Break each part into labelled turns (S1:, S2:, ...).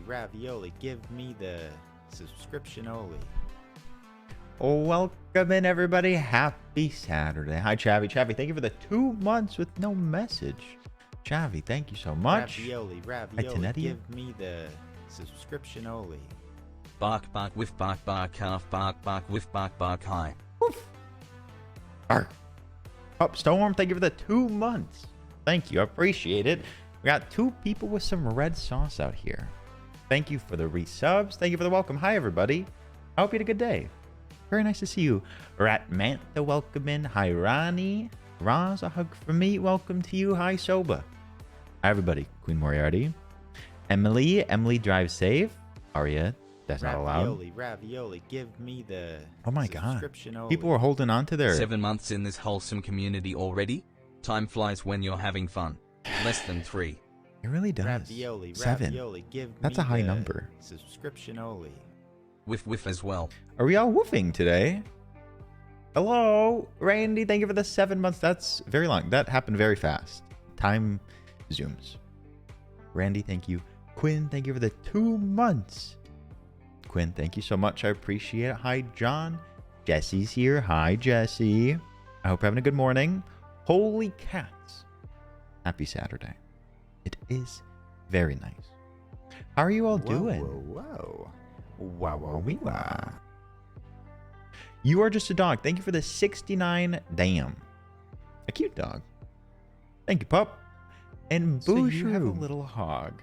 S1: Ravioli, give me the subscription only.
S2: Welcome in, everybody. Happy Saturday. Hi, Chavi. Chavi, thank you for the 2 months with no message. Chavi, thank you so much.
S1: Ravioli, give me the subscription only.
S3: Bark with bark half bark with bark high.
S2: Woof. Bark. Up Storm, thank you for the 2 months. Thank you, I appreciate it. We got 2 people with some red sauce out here. Thank you for the resubs. Thank you for the welcome. Hi, everybody. I hope you had a good day. Very nice to see you. Ratmantha, welcome in. Hi, Rani. Raz, a hug from me. Welcome to you. Hi, Soba. Hi, everybody. Queen Moriarty. Emily drive safe. Aria, that's not allowed.
S1: Ravioli, give me the
S2: Oh my god.
S1: subscription only.
S2: People are holding on to their...
S3: 7 months in this wholesome community already? Time flies when you're having fun. Less than 3.
S2: It really does.
S1: Ravioli,
S2: 7.
S1: give
S2: That's
S1: me
S2: a high
S1: the
S2: number.
S1: Subscription only.
S3: Whiff as well.
S2: Are we all woofing today? Hello, Randy. Thank you for the 7 months. That's very long. That happened very fast. Time zooms. Randy, thank you. Quinn, thank you for the 2 months. Quinn, thank you so much. I appreciate it. Hi, John. Jesse's here. Hi, Jesse. I hope you're having a good morning. Holy cats. Happy Saturday. It is very nice. How are you all doing?
S1: Whoa. Wow.
S2: You are just a dog. Thank you for the 69. Damn. A cute dog. Thank you, pup. And
S1: So
S2: Boo,
S1: you
S2: you have a little hog.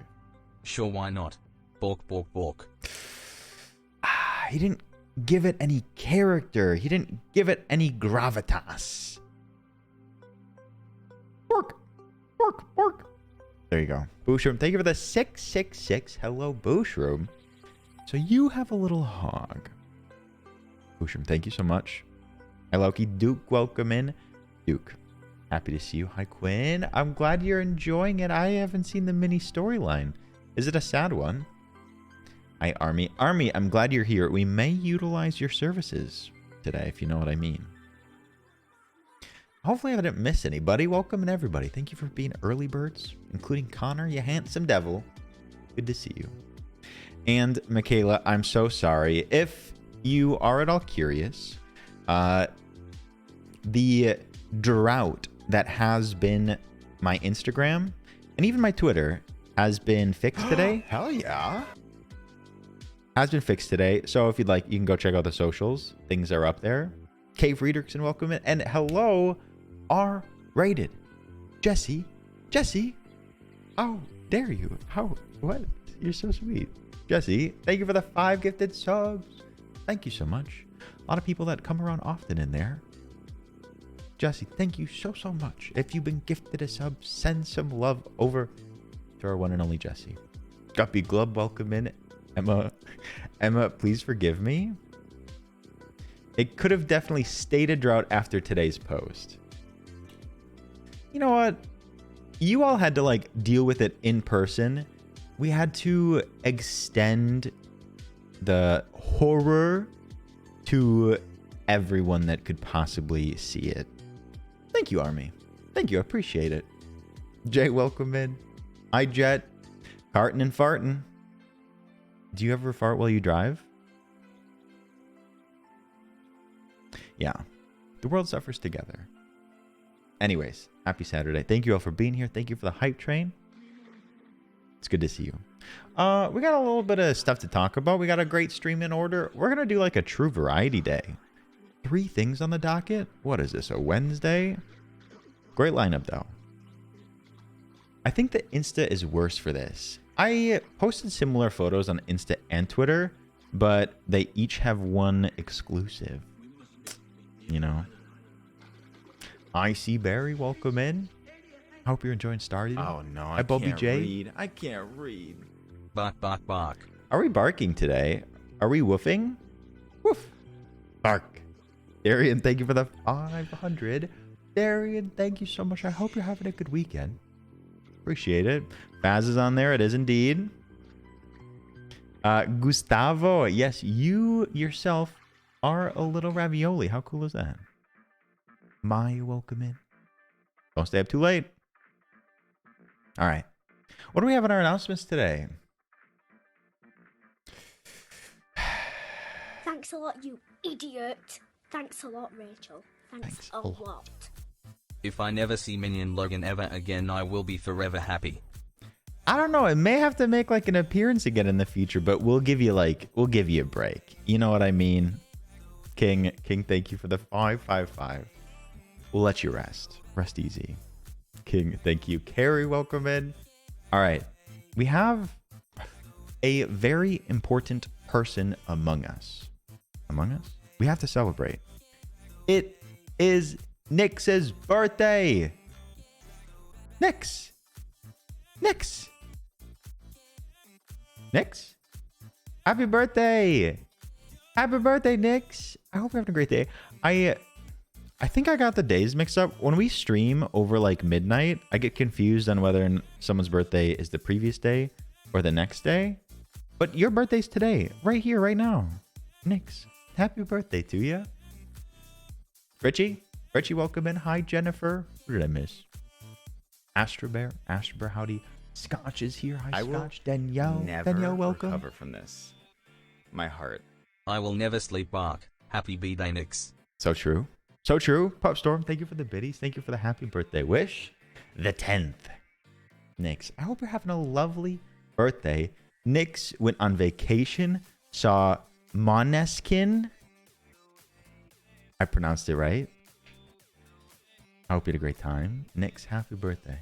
S3: Sure, why not? Bork.
S2: He didn't give it any character. He didn't give it any gravitas. Bork. There you go. Booshroom, thank you for the 666. Hello, Booshroom. So you have a little hog. Booshroom, thank you so much. Hi, Loki. Duke, welcome in. Duke, happy to see you. Hi, Quinn. I'm glad you're enjoying it. I haven't seen the mini storyline. Is it a sad one? Hi, Army. Army, I'm glad you're here. We may utilize your services today, if you know what I mean. Hopefully I didn't miss anybody. Welcome in, everybody. Thank you for being early birds, including Connor, you handsome devil. Good to see you. And Michaela, I'm so sorry. If you are at all curious, the drought that has been my Instagram and even my Twitter has been fixed today.
S1: Hell yeah.
S2: Has been fixed today. So if you'd like, you can go check out the socials. Things are up there. Cave Friedrichsen, welcome in. And hello, R-rated. Jesse, how dare you? What? You're so sweet. Jesse, thank you for the 5 gifted subs. Thank you so much. A lot of people that come around often in there. Jesse, thank you so much. If you've been gifted a sub, send some love over to our one and only Jesse. Guppy Glub, welcome in. Emma, please forgive me. It could have definitely stayed a drought after today's post. You know what? You all had to deal with it in person. We had to extend the horror to everyone that could possibly see it. Thank you, Army. Thank you. I appreciate it. Jay, welcome in. Hi, Jet. Kartin and fartin. Do you ever fart while you drive? Yeah. The world suffers together. Anyways, happy Saturday. Thank you all for being here. Thank you for the hype train. It's good to see you. We got a little bit of stuff to talk about. We got a great stream in order. We're going to do a true variety day. 3 things on the docket. What is this, a Wednesday? Great lineup, though. I think the Insta is worse for this. I posted similar photos on Insta and Twitter, but they each have one exclusive. You know. IC Barry, welcome in. I hope you're enjoying Stardew.
S1: Oh no,
S2: Hi, Bobby J.
S1: I can't read.
S3: Bark.
S2: Are we barking today? Are we woofing? Woof. Bark. Darian, thank you for the 500. Darian, thank you so much. I hope you're having a good weekend. Appreciate it. Baz is on there. It is indeed. Gustavo, yes, you yourself are a little ravioli. How cool is that? Maya, welcome in. Don't stay up too late. All right. What do we have in our announcements today?
S4: Thanks a lot, you idiot. Thanks a lot, Rachel. Thanks a lot.
S3: If I never see Minion Logan ever again, I will be forever happy.
S2: I don't know. It may have to make like an appearance again in the future, but we'll give you a break. You know what I mean? King, thank you for the 555. We'll let you rest. Rest easy. King, thank you. Carrie, welcome in. All right. We have a very important person among us. Among us? We have to celebrate. It is Nix's birthday. Nix. Happy birthday. Happy birthday, Nix. I hope you're having a great day. I think I got the days mixed up. When we stream over like midnight, I get confused on whether someone's birthday is the previous day or the next day. But your birthday's today, right here, right now. Nix, happy birthday to you. Richie, welcome in. Hi, Jennifer. Who did I miss? Astro Bear, howdy. Scotch is here. Hi, Scotch. Danielle, welcome.
S1: Recover from this. My heart.
S3: I will never sleep, Bark. Happy birthday, Nix.
S2: So true. So true. Pup Storm, thank you for the biddies. Thank you for the happy birthday wish. The 10th. Nix, I hope you're having a lovely birthday. Nix went on vacation, saw Måneskin. I pronounced it right. I hope you had a great time. Nix, happy birthday.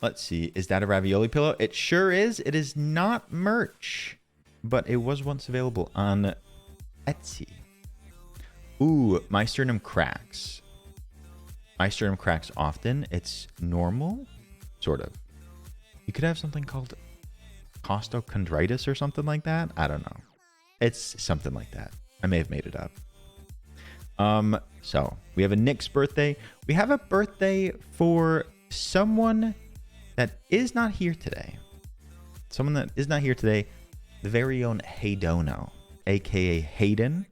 S2: Let's see. Is that a ravioli pillow? It sure is. It is not merch, but it was once available on Etsy. Ooh, my sternum cracks. My sternum cracks often. It's normal, sort of. You could have something called costochondritis or something like that. I don't know. It's something like that. I may have made it up. So we have a Nick's birthday. We have a birthday for someone that is not here today. Someone that is not here today. The very own Haydono, aka Hayden.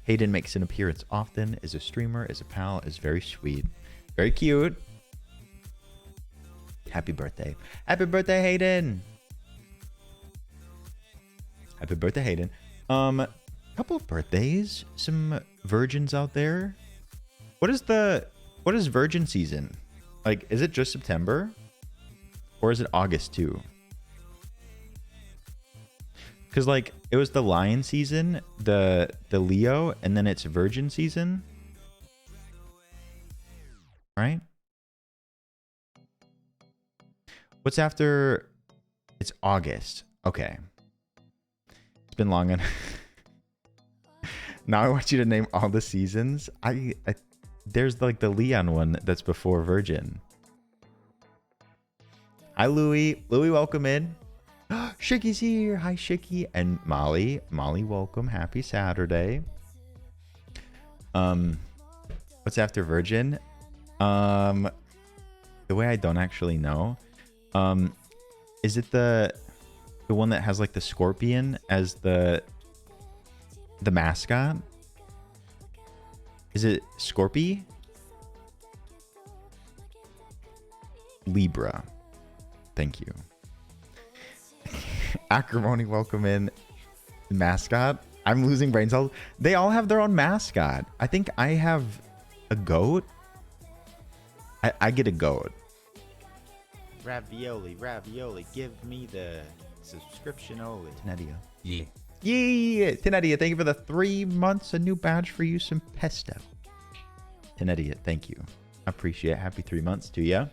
S2: Hayden makes an appearance often, is a streamer, is a pal, is very sweet. Very cute. Happy birthday. Happy birthday, Hayden. Happy birthday, Hayden. Couple of birthdays. Some virgins out there. What is virgin season? Like, is it just September? Or is it August too? Because like it was the lion season, the Leo, and then it's virgin season. Right? What's after? It's August. Okay. It's been long enough. Now I want you to name all the seasons. There's like the Leon one that's before virgin. Hi, Louie. Louie, welcome in. Shicky's here. Hi, Shicky. And Molly. Molly, welcome. Happy Saturday. What's after virgin? The way I don't actually know. Is it the one that has like the scorpion as the mascot? Is it Scorpy? Libra. Thank you. Acrimony, welcome in. Mascot. I'm losing brain cells. They all have their own mascot. I think I have a goat. I get a goat.
S1: Ravioli, give me the subscription only.
S2: Tenedia.
S3: Yeah.
S2: Yeah, Tenedia, thank you for the 3 months. A new badge for you, some pesto. Tenedia, thank you. Appreciate it. Happy 3 months to you.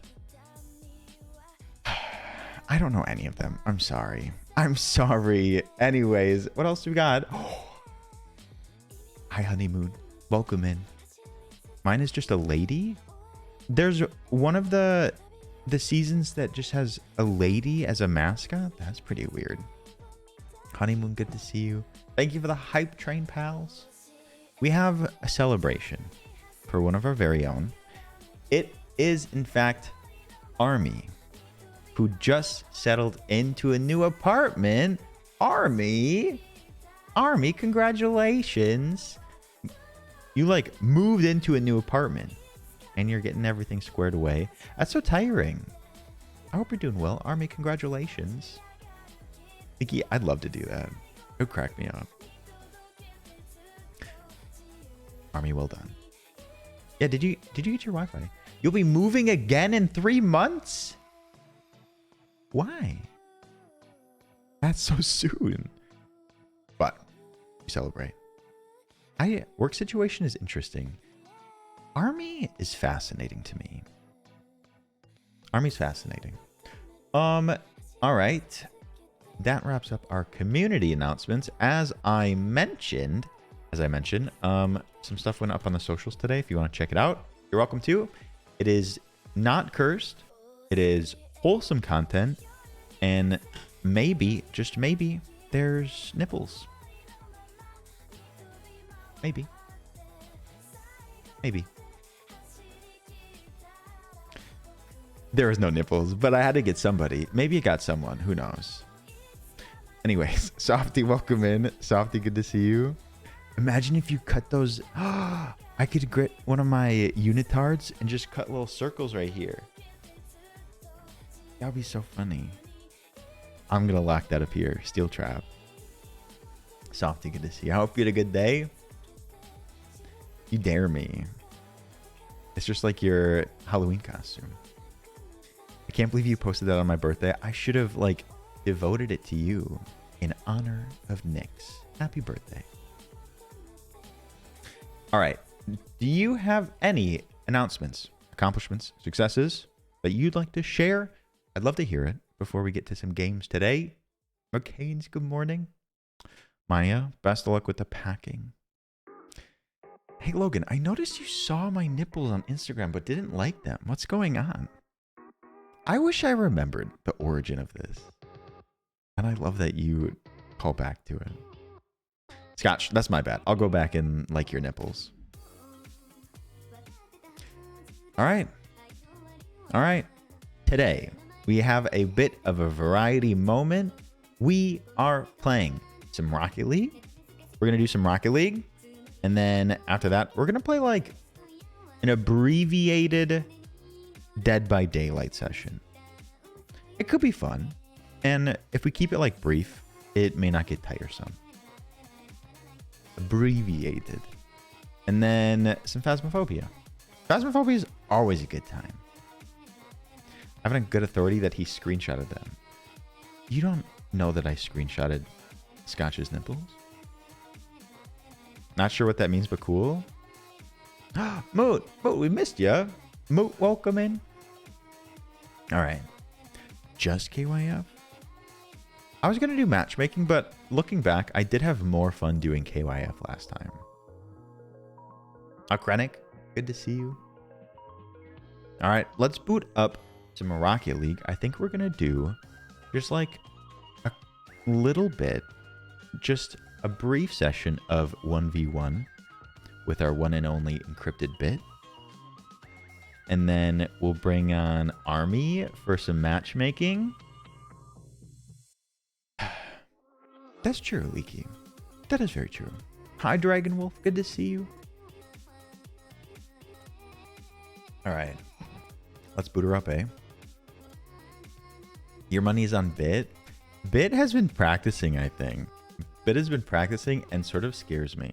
S2: I don't know any of them. I'm sorry. Anyways, what else do we got? Hi, Honeymoon. Welcome in. Mine is just a lady. There's one of the seasons that just has a lady as a mascot. That's pretty weird. Honeymoon, good to see you. Thank you for the hype train, pals. We have a celebration for one of our very own. It is, in fact, Army, who just settled into a new apartment. Army, congratulations. You like moved into a new apartment and you're getting everything squared away. That's so tiring. I hope you're doing well. Army, congratulations. Vicky, I'd love to do that. It cracked me up. Army, well done. Yeah, did you get your Wi-Fi? You'll be moving again in 3 months? Why? That's so soon. But we celebrate. Work situation is interesting. Army is fascinating to me. Army's fascinating. All right. That wraps up our community announcements. As I mentioned, some stuff went up on the socials today. If you want to check it out, you're welcome to. It is not cursed. It is wholesome content. And maybe, just maybe, there's nipples. Maybe. Maybe. There was no nipples, but I had to get somebody. Maybe it got someone. Who knows? Anyways, Softy, welcome in. Softy, good to see you. Imagine if you cut those. I could grit one of my unitards and just cut little circles right here. That would be so funny. I'm going to lock that up here. Steel trap. Softy, good to see you. I hope you had a good day. You dare me. It's just like your Halloween costume. I can't believe you posted that on my birthday. I should have, like, devoted it to you in honor of Nyx. Happy birthday. All right. Do you have any announcements, accomplishments, successes that you'd like to share? I'd love to hear it before we get to some games today. McCain's, good morning. Maya, best of luck with the packing. Hey, Logan, I noticed you saw my nipples on Instagram but didn't like them. What's going on? I wish I remembered the origin of this. And I love that you call back to it. Scotch, that's my bad. I'll go back and like your nipples. All right. All right. Today, we have a bit of a variety moment. We are playing some Rocket League. We're going to do some Rocket League. And then after that, we're going to play like an abbreviated Dead by Daylight session. It could be fun. And if we keep it like brief, it may not get tiresome. Abbreviated. And then some Phasmophobia. Phasmophobia is always a good time. I have a good authority that he screenshotted them. You don't know that I screenshotted Scotch's nipples? Not sure what that means, but cool. Moot, we missed ya. Moot, welcome in. All right. Just KYF? I was going to do matchmaking, but looking back, I did have more fun doing KYF last time. Krennic, good to see you. All right, let's boot up some Rocket League. I think we're going to do just like a little bit, just a brief session of 1v1 with our one and only encrypted bit. And then we'll bring on Army for some matchmaking. That's true, Leaky. That is very true. Hi, Dragon Wolf. Good to see you. All right. Let's boot her up, eh? Your money is on Bit. Bit has been practicing, I think. Bit has been practicing and sort of scares me.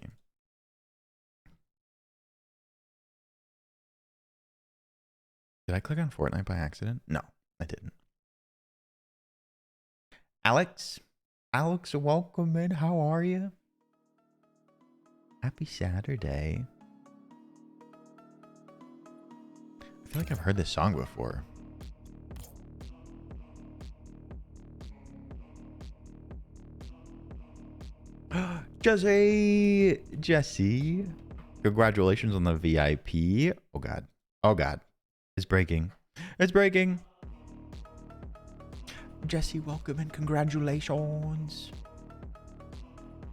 S2: Did I click on Fortnite by accident? No, I didn't. Alex, welcome in. How are you? Happy Saturday. I feel like I've heard this song before. Jesse, congratulations on the VIP. Oh God. It's breaking. Jesse, welcome and congratulations.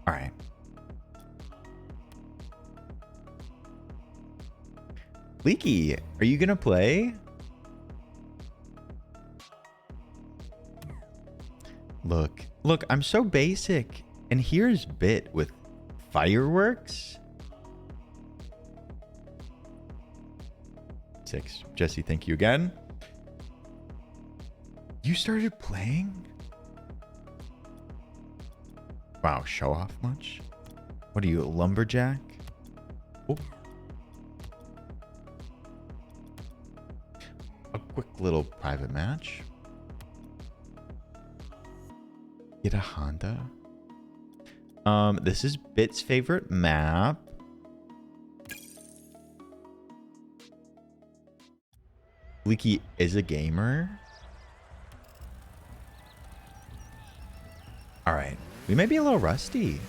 S2: All right. Leaky, are you gonna play? Look, I'm so basic. And here's Bit with fireworks. 6. Jesse, thank you again. You started playing? Wow, show off much? What are you, a lumberjack? Oh. A quick little private match. Get a Honda. This is Bit's favorite map. Leaky is a gamer. All right, we may be a little rusty.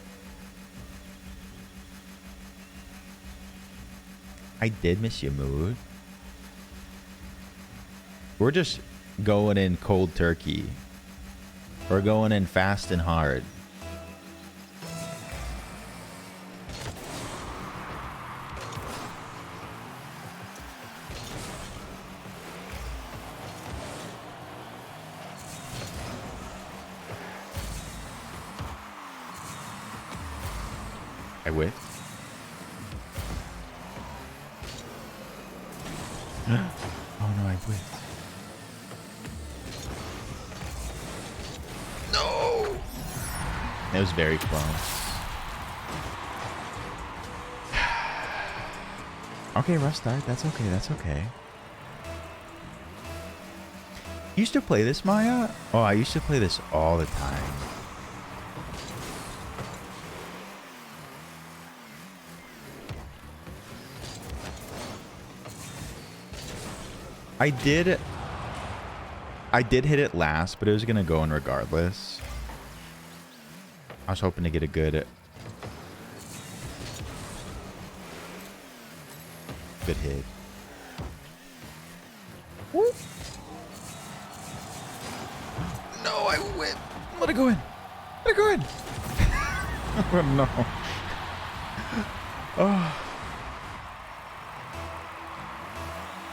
S2: I did miss your mood. We're just going in cold turkey. We're going in fast and hard. I whiffed. Oh no, I whiffed. No! That was very close. Okay, rough start. That's okay. That's okay. You used to play this, Maya? Oh, I used to play this all the time. I did hit it last, but it was gonna go in regardless. I was hoping to get a good hit. Woo. No, I win. Let it go in. Let it go in. Oh no. Oh.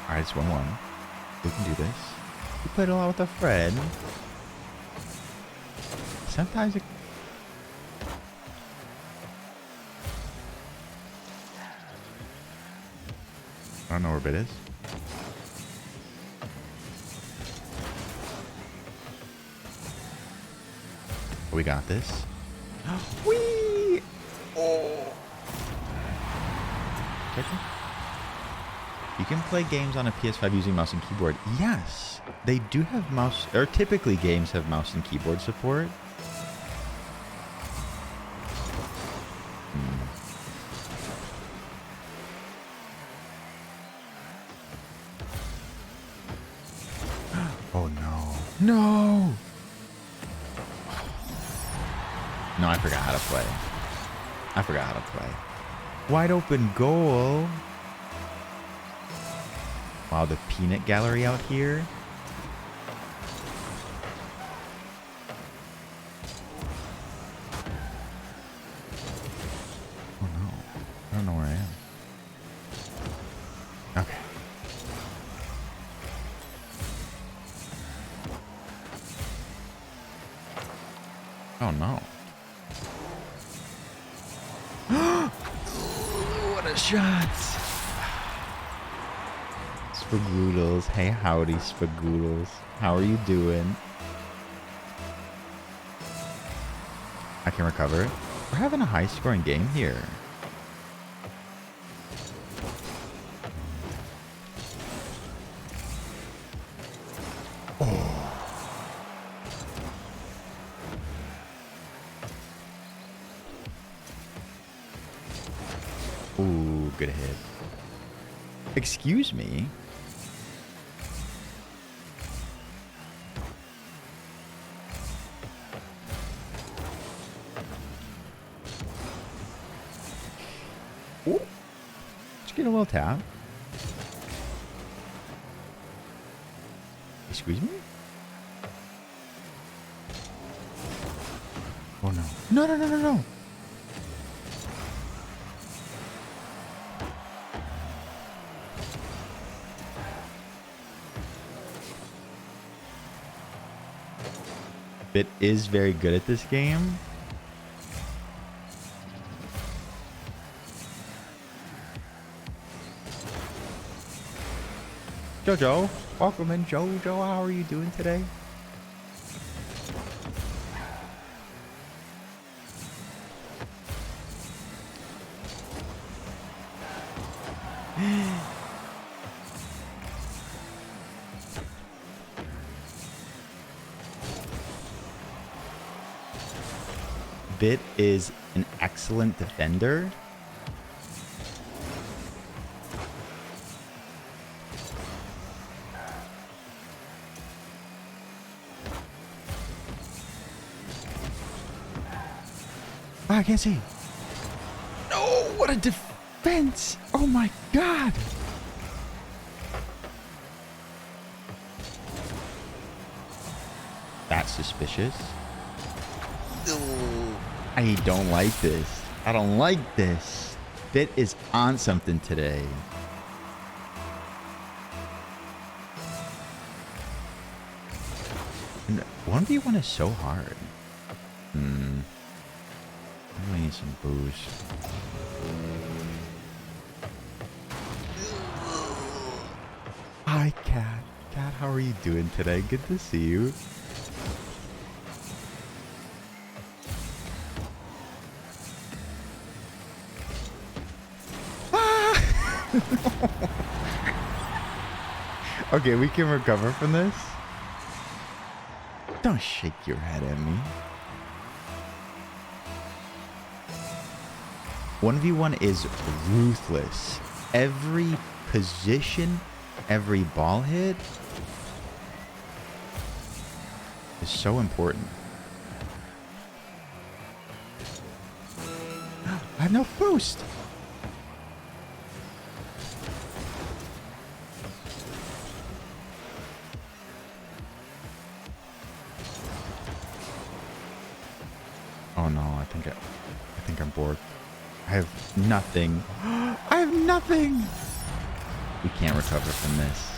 S2: All right, it's 1-1. We can do this. We played a lot with a friend. Sometimes it... I don't know where Bit is. We got this. Whee! Oh! Check it. You can play games on a PS5 using mouse and keyboard. Yes, they do have mouse, or typically games have mouse and keyboard support. Oh no. No! No, I forgot how to play. I forgot how to play. Wide open goal. Wow, the peanut gallery out here. Oh no. I don't know where I am. Okay. Oh no. What a shot. Spagoodles. Hey, howdy, Spagoodles. How are you doing? I can recover. We're having a high-scoring game here. Oh. Ooh, good hit. Excuse me. Ooh. Did you get a little tap? Excuse me? Oh no. No, no, no, no, no. Bit is very good at this game. Jojo, welcome in, Jojo. How are you doing today? Bit is an excellent defender. Oh, I can't see. No, what a defense. Oh my God. That's suspicious. I don't like this. I don't like this. Bit is on something today. And 1v1 is so hard. I need some boost. Hi, Cat. Cat, how are you doing today? Good to see you. Okay, we can recover from this. Don't shake your head at me. 1v1 is ruthless. Every position, every ball hit is so important. I have no boost. Oh no, I think I'm bored. I have nothing. I have nothing. We can't recover from this.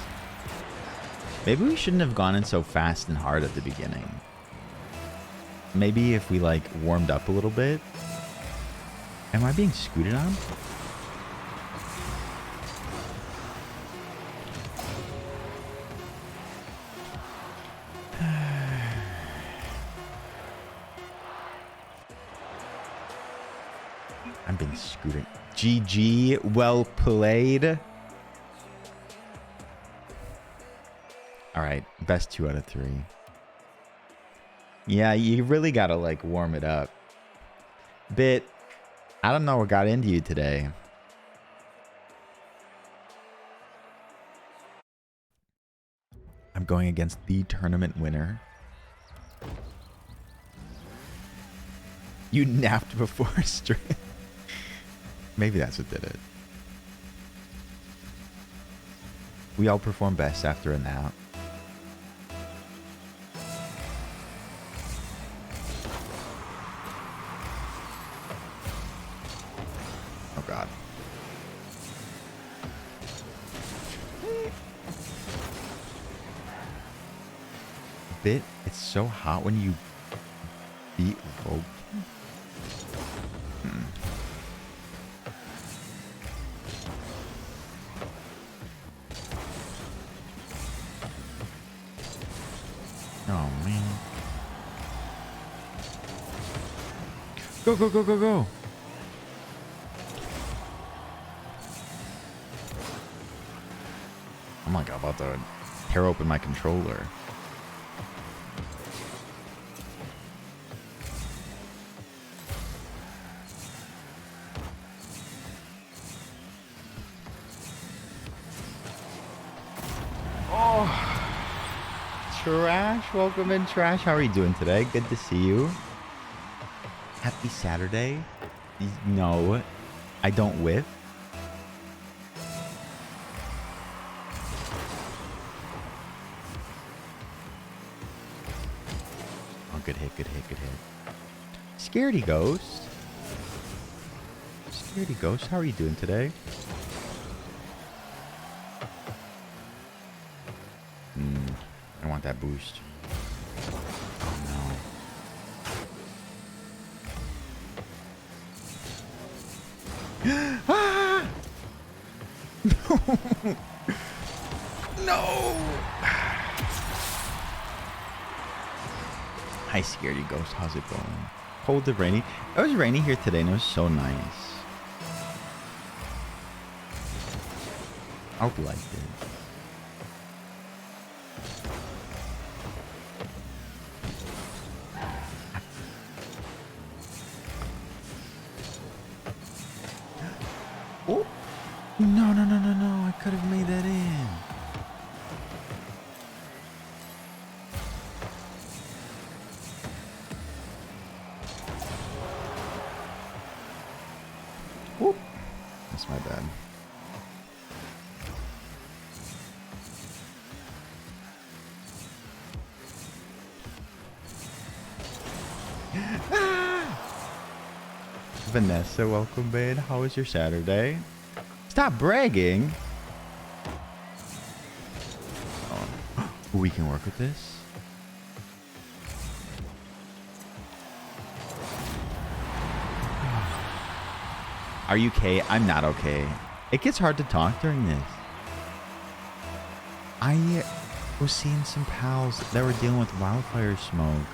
S2: Maybe we shouldn't have gone in so fast and hard at the beginning. Maybe if we like warmed up a little bit. Am I being scooted on? I'm being scooted. GG, well played. All right, best 2 out of 3. Yeah, you really gotta like warm it up. Bit, I don't know what got into you today. I'm going against the tournament winner. You napped before a stream. Maybe that's what did it. We all perform best after a nap. Oh God. Bit, it's so hot when you beat Logan. Oh man. Go, go, go, go, go. I'm like about to tear open my controller. Trash, welcome in, Trash. How are you doing today? Good to see you. Happy Saturday. No, I don't whiff. Oh, good hit, good hit, good hit. Scaredy Ghost. Scaredy Ghost, how are you doing today? I want that boost. Oh no. Ah! No. No. Hi, Scaredy Ghost. How's it going? Cold and rainy. It was rainy here today and it was so nice. I hope you liked it. Whoop. That's my bad. Vanessa, welcome, babe. How was your Saturday? Stop bragging. Oh, we can work with this. Are you okay? I'm not okay. It gets hard to talk during this. I was seeing some pals that were dealing with wildfire smoke.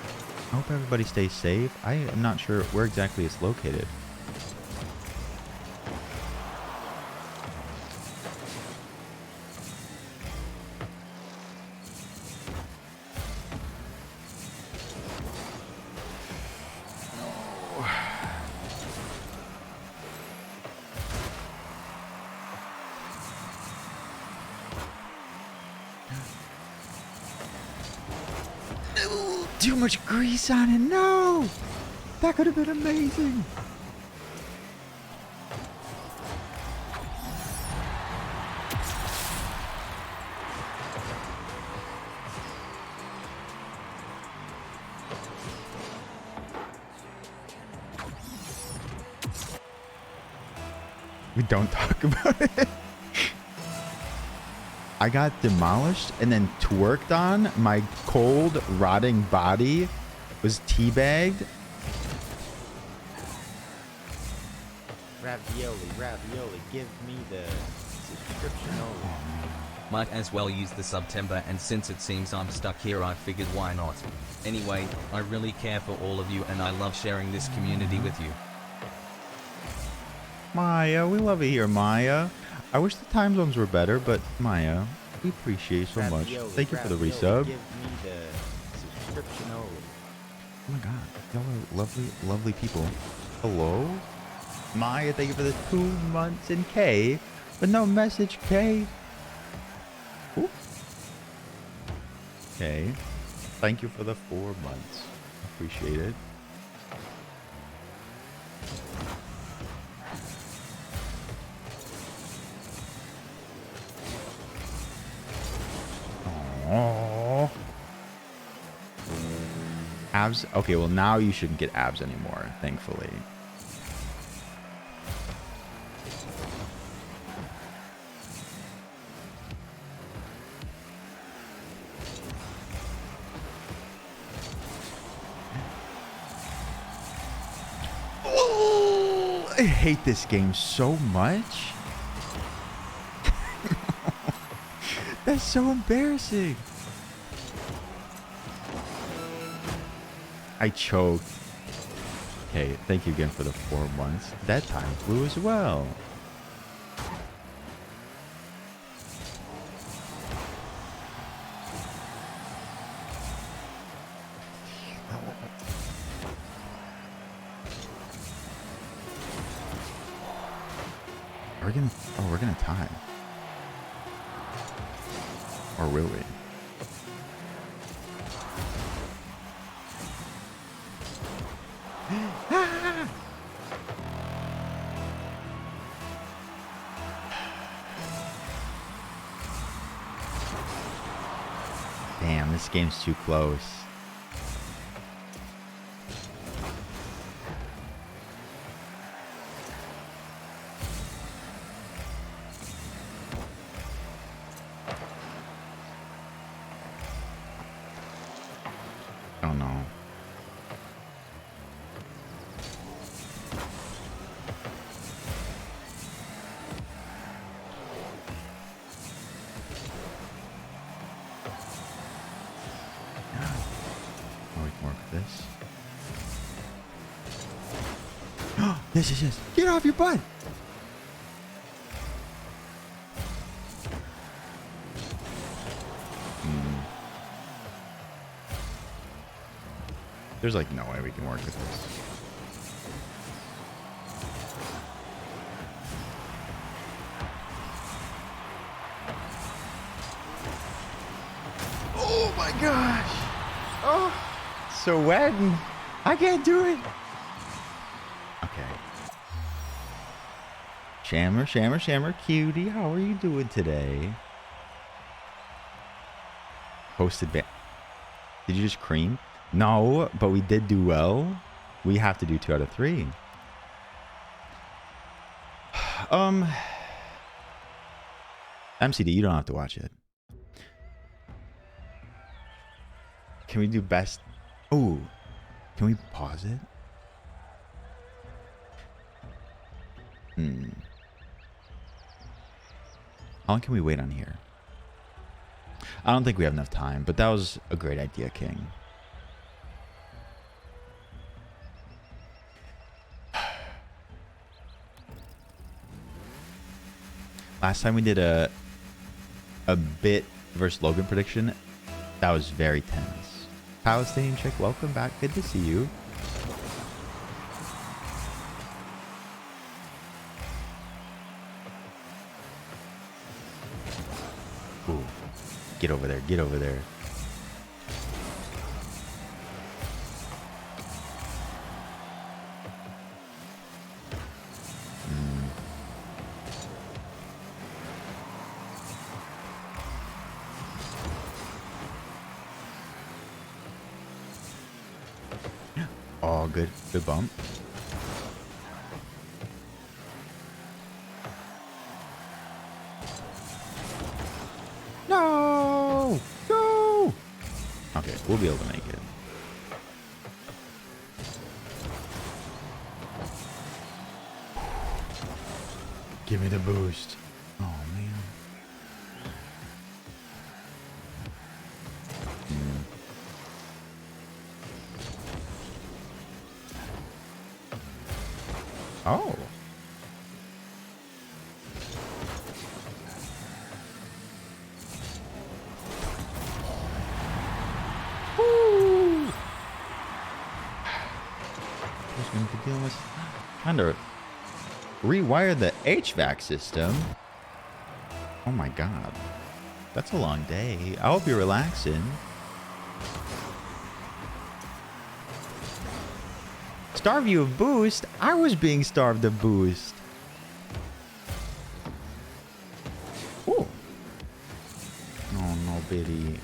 S2: I hope everybody stays safe. I am not sure where exactly it's located. Too much grease on it. No! That could have been amazing. We don't talk about it. I got demolished and then twerked on. My cold, rotting body was teabagged.
S1: Ravioli, give me the subscription only.
S3: Might as well use the September, and since it seems I'm stuck here, I figured why not. Anyway, I really care for all of you and I love sharing this community with you.
S2: Maya, we love it here, Maya. I wish the time zones were better, but Maya, we appreciate you so much. Thank you for the resub.
S1: Give me the subscription only.
S2: Oh my god, y'all are lovely, lovely people. Hello? Maya, thank you for the 2 months in K, but no message K. Ooh. Okay. Thank you for the 4 months. Appreciate it. Aww. Abs? Okay, well now you shouldn't get abs anymore, thankfully. Oh, I hate this game so much. That's so embarrassing. I choked. Okay, thank you again for the 4 months. That time flew as well. We're gonna time. Or will we? Damn, this game's too close. Oh no. Oh, we can work with this. Yes. Get off your butt! There's like no way we can work with this. Oh my gosh! Oh, so when? I can't do it. Okay. Shammer, cutie. How are you doing today? Hosted ban. Did you just cream? No, but we did do well. We have to do 2 out of 3. MCD, you don't have to watch it. Can we do best? Oh, can we pause it? How long can we wait on here? I don't think we have enough time, but that was a great idea, King. Last time we did a bit versus Logan prediction, that was very tense. Palestinian chick, welcome back. Good to see you. Ooh. Get over there. Get over there. Oh, good. Good bump. No! No! Okay, we'll be able to make it. Give me the boost. Oh, man. Oh. Woo. Who's going to be dealing with? Trying to rewire the HVAC system. Oh my god. That's a long day. I hope you're relaxing. Starve you of boost? I was being starved of boost. Oh. Oh no, Biddy.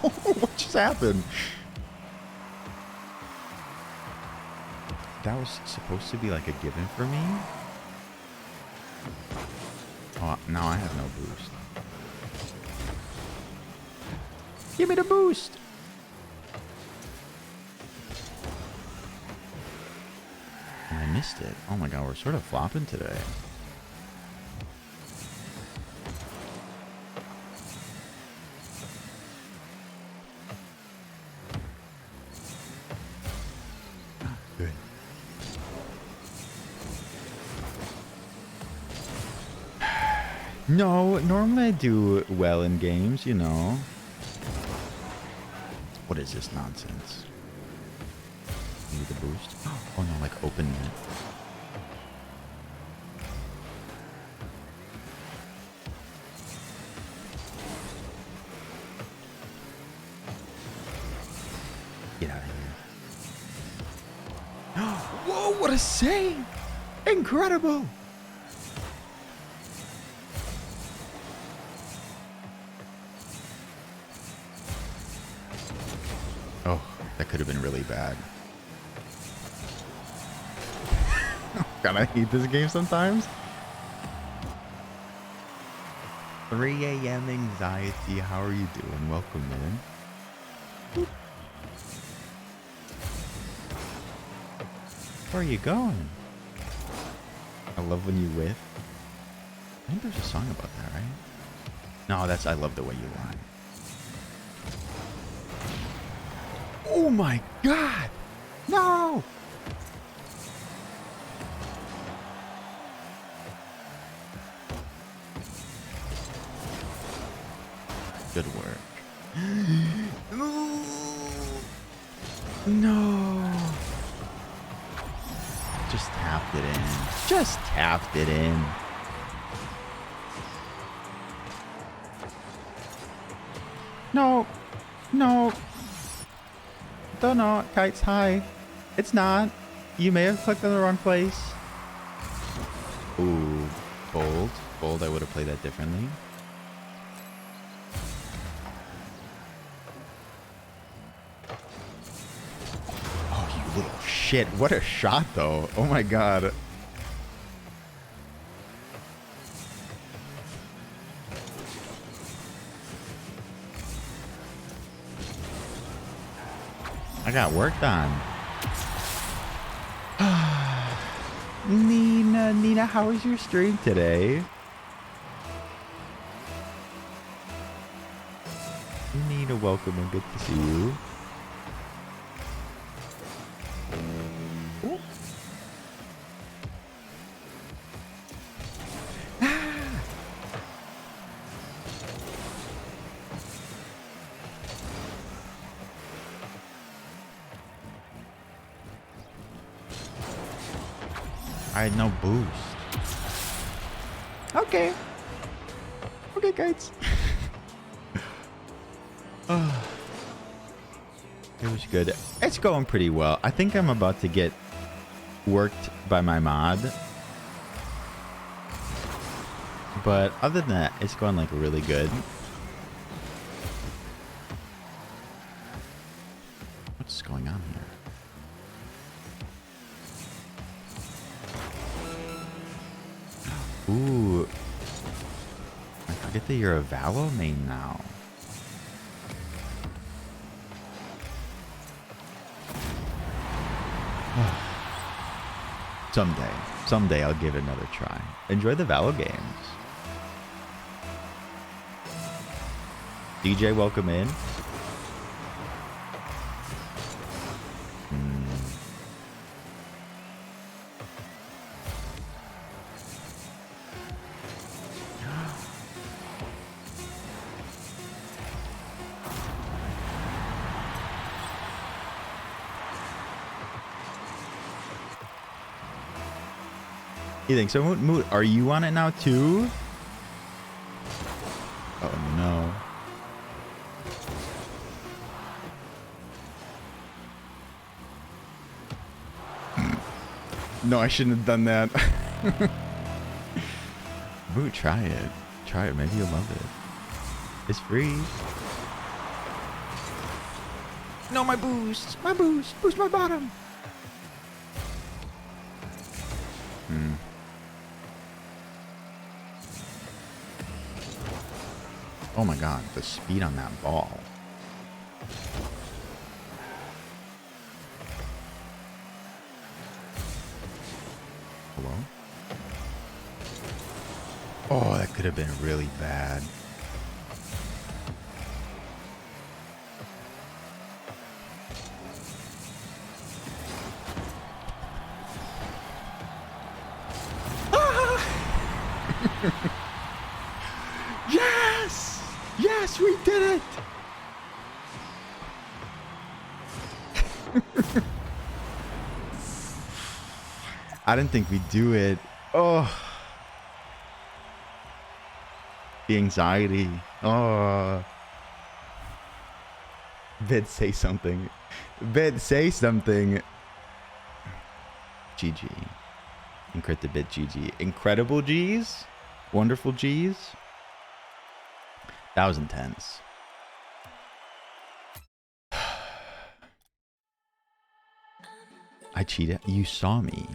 S2: What just happened? That was supposed to be like a given for me? Oh, now I have no boost. Give me the boost! I missed it. Oh my god, we're sort of flopping today. Good. No, normally I do well in games, you know. What is this nonsense? Need the boost? Oh no, like open it. Get out of here. Whoa, what a save! Incredible! Oh, that could have been really bad. God, I hate this game sometimes. 3 a.m. anxiety. How are you doing? Welcome, man. Where are you going? I love when you whiff. I think there's a song about that, right? No, that's I love the way you lie. Oh my god! No! Good work. No. Just tapped it in. Just tapped it in. No. No. Don't know. Kite's high. It's not. You may have clicked on the wrong place. Ooh, bold. Bold, I would have played that differently. Oh, you little shit. What a shot, though. Oh, my God. I got worked on. Nina, how was your stream today? Nina, welcome and good to see you. Ooh. I had no boost. Okay. Okay, guys. Oh. It was good. It's going pretty well. I think I'm about to get worked by my mod. But other than that, it's going like really good. What's going on here? Ooh. I forget that you're a Valo main now. Someday I'll give it another try. Enjoy the Valo games. DJ, welcome in. You think so? Moot, are you on it now too? Oh no. No, I shouldn't have done that. Moot, try it. Try it. Maybe you'll love it. It's free. No, my boost. My boost. Boost my bottom. Oh my god, the speed on that ball. Hello? Oh, that could have been really bad. Yes! Yes, we did it! I didn't think we'd do it. Oh. The anxiety. Oh. Vid, say something. Vid, say something. GG. Encrypted bit GG. Incredible G's? Wonderful G's? That was intense. I cheated. You saw me.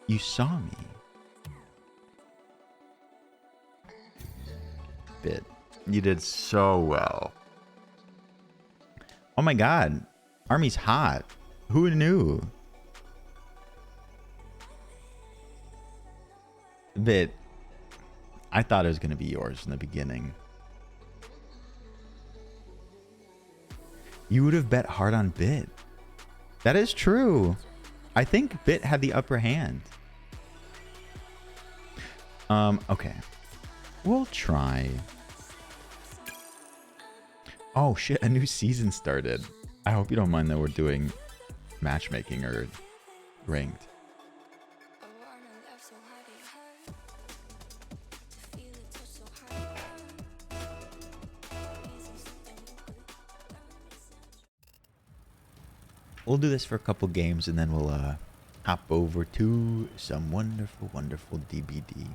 S2: You saw me. Bit. You did so well. Oh my god. Army's hot. Who knew? Bit. I thought it was going to be yours in the beginning. You would have bet hard on Bit. That is true. I think Bit had the upper hand. Okay. We'll try. Oh shit, a new season started. I hope you don't mind that we're doing matchmaking or ranked. We'll do this for a couple games and then we'll hop over to some wonderful, wonderful DBD.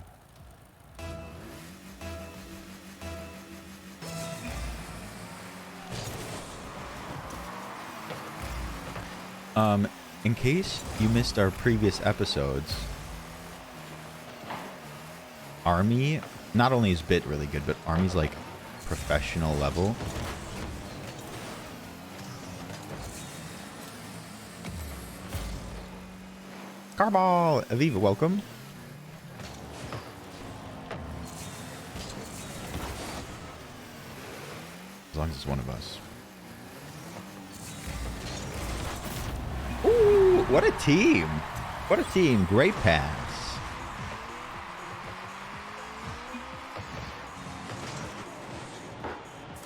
S2: In case you missed our previous episodes, Army, not only is Bit really good, but Army's like professional level. Carball, Aviva, welcome. As long as it's one of us. Ooh, what a team. What a team. Great pass.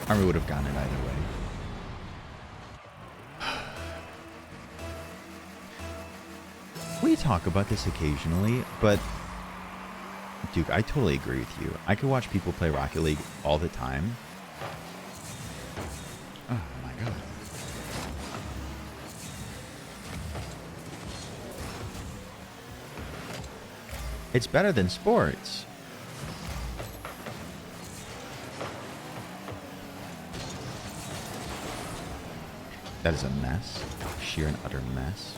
S2: Army would have gotten it either way. We talk about this occasionally, but Duke, I totally agree with you. I could watch people play Rocket League all the time. Oh my god. It's better than sports. That is a mess. Sheer and utter mess.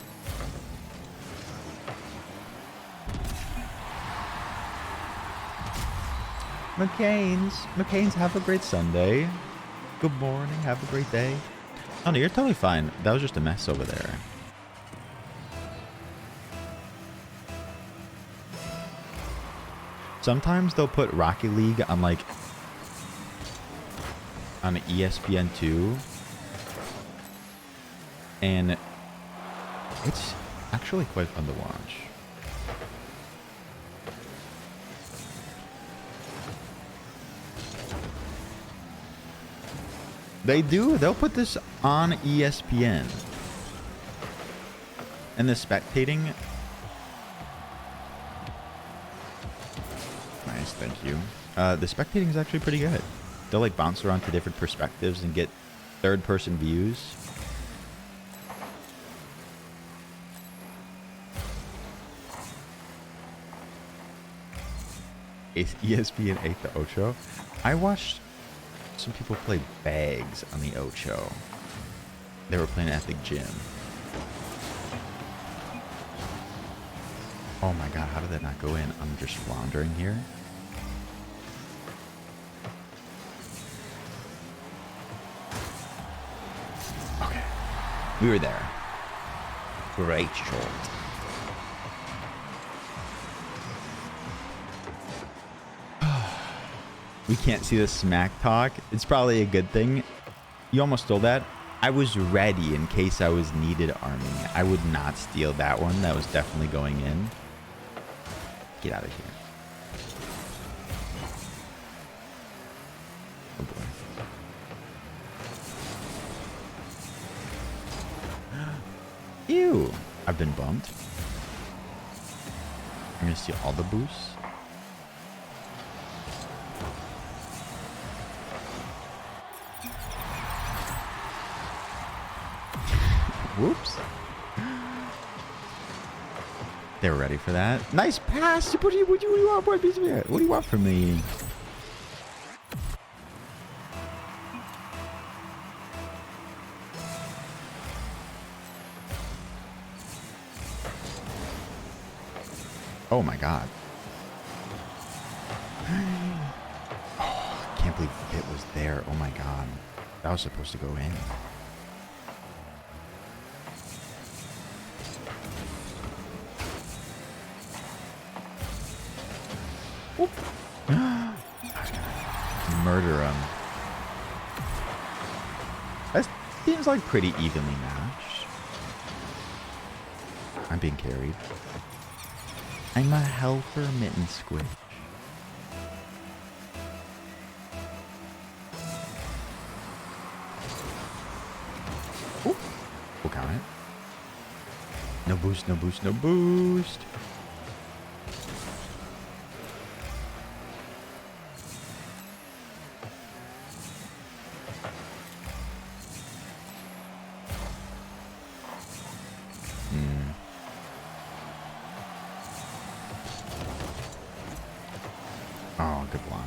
S2: McCain's, have a great Sunday. Good morning, have a great day. Oh no, you're totally fine. That was just a mess over there. Sometimes they'll put Rocket League on like on ESPN2, and it's actually quite fun to watch. They do. They'll put this on ESPN. And the spectating. Nice, thank you. The spectating is actually pretty good. They'll like bounce around to different perspectives and get third-person views. Is ESPN 8 the Ocho? I watched some people play bags on the Ocho. They were playing at the gym. Oh my god, how did that not go in? I'm just floundering here. Okay. We were there. Great shot. We can't see the smack talk. It's probably a good thing. You almost stole that. I was ready in case I was needed, Army. I would not steal that one. That was definitely going in. Get out of here. Oh boy. Ew. I've been bumped. I'm gonna steal all the boosts. Whoops. They were ready for that. Nice pass. What do you want, boy? What do you want from me? Oh my god. Oh, I can't believe it was there. Oh my god. That was supposed to go in. Oop. I was gonna murder him. That seems like pretty evenly matched. I'm being carried. I'm a helper, Mitten Squish. Oop. We'll count it. No boost, no boost, no boost. Oh, good block.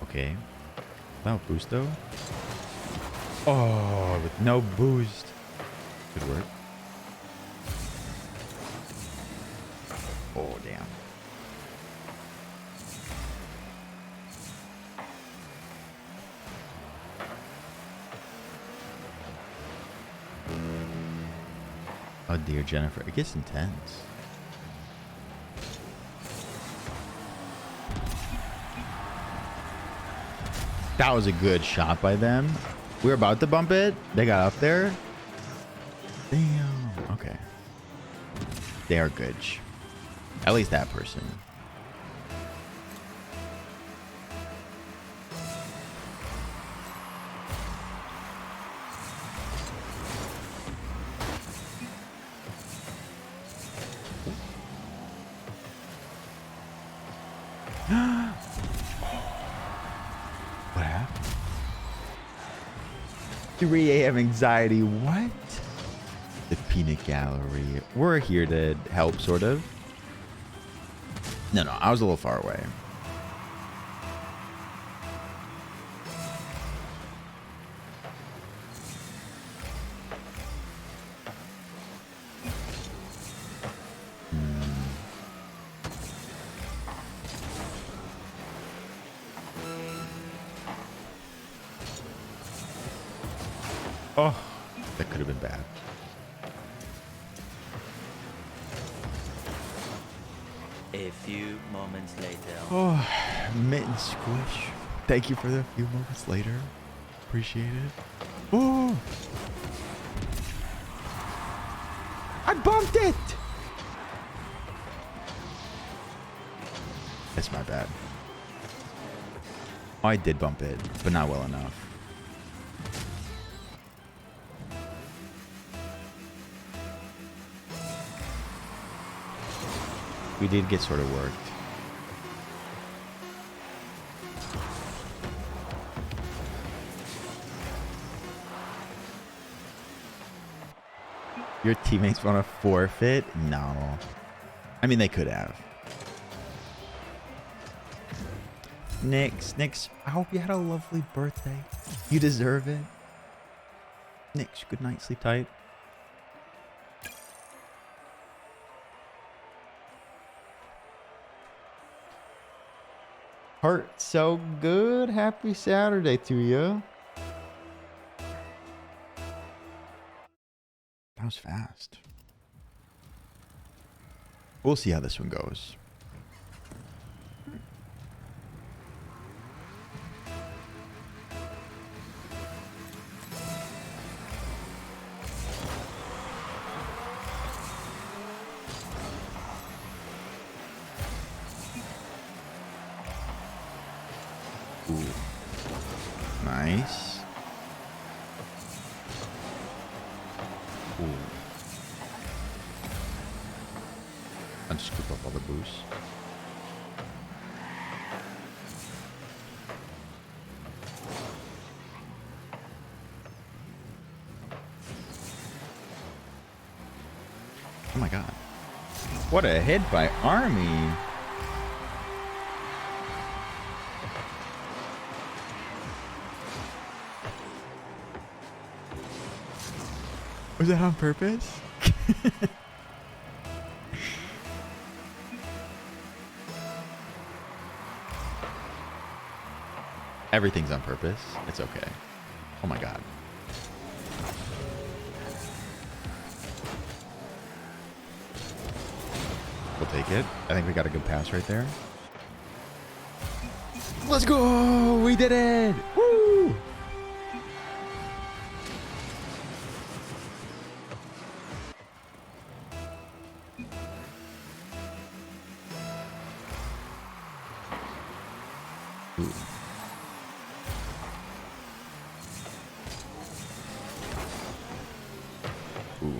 S2: Okay. Without boost though. Oh, with no boost. Good work. Oh, damn. Oh dear, Jennifer. It gets intense. That was a good shot by them. We were about to bump it. They got up there. Damn. Okay. They are good. At least that person. What happened? 3 a.m. anxiety. What? The peanut gallery. We're here to help, sort of. No, I was a little far away. Oh, that could have been bad.
S5: A few moments later.
S2: Oh, mitten squish. Thank you for the few moments later. Appreciate it. Oh, I bumped it. That's my bad. Oh, I did bump it, but not well enough. We did get sort of worked. Your teammates want to forfeit? No. I mean, they could have. Nix, I hope you had a lovely birthday. You deserve it. Nix, good night, sleep tight. Heart so good. Happy Saturday to you. That was fast. We'll see how this one goes. Ooh. Nice. Ooh. I'll just scoop up all the boosts. Oh my god. What a hit by Army. Was that on purpose? Everything's on purpose. It's okay. Oh my god. We'll take it. I think we got a good pass right there. Let's go! We did it! Woo! Ooh. Ooh.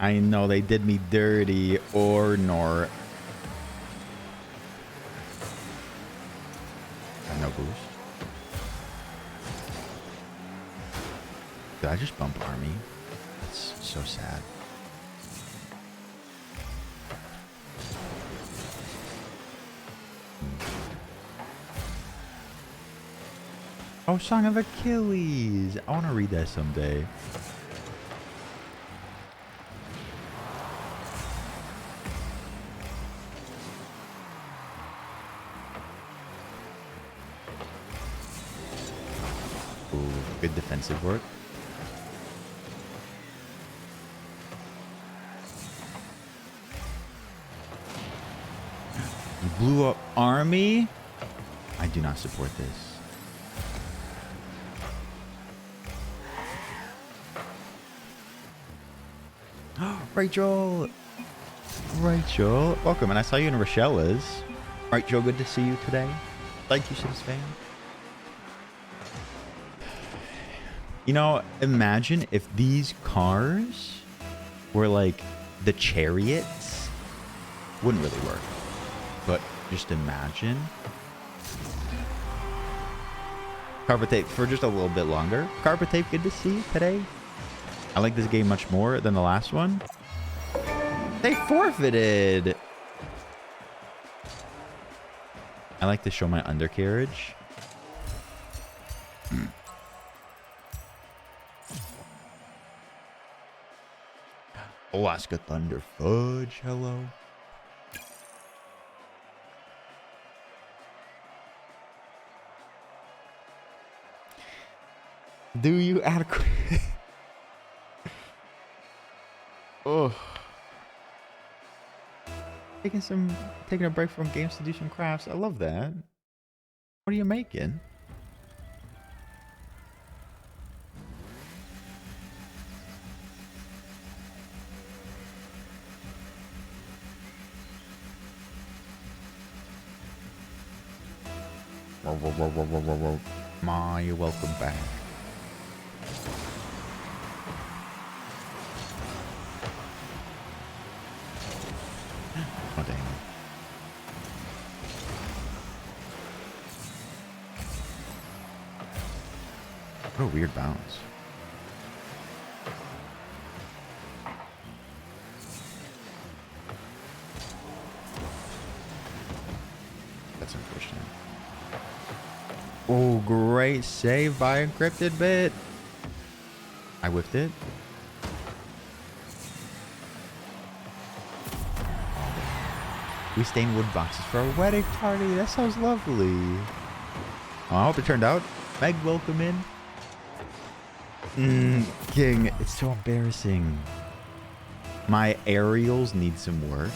S2: I know they did me dirty or nor. No boost. Did I just bump army? That's so sad. Oh, Song of Achilles. I want to read that someday. Ooh, good defensive work. You blew up army? I do not support this. Rachel! Rachel, welcome. And I saw you in Rochelle's. Rachel, good to see you today. Thank you, Sims fan. You know, imagine if these cars were like the chariots. Wouldn't really work. But just imagine. Carpet tape for just a little bit longer. Carpet tape, good to see you today. I like this game much more than the last one. They forfeited. I like to show my undercarriage. Alaska Thunder Fudge, hello. Do you adequate? Oh. Taking a break from games to do some crafts. I love that. What are you making? Whoa, whoa, whoa, whoa, whoa, whoa, whoa. Ma, you're welcome back. Oh, dang. What a weird bounce. That's unfortunate. Oh, great save by Encrypted Bit. I whiffed it. We stained wood boxes for a wedding party. That sounds lovely. Oh, I hope it turned out. Meg, welcome in. King, it's so embarrassing. My aerials need some work.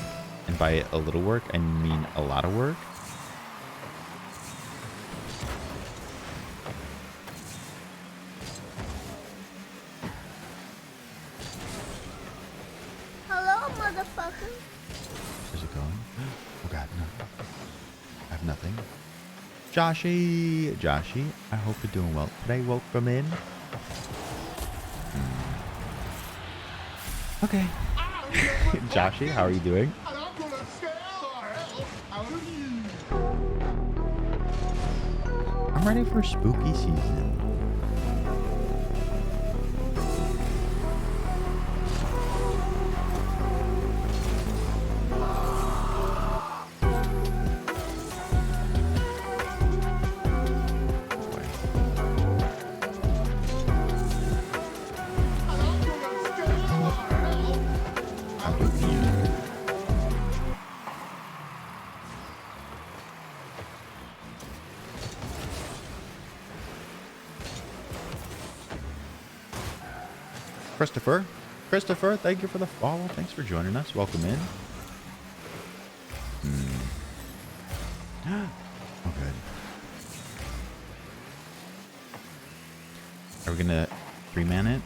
S2: And by a little work, I mean a lot of work.
S4: Hello, motherfucker.
S2: Where's it going? Oh god, no. I have nothing. Joshy, I hope you're doing well today. Welcome in. Okay. Joshy, how are you doing? I'm ready for spooky season. Christopher, thank you for the follow. Thanks for joining us. Welcome in. Oh, good. Are we gonna 3-man it?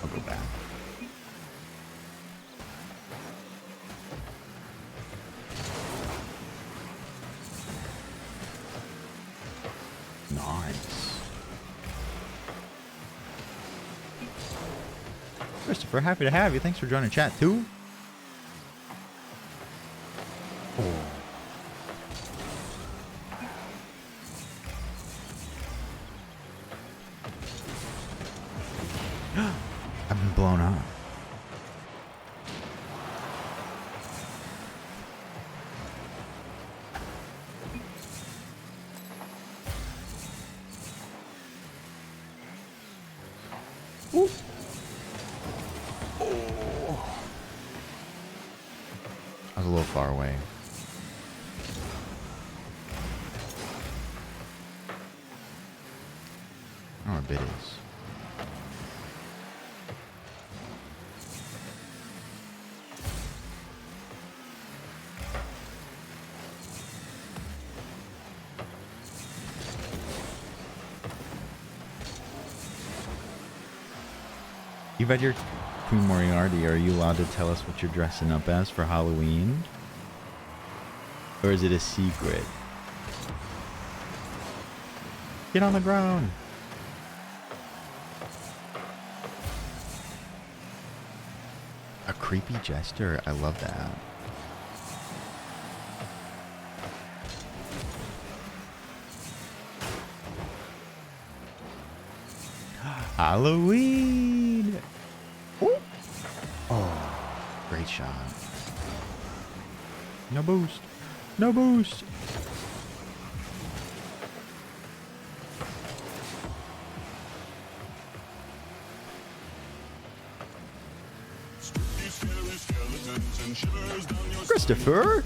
S2: I'll go back. Nice. Christopher, happy to have you. Thanks for joining chat too. Oh. I've been blown up. Ooh. Oh. I was a little far away. I don't know where Bit is. You've had your Queen Moriarty. Are you allowed to tell us what you're dressing up as for Halloween? Or is it a secret? Get on the ground. A creepy jester. I love that. Halloween. Ooh. Oh, great shot. No boost. No boost. Christopher?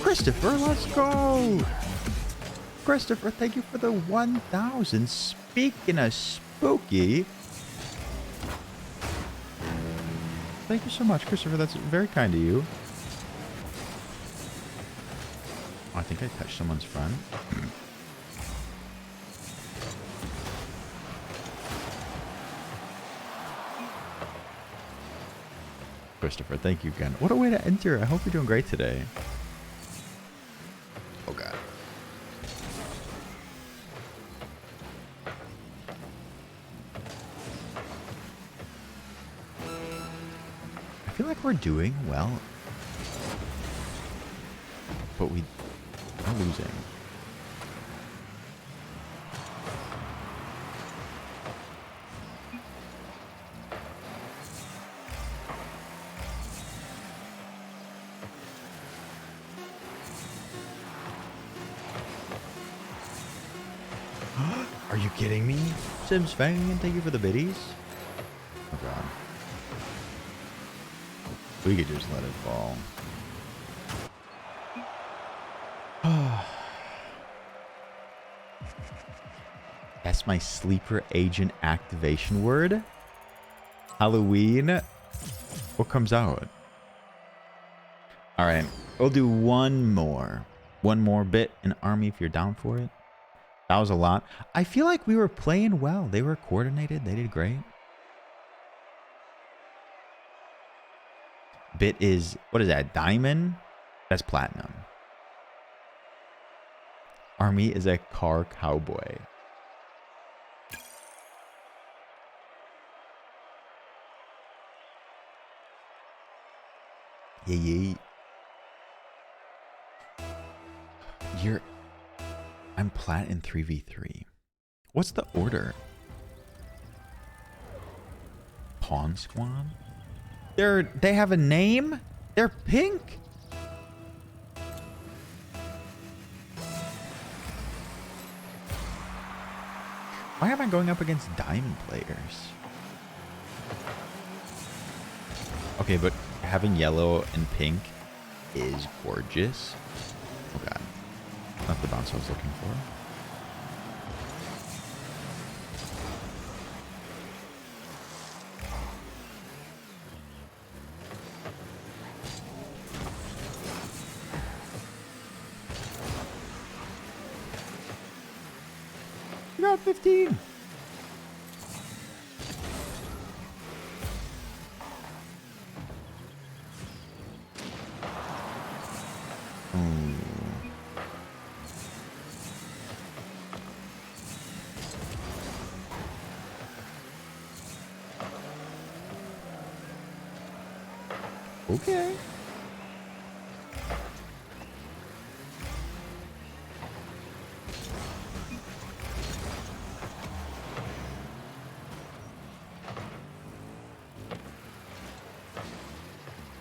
S2: Christopher, let's go. Christopher, thank you for the 1,000. Speaking of spooky, thank you so much, Christopher. That's very kind of you. Oh, I think I touched someone's front. Christopher, thank you again. What a way to enter. I hope you're doing great today. Oh, God. I feel like we're doing well, but we are losing. Are you kidding me? Sims fan, thank you for the biddies. Oh, God. We could just let it fall. That's my sleeper agent activation word. Halloween. What comes out? All right. We'll do one more. One more bit in army if you're down for it. That was a lot. I feel like we were playing well. They were coordinated. They did great. Bit is, what is that? Diamond? That's platinum. Army is a car cowboy. Yeah. I'm plat in 3v3. What's the order? Pawn Squad? They have a name? They're pink? Why am I going up against diamond players? Okay, but having yellow and pink is gorgeous. Oh, God. Not the bounce I was looking for. You got 15. Okay.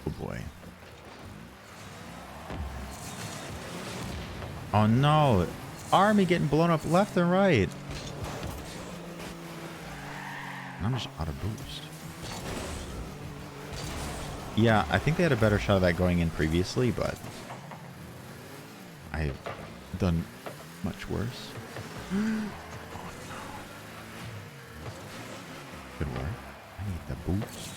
S2: Oh boy. Oh no. Army getting blown up left and right. I'm just out of boost. Yeah, I think they had a better shot of that going in previously, but I've done much worse. Oh no. Good work. I need the boost.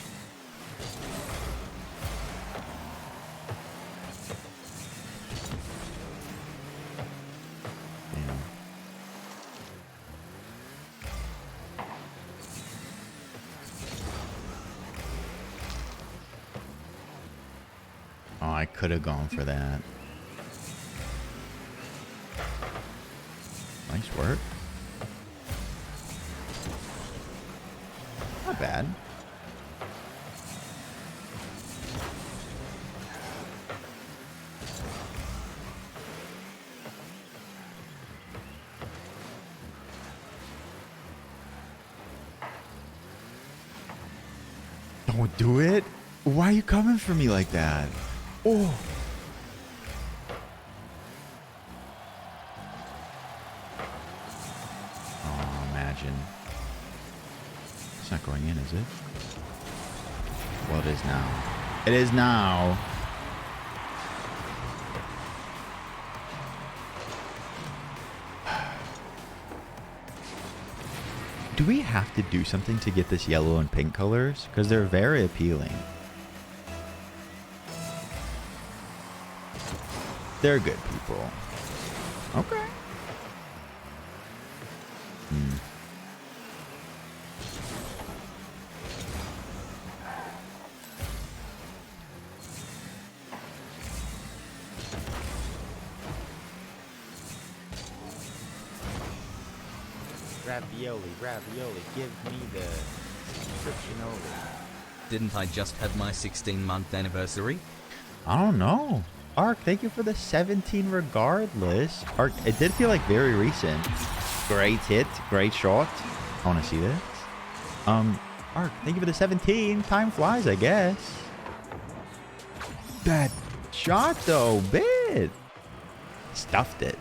S2: Damn. Oh, I could have gone for that. Nice work. Not bad. Don't do it. Why are you coming for me like that? Oh. Oh, imagine. It's not going in, is it? Well, it is now. It is now. Do we have to do something to get this yellow and pink colors? Because they're very appealing. They're good people. Okay.
S1: Ravioli, give me the subscription over.
S3: Didn't I just have my 16-month anniversary?
S2: I don't know. Ark, thank you for the 17 regardless. Ark, it did feel like very recent. Great hit. Great shot. I want to see this. Ark, thank you for the 17. Time flies, I guess. That shot, though, bit. Stuffed it.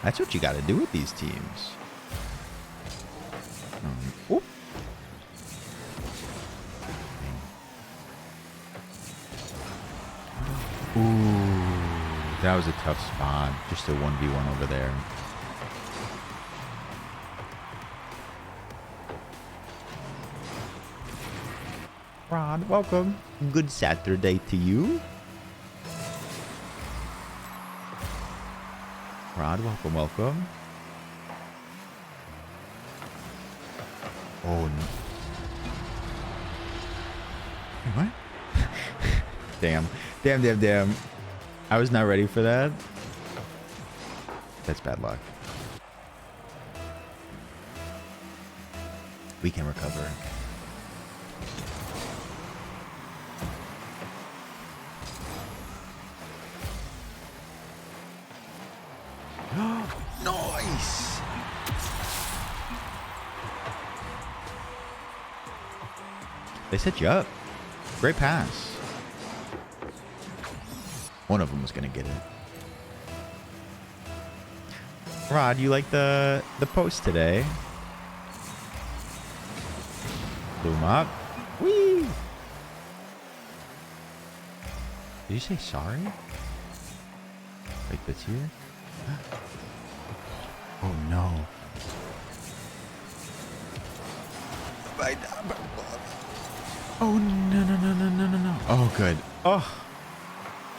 S2: That's what you got to do with these teams. Oop. Ooh, that was a tough spot. Just a 1v1 over there. Rod, welcome. Good Saturday to you. Rod, welcome, welcome. Oh, no. Wait, what? Damn. Damn. I was not ready for that. That's bad luck. We can recover. Nice! They set you up. Great pass. One of them was going to get it. Rod, you like the post today? Boom up. Whee! Did you say sorry? Like this here? Oh no. Oh no. Oh good. Oh.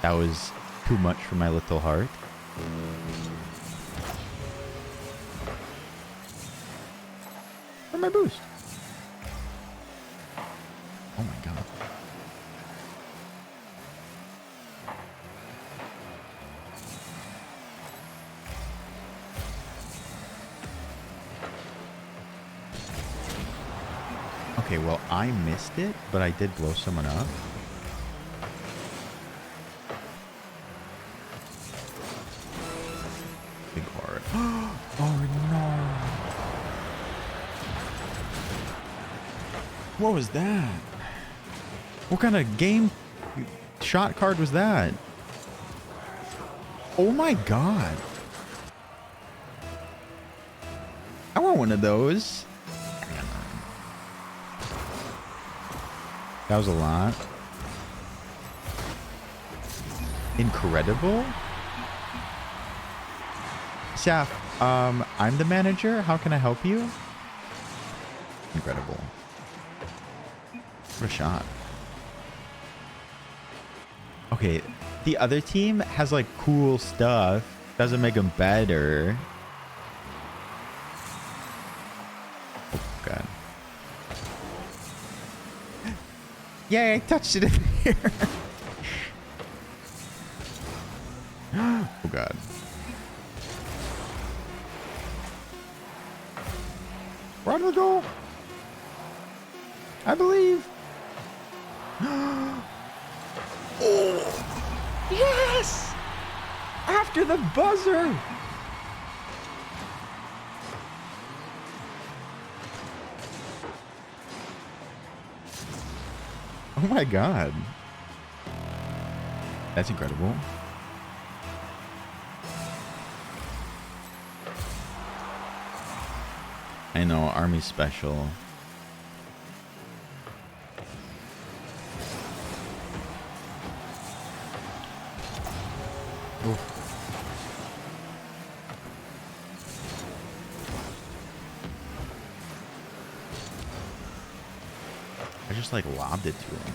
S2: That was too much for my little heart. Where's my boost? Oh my god. Okay, well, I missed it, but I did blow someone up. Big heart. Oh, no. What was that? What kind of game shot card was that? Oh, my God. I want one of those. That was a lot. Incredible. Saf, I'm the manager. How can I help you? Incredible. What a shot. Okay, the other team has like cool stuff. Doesn't make them better. Oh, God. Yay, I touched it in here. Oh, God. We're on the goal. I believe. Oh, yes! After the buzzer. Oh my God. That's incredible. I know, Army Special. Oof. I just like lobbed it to him.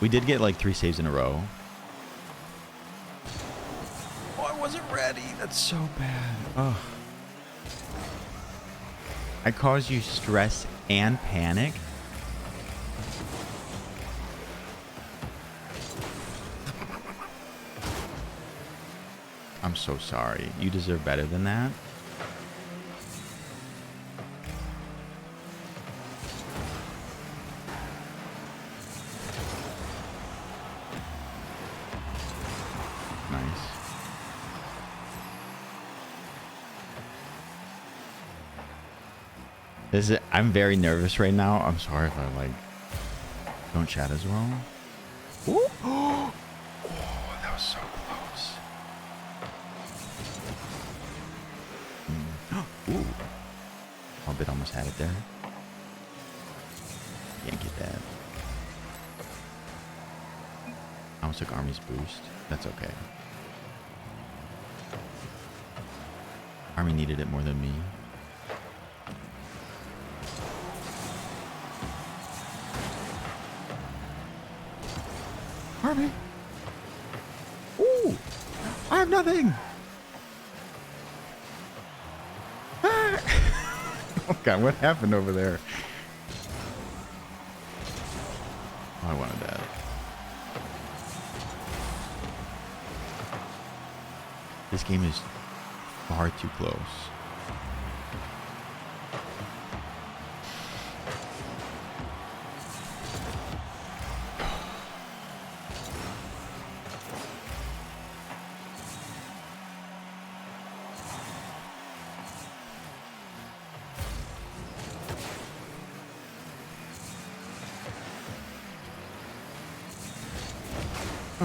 S2: We did get like 3 saves in a row. Oh, I wasn't ready. That's so bad. Oh. I caused you stress and panic. I'm so sorry. You deserve better than that. I'm very nervous right now. I'm sorry if I like don't chat as well. Ooh. Oh, that was so close. Ooh. Albit almost had it there. Can't get that. I almost took Army's boost. That's okay. Army needed it more than me. Army. Ooh, I have nothing. Ah. Oh God, what happened over there? Oh, I wanted that. This game is far too close.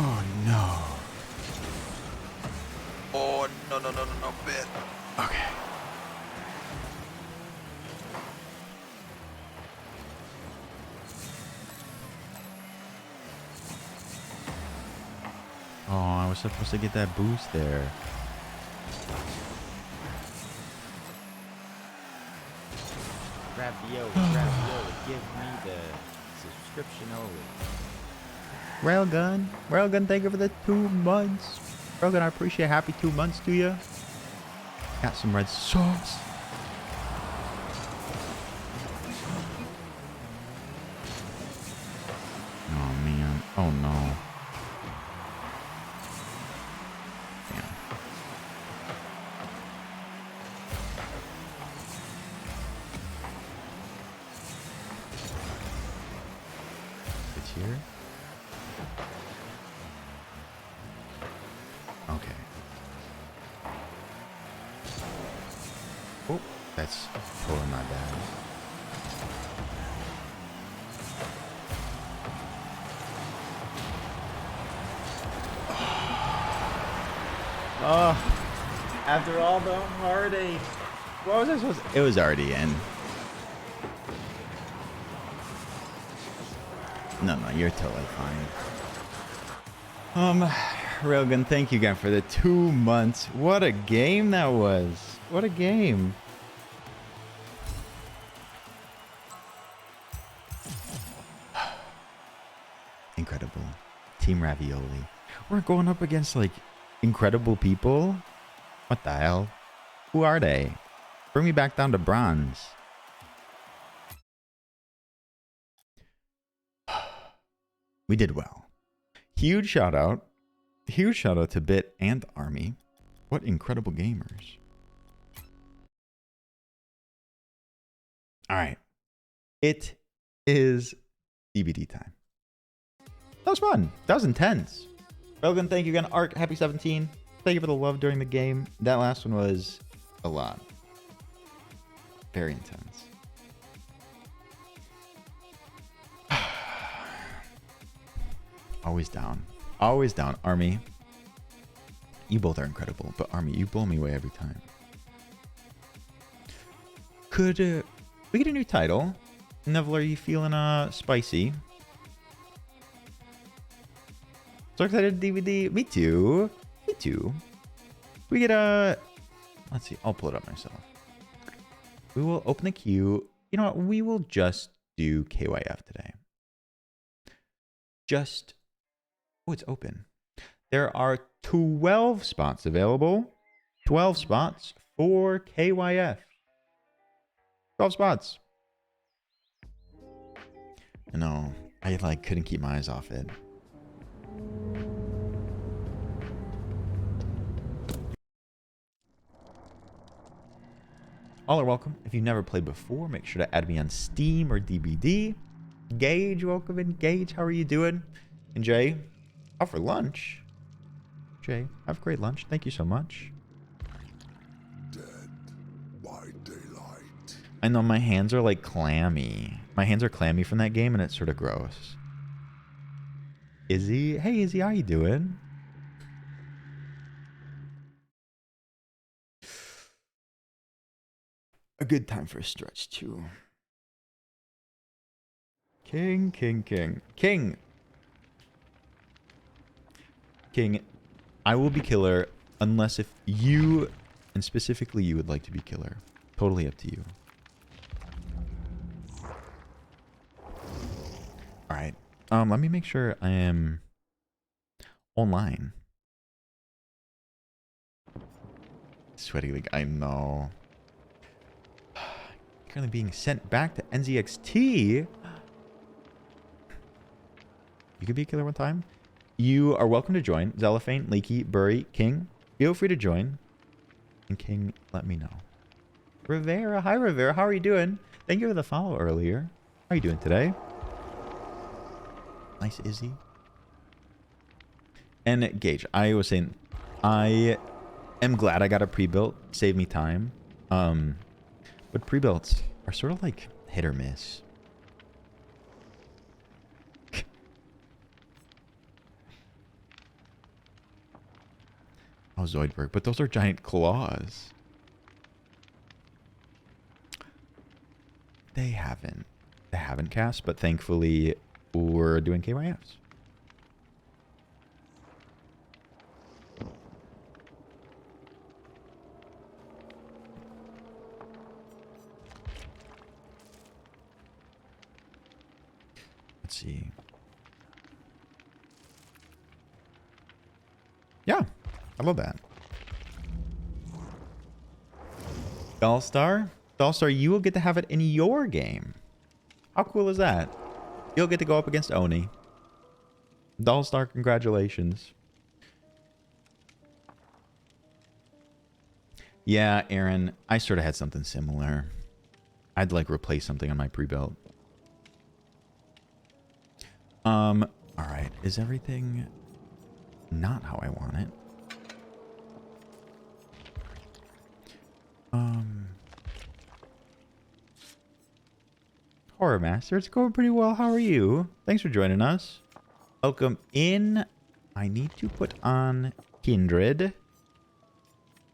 S2: Oh no. Oh no, bit. Okay. Oh, I was supposed to get that boost there.
S1: Ravioli, give me the subscription only.
S2: Railgun, thank you for the 2 months. Railgun, I appreciate happy 2 months to you. Got some red sauce. Oh man. Oh no. Damn. It's here. Okay. Oh, that's totally my bad. Oh, after all the heartache. What was I supposed to? It was already in. No, you're totally fine. Railgun, thank you again for the 2 months. What a game that was. What a game. Incredible. Team Ravioli. We're going up against, like, incredible people. What the hell? Who are they? Bring me back down to bronze. We did well. Huge shout out to Bit and Army. What incredible gamers. All right. It is DVD time. That was fun. That was intense. Rogan, thank you again. Ark, happy 17. Thank you for the love during the game. That last one was a lot. Very intense. Always down. Always down. Army. You both are incredible, but Army, you blow me away every time. Could we get a new title? Neville, are you feeling spicy? So excited DVD. Me too. Me too. We get a... Let's see. I'll pull it up myself. We will open the queue. You know what? We will just do KYF today. Just... Oh, it's open. There are 12 spots available. 12 spots for KYF. 12 spots. I know. I couldn't keep my eyes off it. All are welcome. If you've never played before, make sure to add me on Steam or DBD. Gage, welcome in. Gage, how are you doing? And Jay, out for lunch. Jay, have a great lunch. Thank you so much.
S6: Dead by daylight.
S2: I know my hands are like clammy. My hands are clammy from that game and it's sort of gross. Izzy? Hey Izzy, how you doing? A good time for a stretch too. King. I will be killer unless if you, and specifically you, would like to be killer. Totally up to you. Alright. Let me make sure I am online. Sweaty League, I know. Currently being sent back to NZXT. You could be a killer one time. You are welcome to join. Zellophane, Leaky, Burry, King. Feel free to join. And King, let me know. Rivera. Hi, Rivera. How are you doing? Thank you for the follow earlier. How are you doing today? Nice, Izzy. And Gage, I was saying, I am glad I got a pre-built. Saved me time. But pre-builts are sort of like hit or miss. Oh, Zoidberg. But those are giant claws. They haven't cast, but thankfully we're doing KYFs. Let's see. Yeah, I love that. Dollstar? Dollstar, you will get to have it in your game. How cool is that? You'll get to go up against Oni. Dollstar, congratulations. Yeah, Aaron, I sort of had something similar. I'd like replace something on my pre-built. All right. Is everything not how I want it? Horror Master, it's going pretty well. How are you? Thanks for joining us. Welcome in. I need to put on Kindred.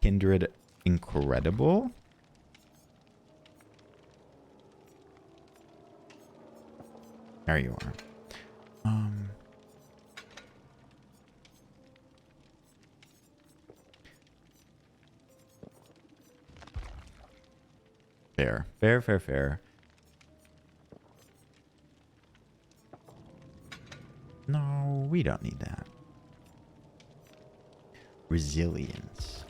S2: Kindred Incredible. There you are. Fair. Fair, fair, fair. No, we don't need that. Resilience.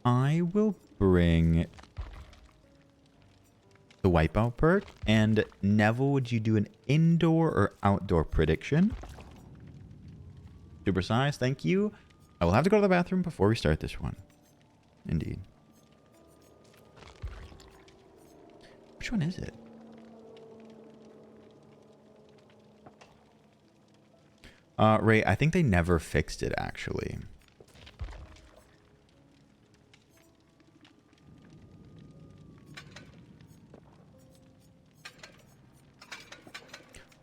S2: I will bring the wipeout perk. And Neville, would you do an indoor or outdoor prediction? Super size, thank you. I will have to go to the bathroom before we start this one. Indeed. Which one is it? Ray, I think they never fixed it, actually.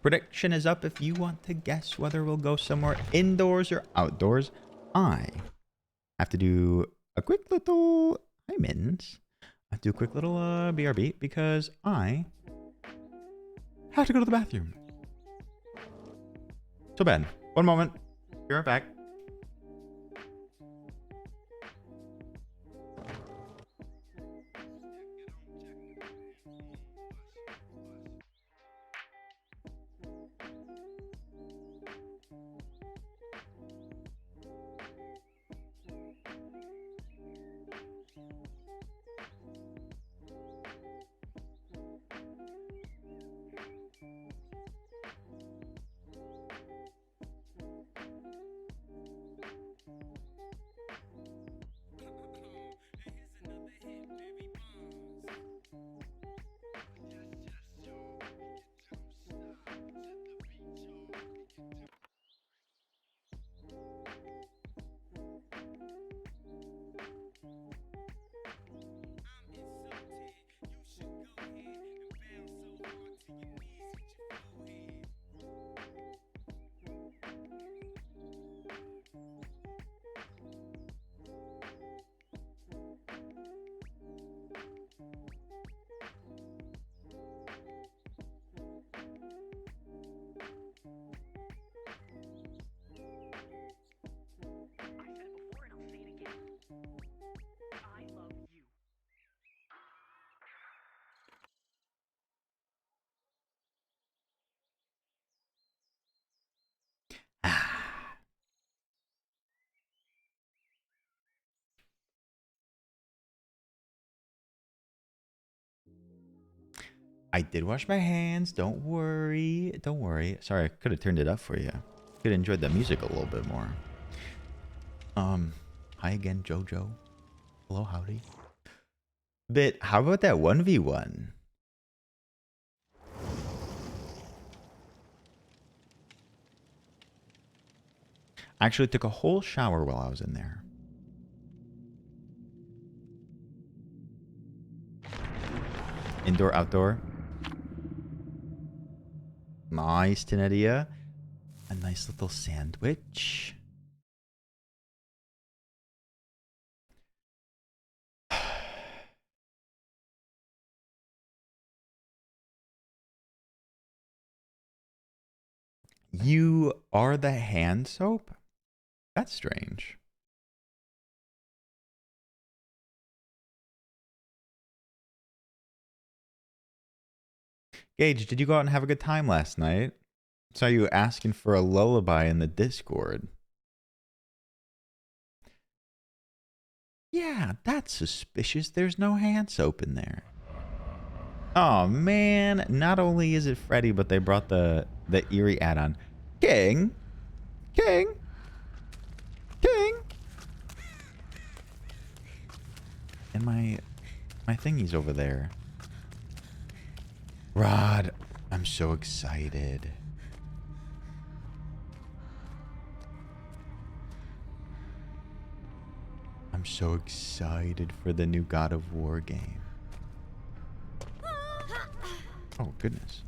S2: Prediction is up if you want to guess whether we'll go somewhere indoors or outdoors. I have to do a quick little... Hi, Mittens. I have to do a quick little BRB because I have to go to the bathroom. So, Ben, one moment. Be right back. I did wash my hands. Don't worry. Don't worry. Sorry, I could have turned it up for you. Could have enjoyed the music a little bit more. Hi again, Jojo. Hello, howdy. But how about that 1v1? I actually took a whole shower while I was in there. Indoor, outdoor. Nice, Tenedia. A nice little sandwich. You are the hand soap? That's strange. Gage, did you go out and have a good time last night? Saw you asking for a lullaby in the Discord. Yeah, that's suspicious. There's no hand soap in there. Oh, man. Not only is it Freddy, but they brought the eerie add-on. King? King? King? And my thingy's over there. Rod, I'm so excited. I'm so excited for the new God of War game. Oh, goodness.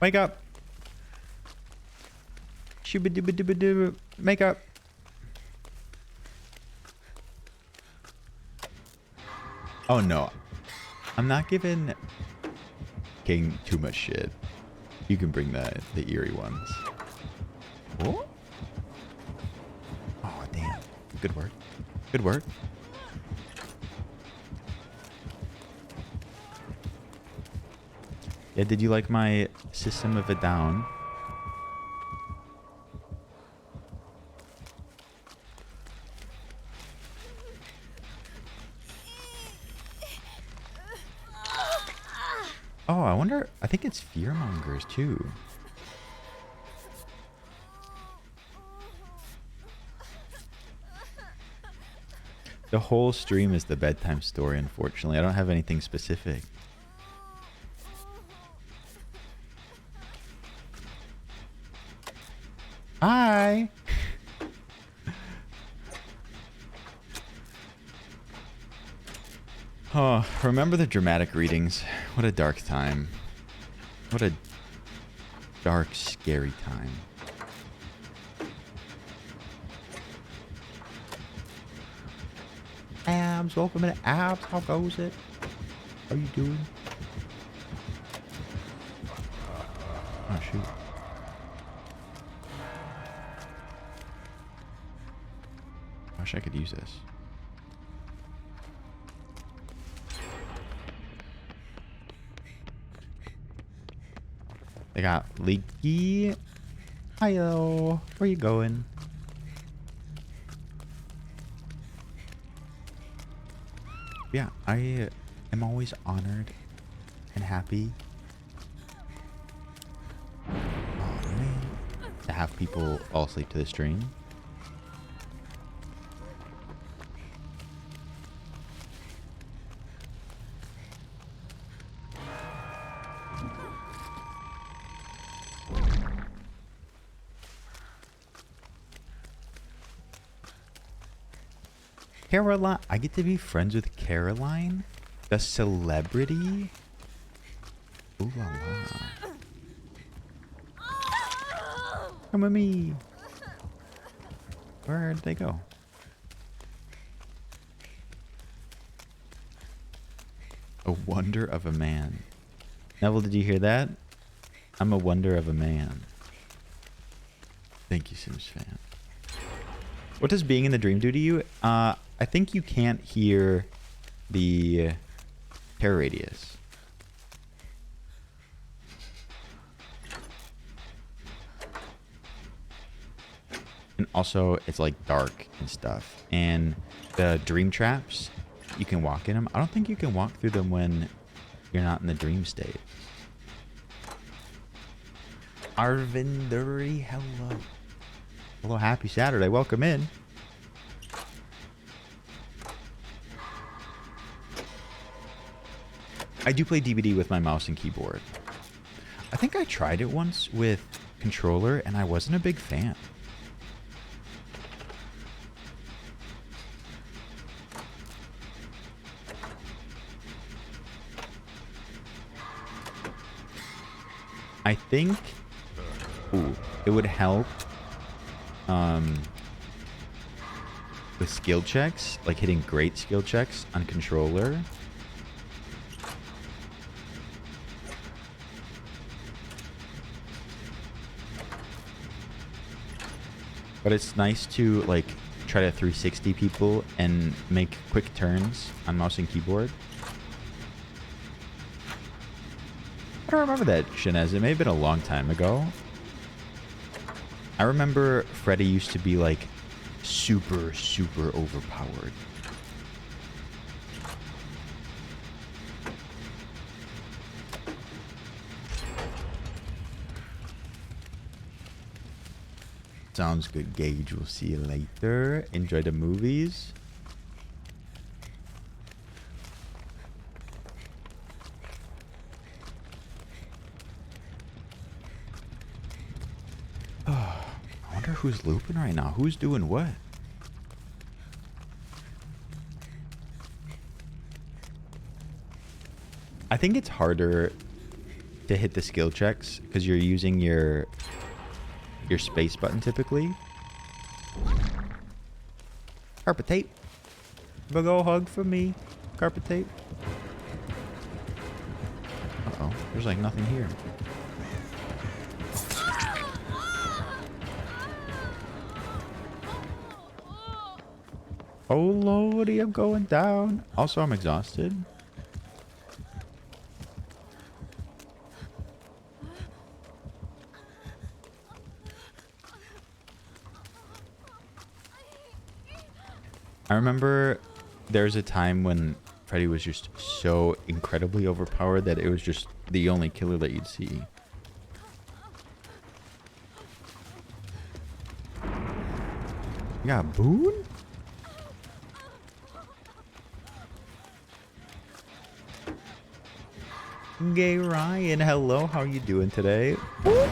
S2: Wake up. Shooba-dooba-dooba-dooba. Make up. Oh, no. I'm not giving King too much shit. You can bring the eerie ones. Oh? Oh, damn. Good work. Good work. Yeah, did you like my System of a Down? Oh, I wonder. I think it's Fearmongers too. The whole stream is the bedtime story, unfortunately. I don't have anything specific. Hi. Oh, remember the dramatic readings? What a dark time. What a dark, scary time. Abs, welcome to Abs. How goes it? How you doing? Oh, shoot. I wish I could use this. They got Leaky. Hiyo. Where you going? Yeah, I am always honored and happy to have people fall asleep to the stream. Caroline, I get to be friends with Caroline, the celebrity. Ooh la la. Come with me. Where'd they go? A wonder of a man. Neville, did you hear that? I'm a wonder of a man. Thank you, Sims fan. What does being in the dream do to you? I think you can't hear the terror radius. And also, it's like dark and stuff. And the dream traps, you can walk in them. I don't think you can walk through them when you're not in the dream state. Arvinduri, hello. Hello, happy Saturday. Welcome in. I do play DBD with my mouse and keyboard. I think I tried it once with controller and I wasn't a big fan. I think it would help with skill checks, like hitting great skill checks on controller. But it's nice to like try to 360 people and make quick turns on mouse and keyboard. don't remember that, Shinez. It may have been a long time ago. I remember Freddy used to be like super, super overpowered. Sounds good, Gage. We'll see you later. Enjoy the movies. Oh, I wonder who's looping right now. Who's doing what? I think it's harder to hit the skill checks because you're using your space button typically. Carpet tape. Big ol' hug for me. Carpet tape. Uh-oh. There's like nothing here. Oh lordy, I'm going down. Also, I'm exhausted. I remember there was a time when Freddy was just so incredibly overpowered that it was just the only killer that you'd see. You got a boon? Gay Ryan, hello, how you doing today? Woo!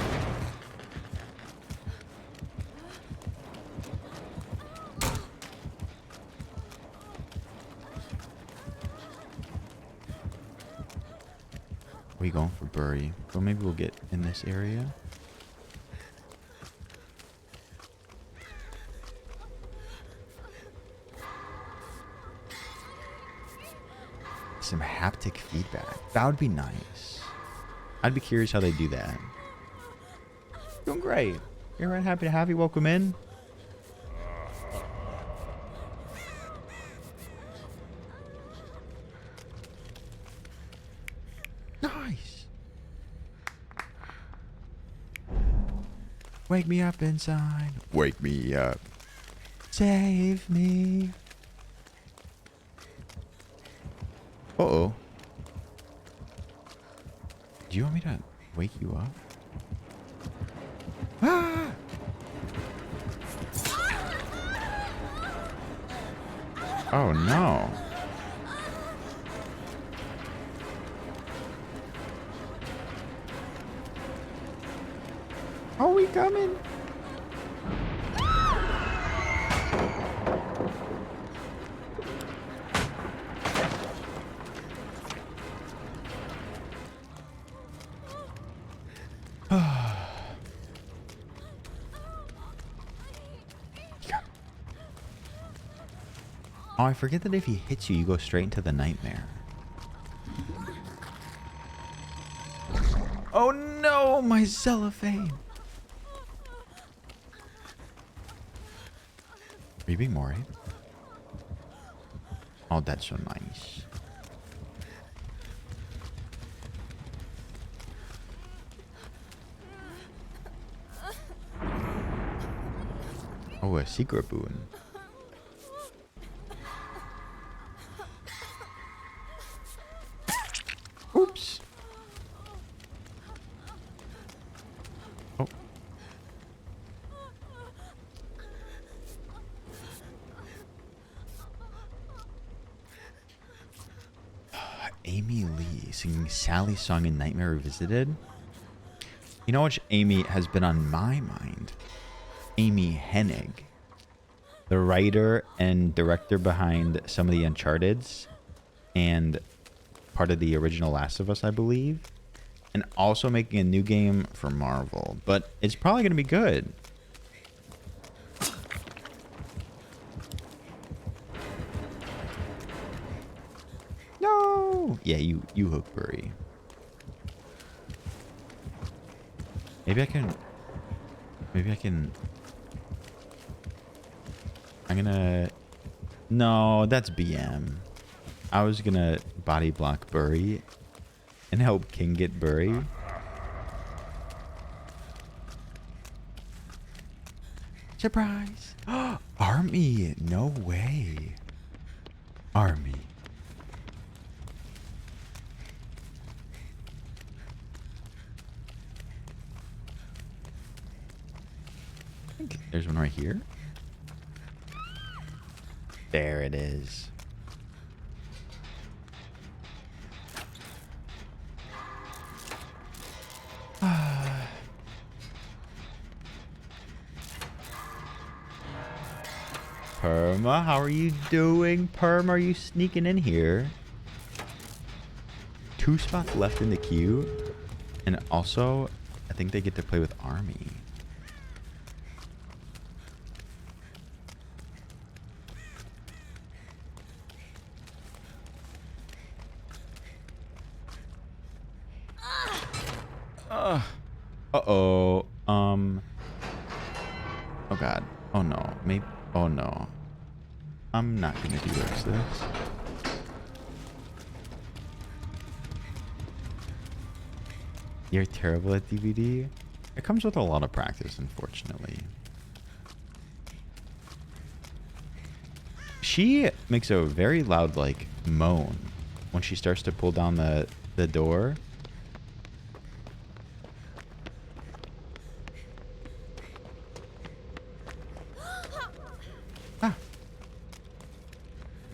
S2: We going for Bury. Well, maybe we'll get in this area. Some haptic feedback. That would be nice. I'd be curious how they do that. Doing great. You're right. Happy to have you. Welcome in. Nice. Wake me up inside. Wake me up. Save me. Uh-oh. Do you want me to wake you up? Ah! Oh no. Are we coming? Oh, I forget that if he hits you, you go straight into the nightmare. Oh no, my cellophane. Are you being worried? Oh, that's so nice. Oh, a secret boon. Oops. Oh. Amy Lee singing Sally's song in Nightmare Revisited. You know which Amy has been on my mind? Amy Hennig, the writer and director behind some of the Uncharted's and part of the original Last of Us, I believe, and also making a new game for Marvel, but it's probably going to be good. No! Yeah, you Hookbury. Maybe I can... I'm gonna... No, that's BM. I was gonna body block Bury and help King get buried. Surprise! Army! No way. Army. I think there's one right here. There it is. Perma, how are you doing? Perm, are you sneaking in here? 2 spots left in the queue. And also, I think they get to play with Army. Uh-oh. Oh god. Oh no. Maybe. Oh no. I'm not gonna do this. You're terrible at DVD? It comes with a lot of practice, unfortunately. She makes a very loud, like, moan when she starts to pull down the door.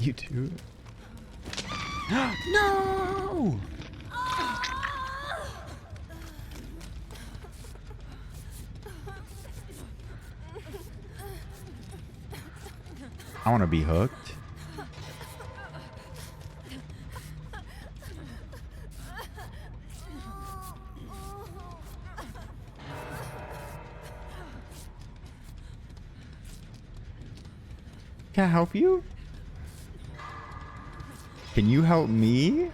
S2: You too? No! I want to be hooked. Can I help you? Can you help me?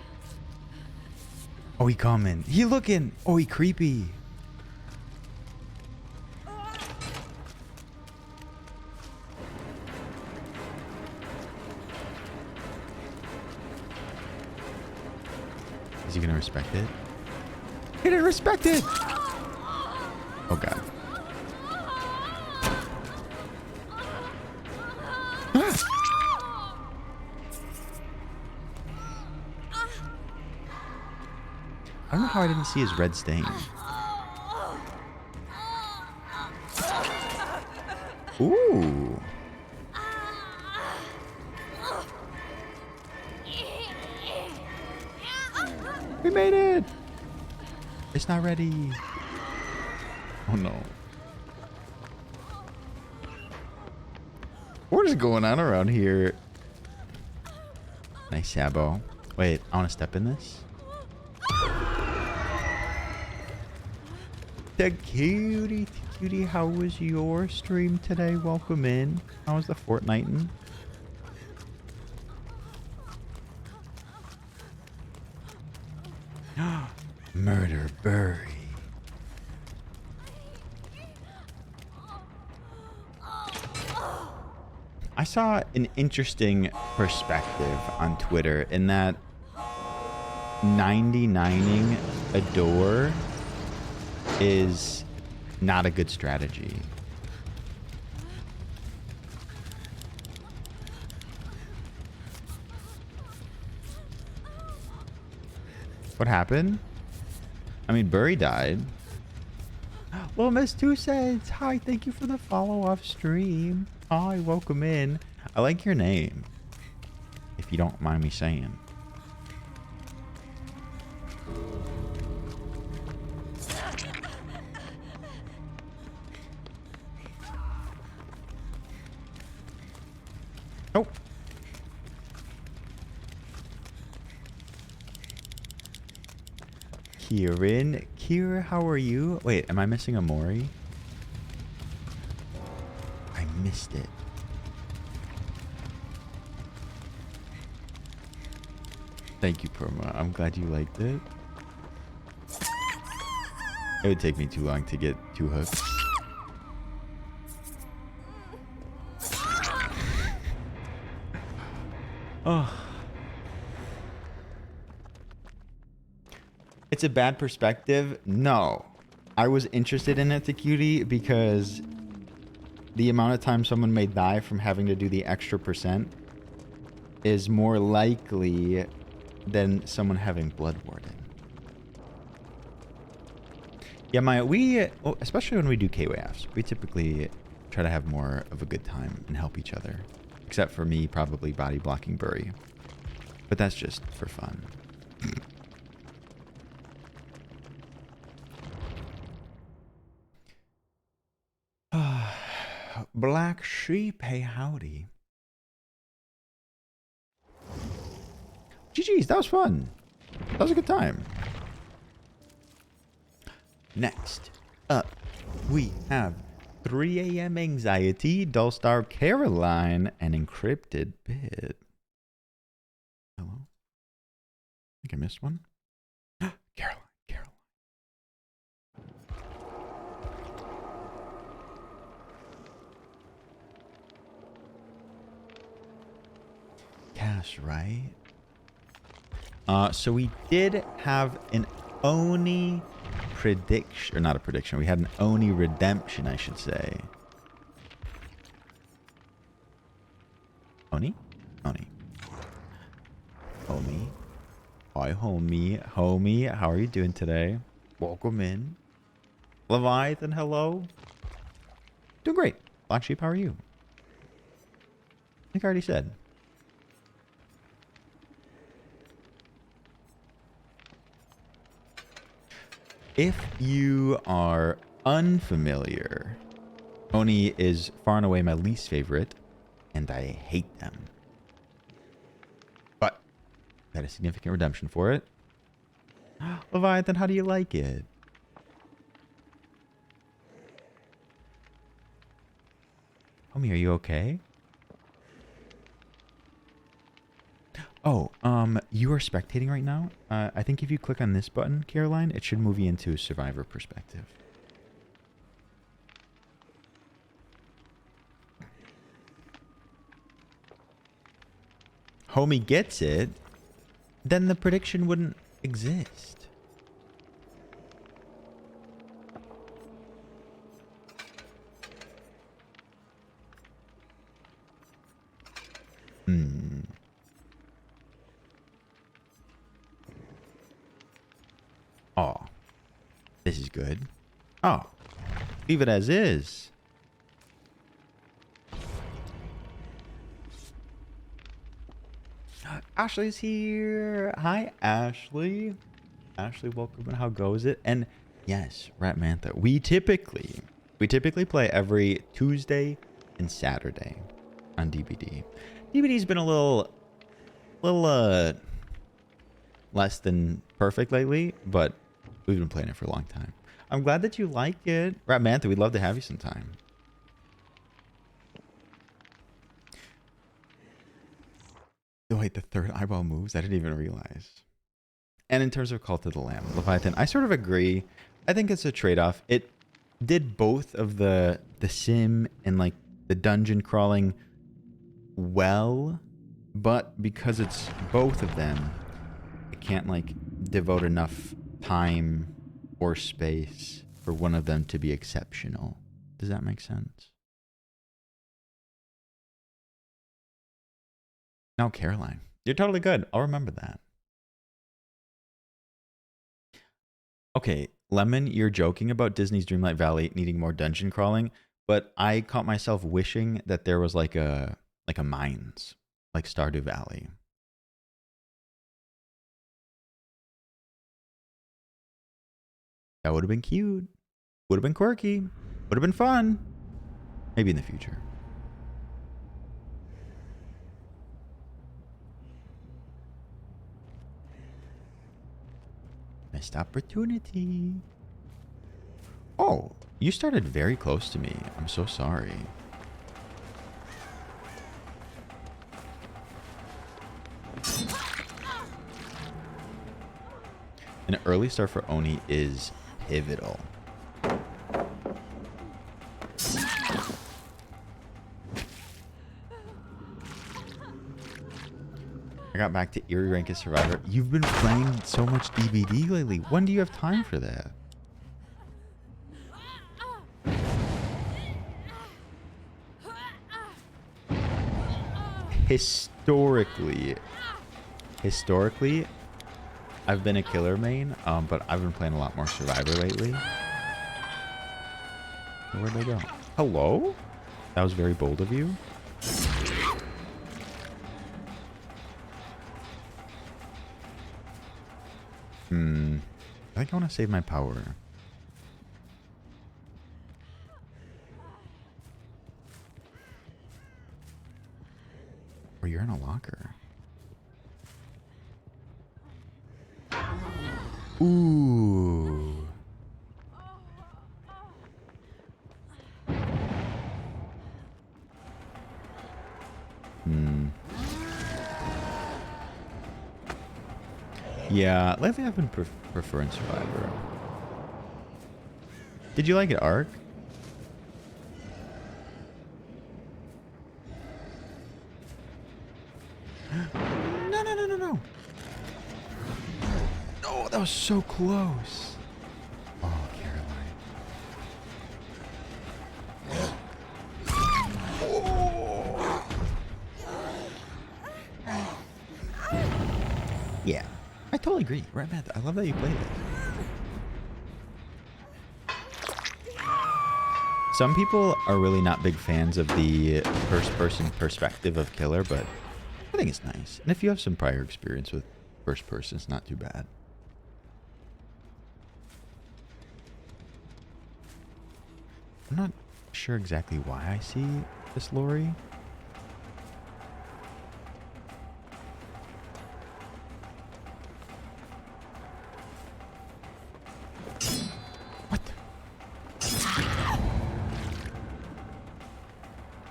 S2: Oh, he coming. He looking. Oh, he creepy. Is he gonna respect it? He didn't respect it. Oh god. I don't know how I didn't see his red stain. Ooh. We made it. It's not ready. Oh no. What is going on around here? Nice sabo. Wait, I want to step in this. The cutie, how was your stream today? Welcome in. How was the Fortniting? Murder Bury. I saw an interesting perspective on Twitter in that 99ing a door is not a good strategy. What happened? I mean, Burry died. Well, Miss 2 cents. Hi, thank you for the follow off stream. Hi, welcome in. I like your name, if you don't mind me saying. Oh. Kieran. Kira, how are you? Wait, am I missing a Mori? I missed it. Thank you, Perma. I'm glad you liked it. It would take me too long to get 2 hooks. Oh. it's a bad perspective. No, I was interested in it to cutie because the amount of time someone may die from having to do the extra percent is more likely than someone having blood warding. Yeah, especially when we do KWAFs, we typically try to have more of a good time and help each other. Except for me, probably body blocking Bury. But that's just for fun. Black sheep, hey howdy. GG's, that was fun. That was a good time. Next up, we have 3 a.m. Anxiety, Dullstar Caroline, and Encrypted Bit. Hello? I think I missed one. Caroline. Cash, right? So we did have an Oni prediction, or not a prediction. We had an Oni redemption, I should say. Oni? Oni. Homie. Hi, homie. Homie, how are you doing today? Welcome in. Leviathan, hello. Doing great. Black Sheep, how are you? I think I already said. If you are unfamiliar, Oni is far and away my least favorite, and I hate them. But I had a significant redemption for it. Leviathan, how do you like it? Homie, are you okay? Oh, you are spectating right now. I think if you click on this button, Caroline, it should move you into a survivor perspective. Homie gets it, then the prediction wouldn't exist. Oh, this is good. Oh, leave it as is. Ashley's here. Hi, Ashley. Ashley, welcome. How goes it? And yes, Rat Mantha, we typically play every Tuesday and Saturday on DBD. DBD's been a little less than perfect lately, but we've been playing it for a long time. I'm glad that you like it. Rat Mantha, we'd love to have you sometime. Oh, wait, the third eyeball moves? I didn't even realize. And in terms of Cult of the Lamb, Leviathan, I sort of agree. I think it's a trade-off. It did both of the sim and like the dungeon crawling well, but because it's both of them, it can't like devote enough time or space for one of them to be exceptional. Does that make sense? No, Caroline. You're totally good. I'll remember that. Okay, Lemon, you're joking about Disney's Dreamlight Valley needing more dungeon crawling, but I caught myself wishing that there was like a mines, like Stardew Valley. That would have been cute. Would have been quirky. Would have been fun. Maybe in the future. Missed opportunity. Oh, you started very close to me. I'm so sorry. An early start for Oni is pivotal. I got back to Eerie rank as Survivor. You've been playing so much DBD lately. When do you have time for that? Historically, I've been a killer main, but I've been playing a lot more Survivor lately. Where'd they go? Hello? That was very bold of you. I think I want to save my power. Or you're in a locker. Ooh. Yeah, lately I've been preferring Survivor. Did you like it, Ark? No. No, that was so close. Oh, Caroline. Oh. Yeah, I totally agree. Right, Matt? I love that you played it. Some people are really not big fans of the first-person perspective of Killer, but I think it's nice. And if you have some prior experience with first person, it's not too bad. I'm not sure exactly why I see this lorry. What?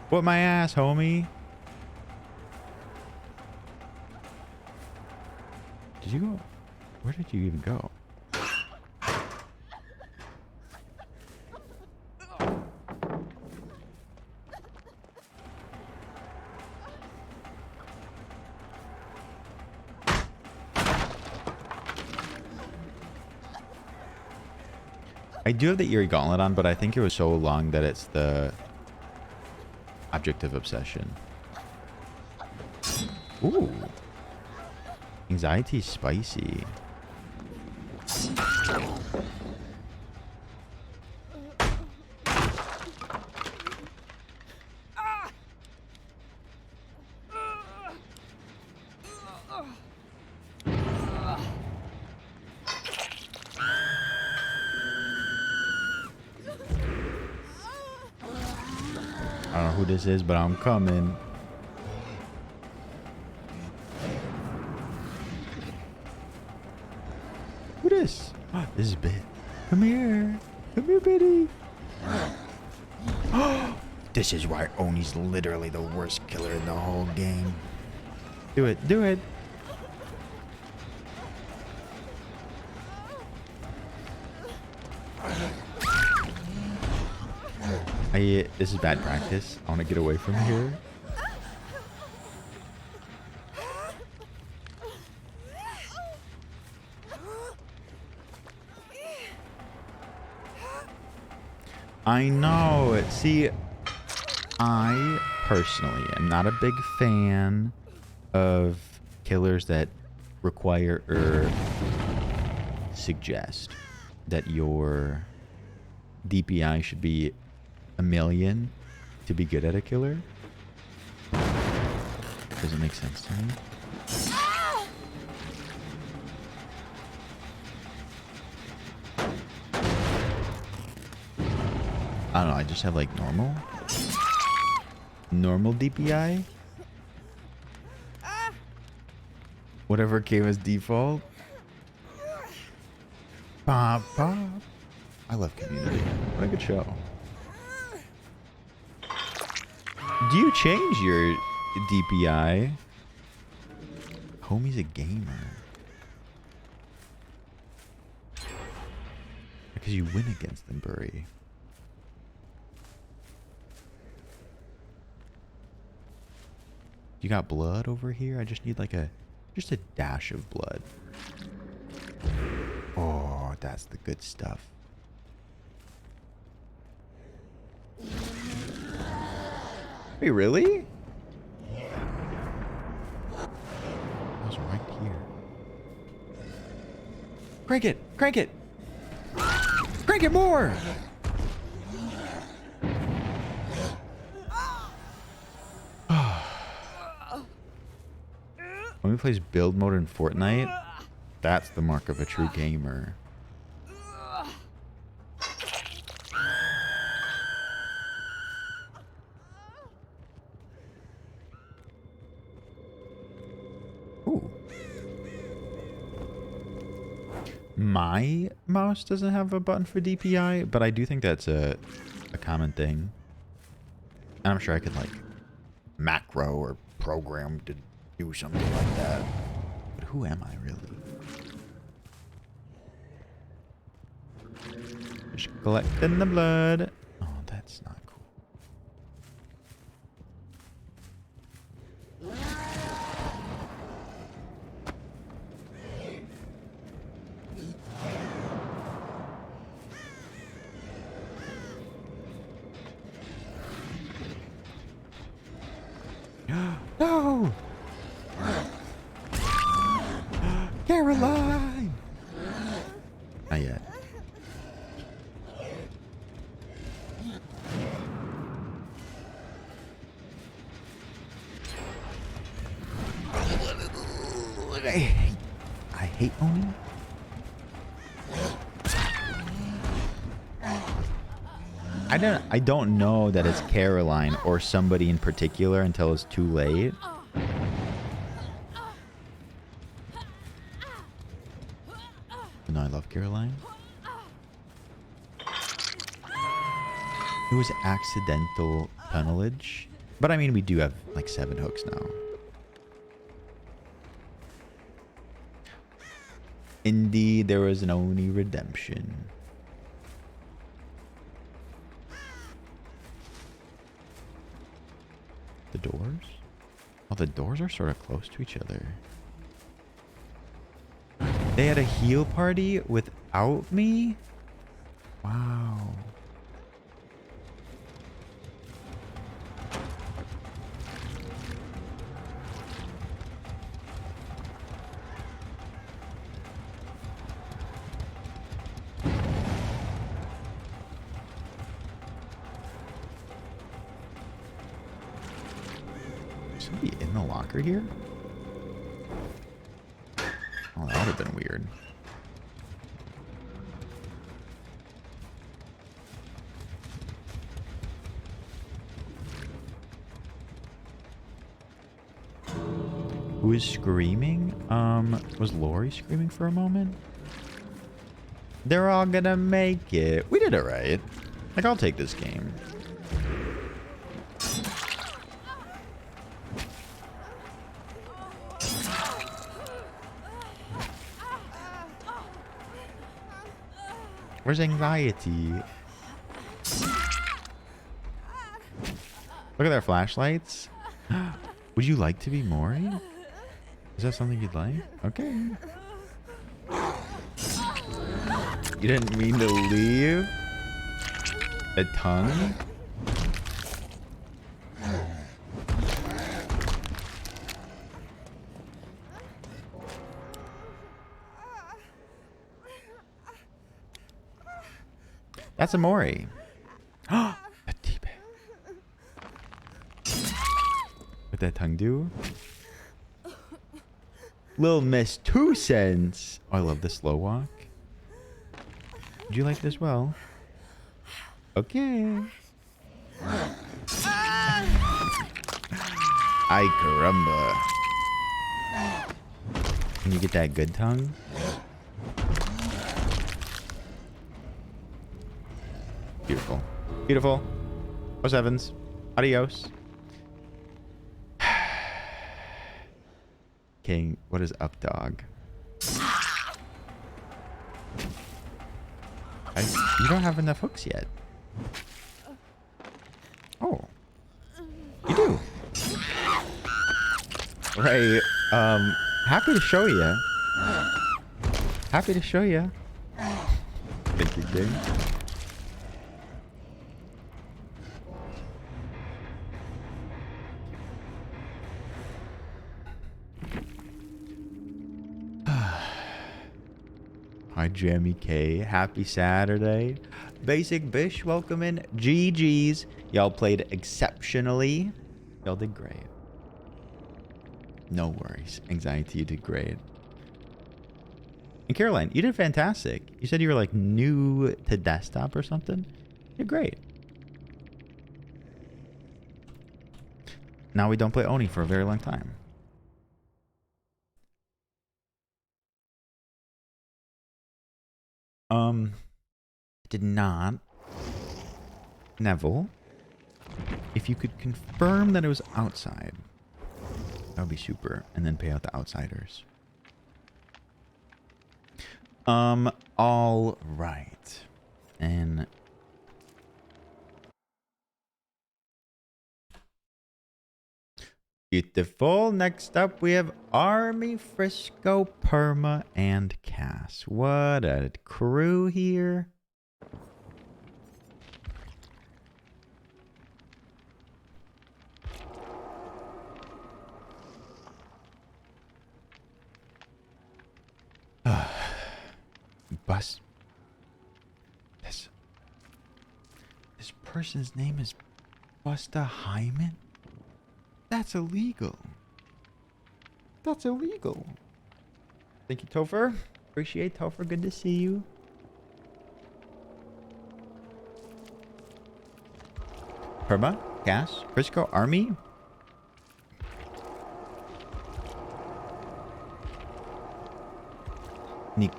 S2: What my ass, homie? Did you go? Where did you even go? I do have the Eerie Gauntlet on, but I think it was so long that it's the object of obsession. Ooh. Anxiety spicy. I don't know who this is, but I'm coming. Who this? Oh, this is Bit. Come here. Come here, Bitty. This is why Oni's literally the worst killer in the whole game. Do it. Do it. This is bad practice. I want to get away from here. I know. See, I personally am not a big fan of killers that require or suggest that your DPI should be 1,000,000 to be good at a killer. Doesn't make sense to me. I don't know, I just have like normal DPI. Whatever came as default. Pop, pop. I love Community. What a good show. Do you change your DPI? Homie's a gamer. Because you win against them, Burry. You got blood over here? I just need like a Just a dash of blood. Oh, that's the good stuff. Wait, really? That was right here. Crank it! Crank it! Crank it more! When we plays build mode in Fortnite, that's the mark of a true gamer. Ooh. My mouse doesn't have a button for DPI, but I do think that's a common thing. And I'm sure I could like macro or program to do something like that. But who am I really? Just collecting the blood. Oh, that's not cool. No! Caroline! Not yet. I hate owning. I don't know that it's Caroline or somebody in particular until it's too late. No, I love Caroline. It was accidental tunnelage. But I mean, we do have like 7 hooks now. Indeed, there was an Oni redemption. The doors? Oh, the doors are sort of close to each other. They had a heal party without me? Wow. Somebody in the locker here? Oh, that would have been weird. Who is screaming? Was Lori screaming for a moment? They're all gonna make it. We did it right. Like, I'll take this game. Where's anxiety? Look at their flashlights. Would you like to be Maury? Is that something you'd like? Okay. You didn't mean to leave? A tongue? That's a Maury. A teabag. What that tongue do? Little Miss 2 cents. Oh, I love the slow walk. Would you like it as well? Okay. Ay caramba. Can you get that good tongue? Beautiful. Beautiful. Los Evans. Adios. King, what is up, dog? You don't have enough hooks yet. Oh. You do. Right. Happy to show you. Happy to show you. Thank you, King. Hi, Jamie K. Happy Saturday. Basic Bish, welcome in. GG's. Y'all played exceptionally. Y'all did great. No worries. Anxiety, you did great. And Caroline, you did fantastic. You said you were like new to desktop or something. You did great. Now we don't play Oni for a very long time. Did not. Neville, if you could confirm that it was outside, that would be super. And then pay out the outsiders. All right. And beautiful. Next up, we have Army, Frisco, Perma, and Cass. What a crew here. Bus. This person's name is Busta Hyman? That's illegal. That's illegal. Thank you, Topher. Appreciate Topher. Good to see you. Perma, Gas, Frisco, Army. Any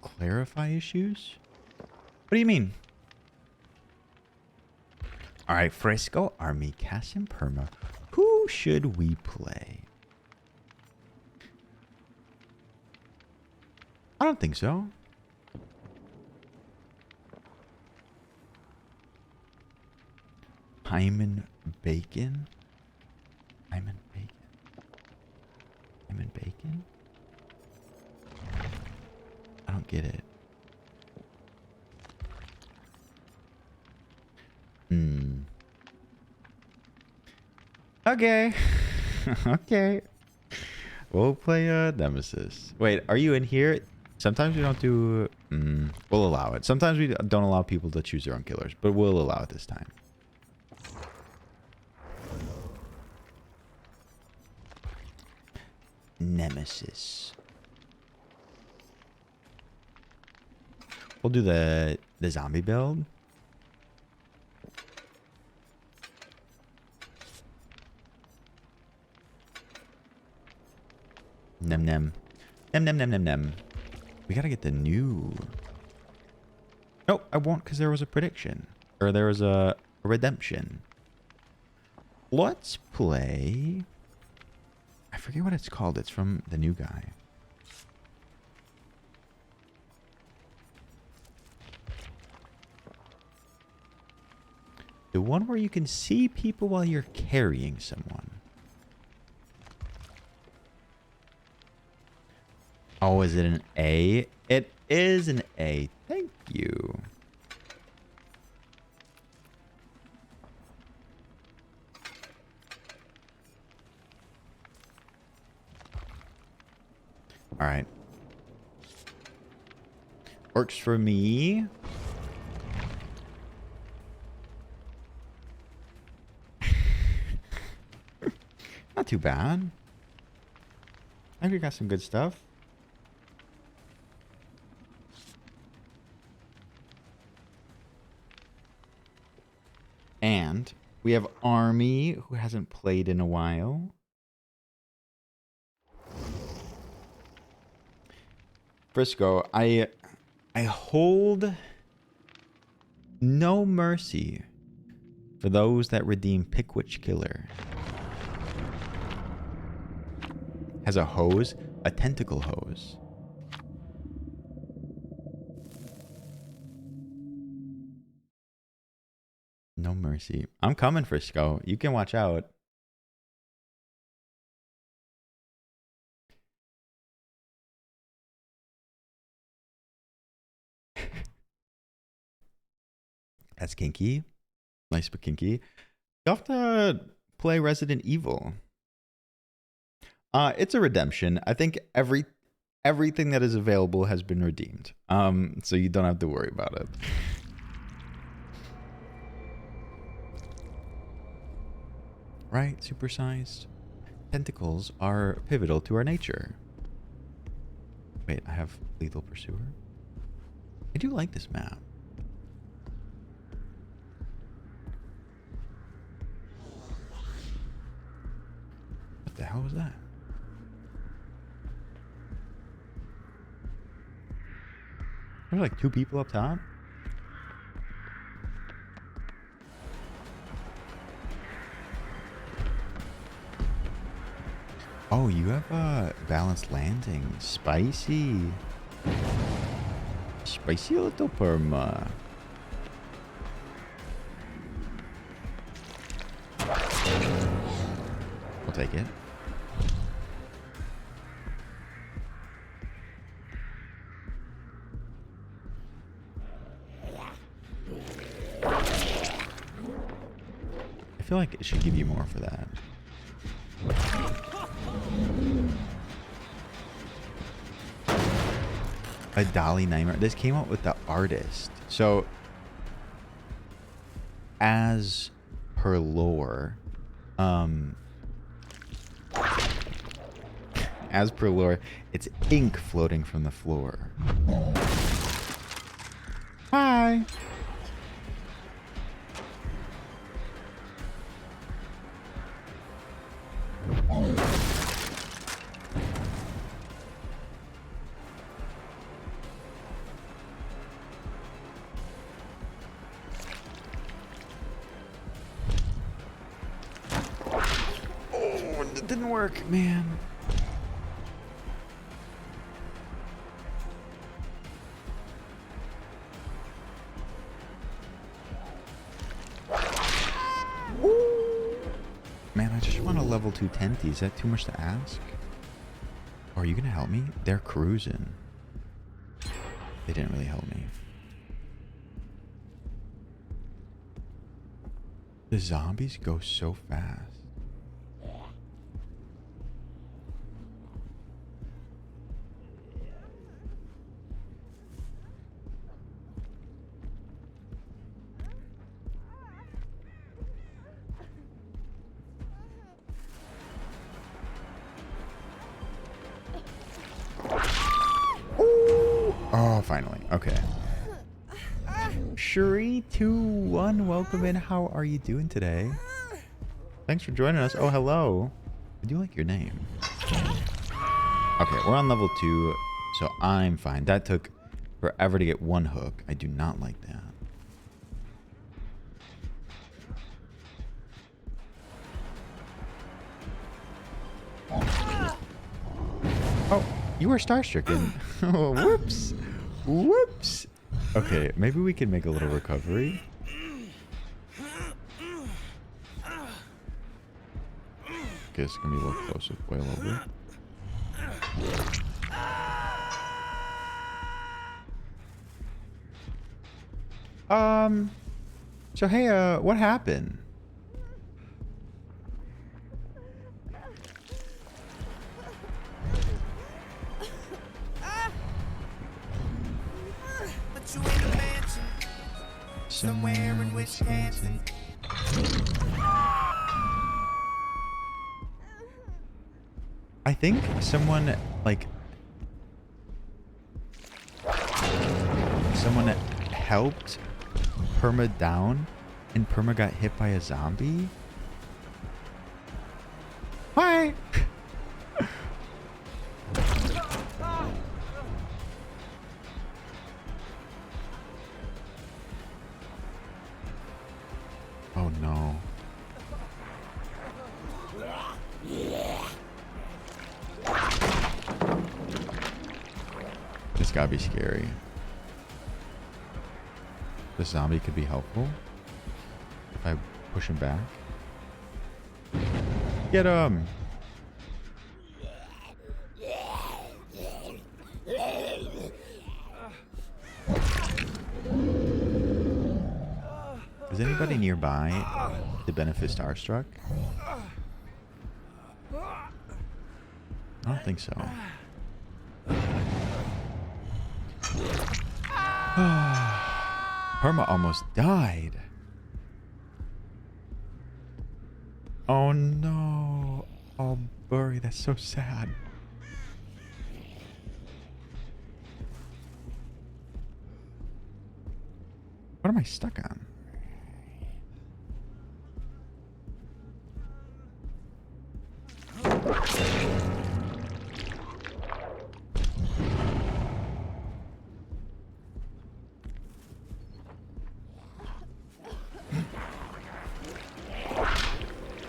S2: clarify issues? What do you mean? All right, Frisco, Army, Cass, and Perma. Who should we play? I don't think so. Hyman Bacon? Hyman Bacon? Hyman Bacon? I don't get it. Okay. Okay. We'll play Nemesis. Wait, are you in here? Sometimes we don't do... we'll allow it. Sometimes we don't allow people to choose their own killers, but we'll allow it this time. Nemesis. We'll do the zombie build. Nem nem. Nem nem nem nem nem. We gotta get the new... Nope, I won't because there was a prediction. Or there was a redemption. Let's play... I forget what it's called. It's from the new guy. The one where you can see people while you're carrying someone. Oh, is it an A? It is an A. Thank you. All right. Works for me. Not too bad. I think we got some good stuff. And we have Army, who hasn't played in a while. Frisco, I hold no mercy for those that redeem Pickwitch Killer. Has a hose, a tentacle hose. No mercy. I'm coming, Frisco. You can watch out. That's kinky. Nice but kinky. You have to play Resident Evil. It's a redemption. I think everything that is available has been redeemed. So you don't have to worry about it. Right, supersized. Tentacles are pivotal to our nature. Wait, I have Lethal Pursuer. I do like this map. What the hell was that? There's like 2 people up top. Oh, you have a balanced landing. Spicy. Spicy little perma. We'll take it. I feel like it should give you more for that. A Dolly Nightmare. This came out with the artist. So, as per lore, it's ink floating from the floor. Hi. Didn't work, man. Ooh. Man, I just want a level 2 tenty. Is that too much to ask? Or are you gonna help me? They're cruising. They didn't really help me. The zombies go so fast. Oh, finally. Okay. Shuri21, welcome in. How are you doing today? Thanks for joining us. Oh, hello. I do like your name. Okay, we're on level 2, so I'm fine. That took forever to get 1 hook. I do not like that. Oh, you are star-stricken. Oh, whoops. Whoops. Okay, maybe we can make a little recovery. Okay, it's gonna be a little close with boil over. So hey, what happened? Somewhere in Wisconsin. I think someone helped Perma down and Perma got hit by a zombie. Hi. Oh no. This gotta be scary. The zombie could be helpful if I push him back. Get him! Is anybody nearby to benefit Starstruck? I don't think so. Perma almost died. Oh no. Oh, Burry, that's so sad. What am I stuck on?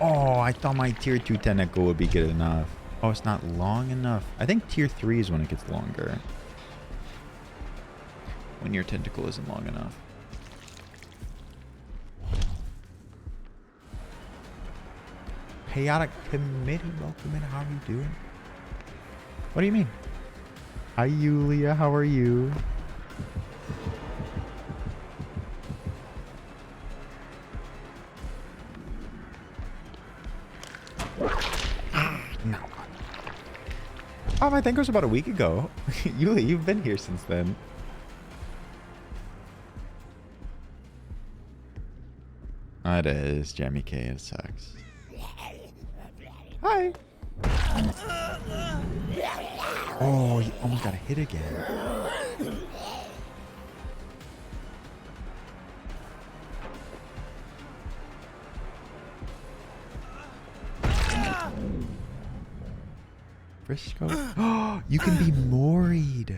S2: Oh, I thought my tier 2 tentacle would be good enough. Oh, it's not long enough. I think tier 3 is when it gets longer. When your tentacle isn't long enough. Chaotic Committee, welcome in. How are you doing? What do you mean? Hi, Yulia. How are you? No. Oh, I think it was about a week ago. Yulia, you've been here since then. Oh, it is. Jammy K. It sucks. Hi. Oh, you almost got a hit again. Frisco. Oh, you can be moried.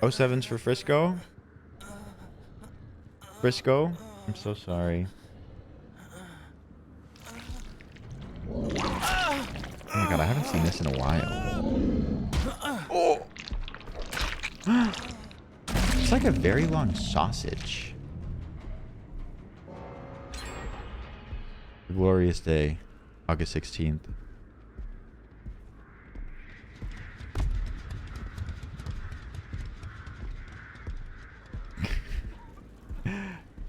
S2: Oh, sevens for Frisco. Frisco, I'm so sorry. Oh my god, I haven't seen this in a while. Oh! It's like a very long sausage. A glorious day, August 16th.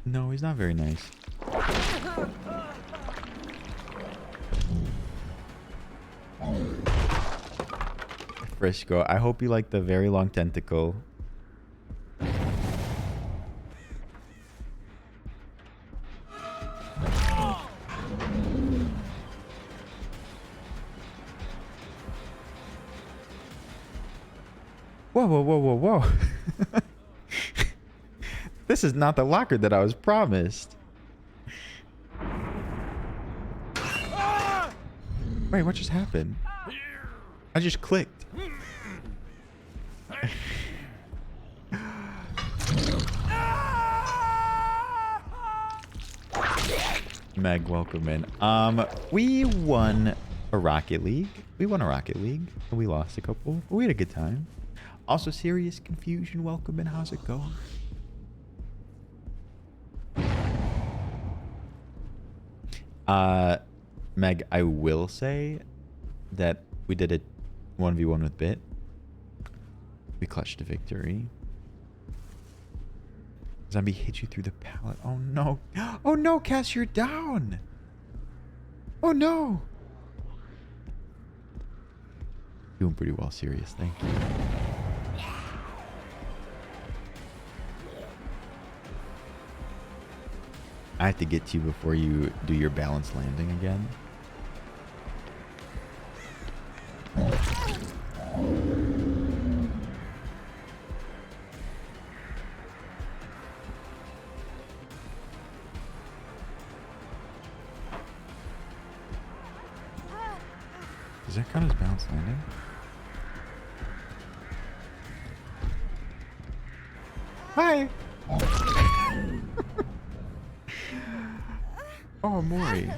S2: No, he's not very nice. Frisco, I hope you like the very long tentacle. Whoa, whoa, whoa, whoa, whoa. This is not the locker that I was promised. Wait, what just happened? I just clicked. Meg, welcome in. We won a Rocket League. We won a Rocket League. We lost a couple. But we had a good time. Also, Serious Confusion, welcome in. How's it going? Meg, I will say that we did a 1v1 with Bit. We clutched a victory. Zombie hit you through the pallet. Oh no. Oh no, Cass, you're down. Oh no. Doing pretty well, Serious. Thank you. I have to get to you before you do your balanced landing again. Does that count as balanced landing? Hi! Oh, Maury.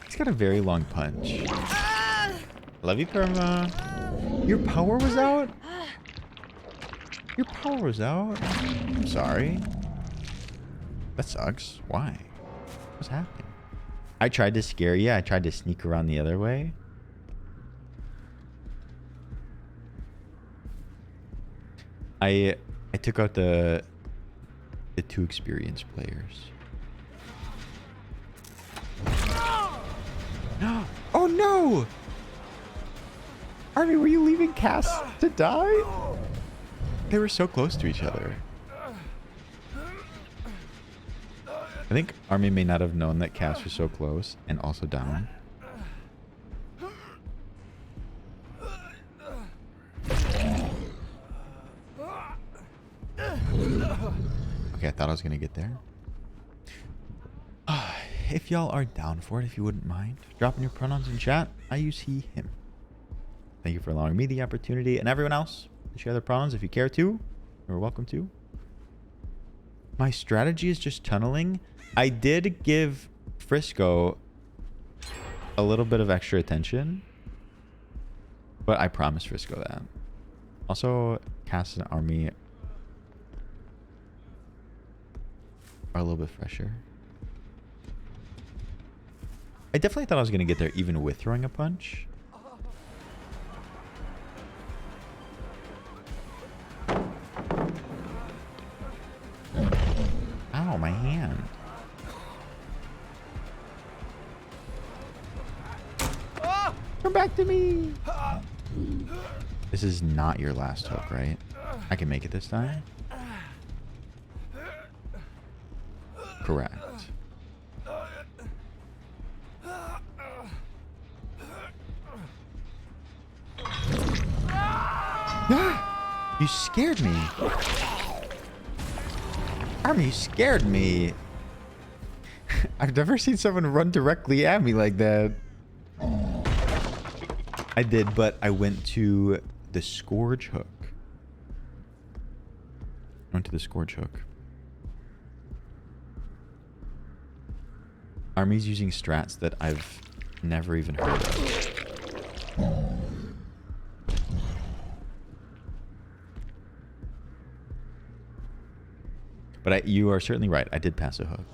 S2: He's got a very long punch. Love you, Perma. Your power was out? Your power was out? I'm sorry. That sucks. Why? What's happening? I tried to scare you. I tried to sneak around the other way. I took out the two experienced players. Oh no! Army, were you leaving Cass to die? They were so close to each other. I think Army may not have known that Cass was so close and also down. Okay, I thought I was going to get there. If y'all are down for it, if you wouldn't mind dropping your pronouns in chat, I use he, him. Thank you for allowing me the opportunity, and everyone else to share their pronouns if you care to. You're welcome to. My strategy is just tunneling. I did give Frisco a little bit of extra attention, but I promised Frisco that. Also, Cass and Army are a little bit fresher. I definitely thought I was going to get there even with throwing a punch. Ow, my hand. Come back to me. This is not your last hook, right? I can make it this time. Correct. Ah, you scared me. Army, you scared me. I've never seen someone run directly at me like that. I did, but I went to the Scourge hook. Army's using strats that I've never even heard of. But you are certainly right. I did pass a hook.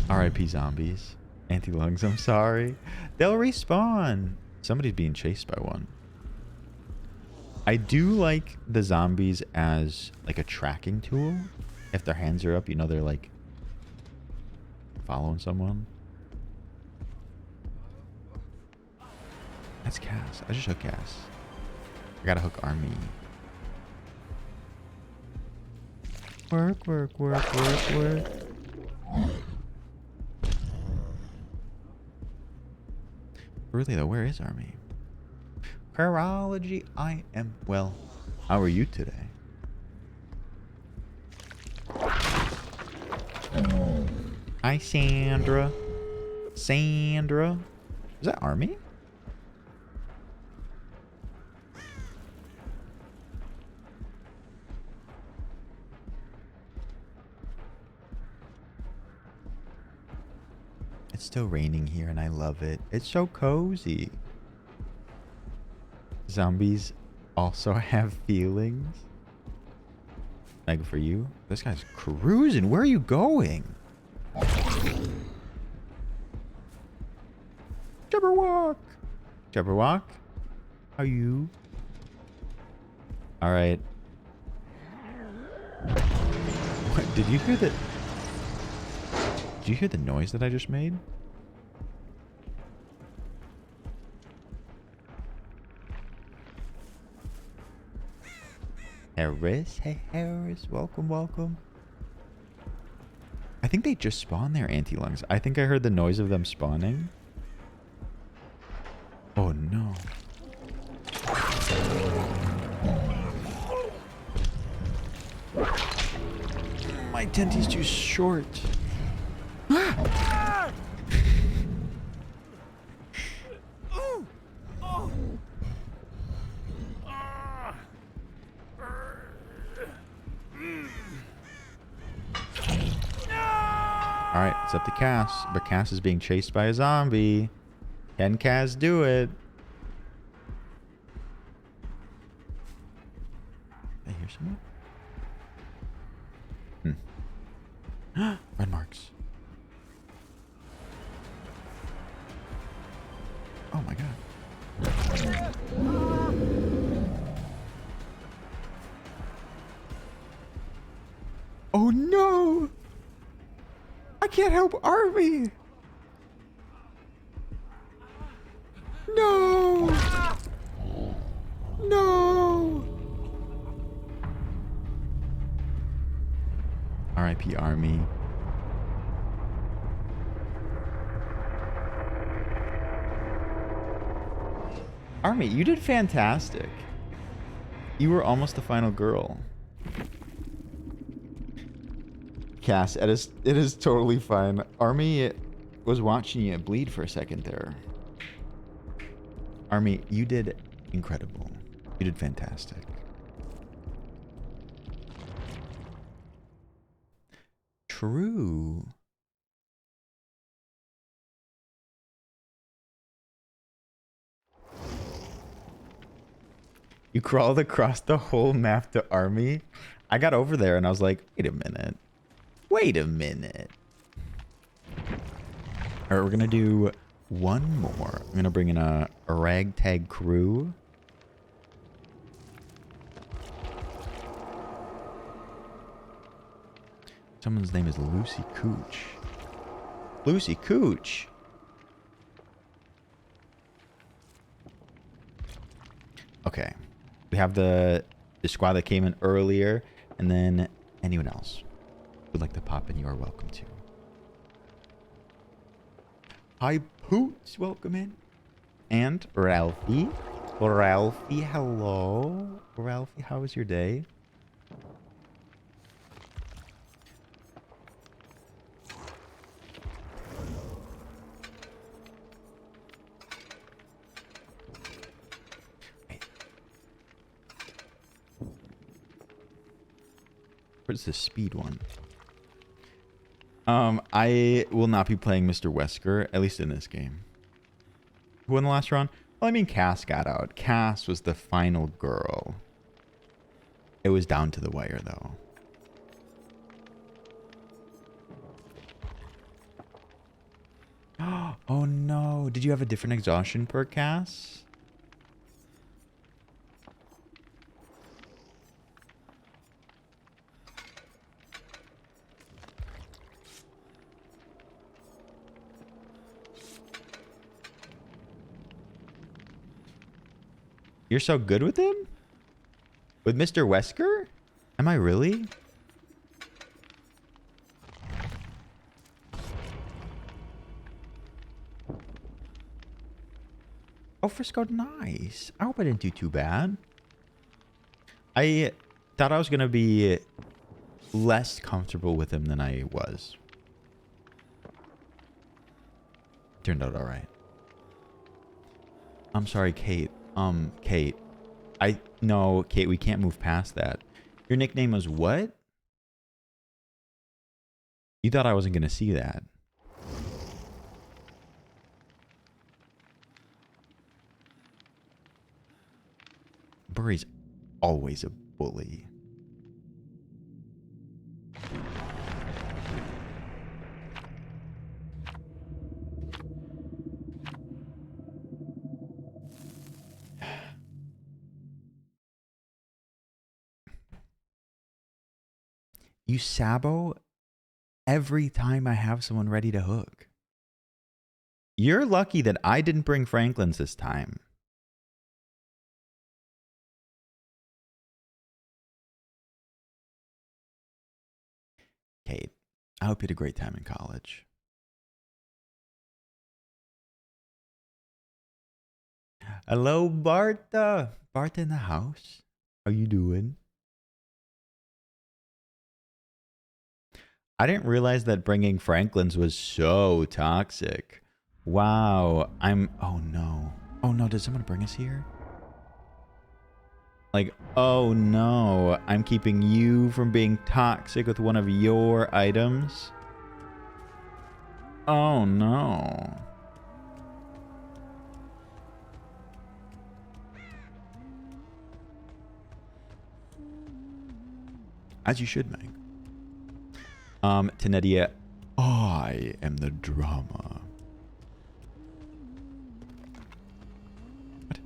S2: RIP zombies. Anti-lungs, I'm sorry. They'll respawn. Somebody's being chased by one. I do like the zombies as like a tracking tool. If their hands are up, you know they're like following someone. That's Cass. I just hook Cass. I gotta hook Army. Work, work, work, work, work. Really though, where is Army? Chirology, I am well. How are you today? Hi, Sandra. Sandra. Is that Army? It's still raining here and I love it. It's so cozy. Zombies also have feelings. Like for you. This guy's cruising. Where are you going? Jabberwock. Jabberwock. How are you? Alright. What? Did you hear that? Did you hear the noise that I just made? Harris? Hey, Harris. Welcome, welcome. I think they just spawned their anti-lungs. I think I heard the noise of them spawning. Oh, no. My tenty's too short. Alright, it's up to Cass. But Cass is being chased by a zombie. Can Cass do it? I hear someone? Red marks. Oh my god. Oh no! I can't help Army! No! No! R.I.P. Army. Army, you did fantastic. You were almost the final girl. Cass, it is totally fine. Army was watching you bleed for a second there. Army, you did incredible. You did fantastic. True. You crawled across the whole map to Army? I got over there and I was like, wait a minute. Wait a minute. All right, we're going to do one more. I'm going to bring in a ragtag crew. Someone's name is Lucy Cooch. Lucy Cooch. Okay. We have the squad that came in earlier, and then anyone else would like to pop in, you are welcome to. Hi, Poots, welcome in. And Ralphie. Ralphie, hello. Ralphie, how was your day? Where's the speed one? I will not be playing Mr. Wesker, at least in this game. Who won the last round? Well, I mean, Cass got out. Cass was the final girl. It was down to the wire, though. Oh, no. Did you have a different exhaustion perk, Cass? You're so good with him? With Mr. Wesker? Am I really? Oh, Frisco, nice. I hope I didn't do too bad. I thought I was going to be less comfortable with him than I was. Turned out all right. I'm sorry, Kate. Kate. No, Kate, we can't move past that. Your nickname was what? You thought I wasn't going to see that. Burry's always a bully. You sabo every time I have someone ready to hook. You're lucky that I didn't bring Franklin's this time. Kate, I hope you had a great time in college. Hello, Barta. Barta in the house. How you doing? I didn't realize that bringing Franklin's was so toxic. Wow. Oh no. Oh no, did someone bring us here? Like, oh no. I'm keeping you from being toxic with one of your items. Oh no. As you should, Meg. Tenedia, I am the drama. What?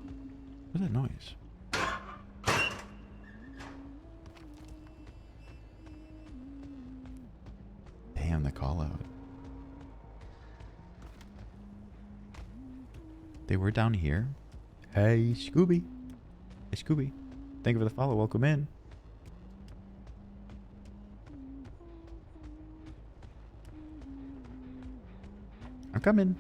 S2: What's that noise? Damn, the call out. They were down here. Hey, Scooby. Hey, Scooby. Thank you for the follow. Welcome in. I'm coming.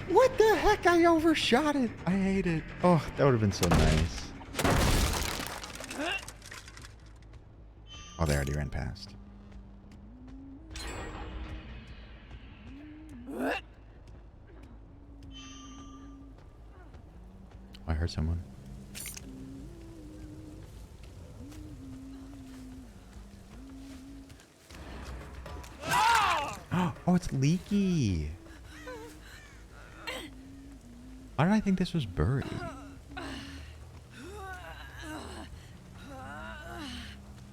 S2: What the heck? I overshot it. I hate it. Oh, that would have been so nice. Oh, they already ran past. Oh, I heard someone. Oh, it's leaky. Why did I think this was buried?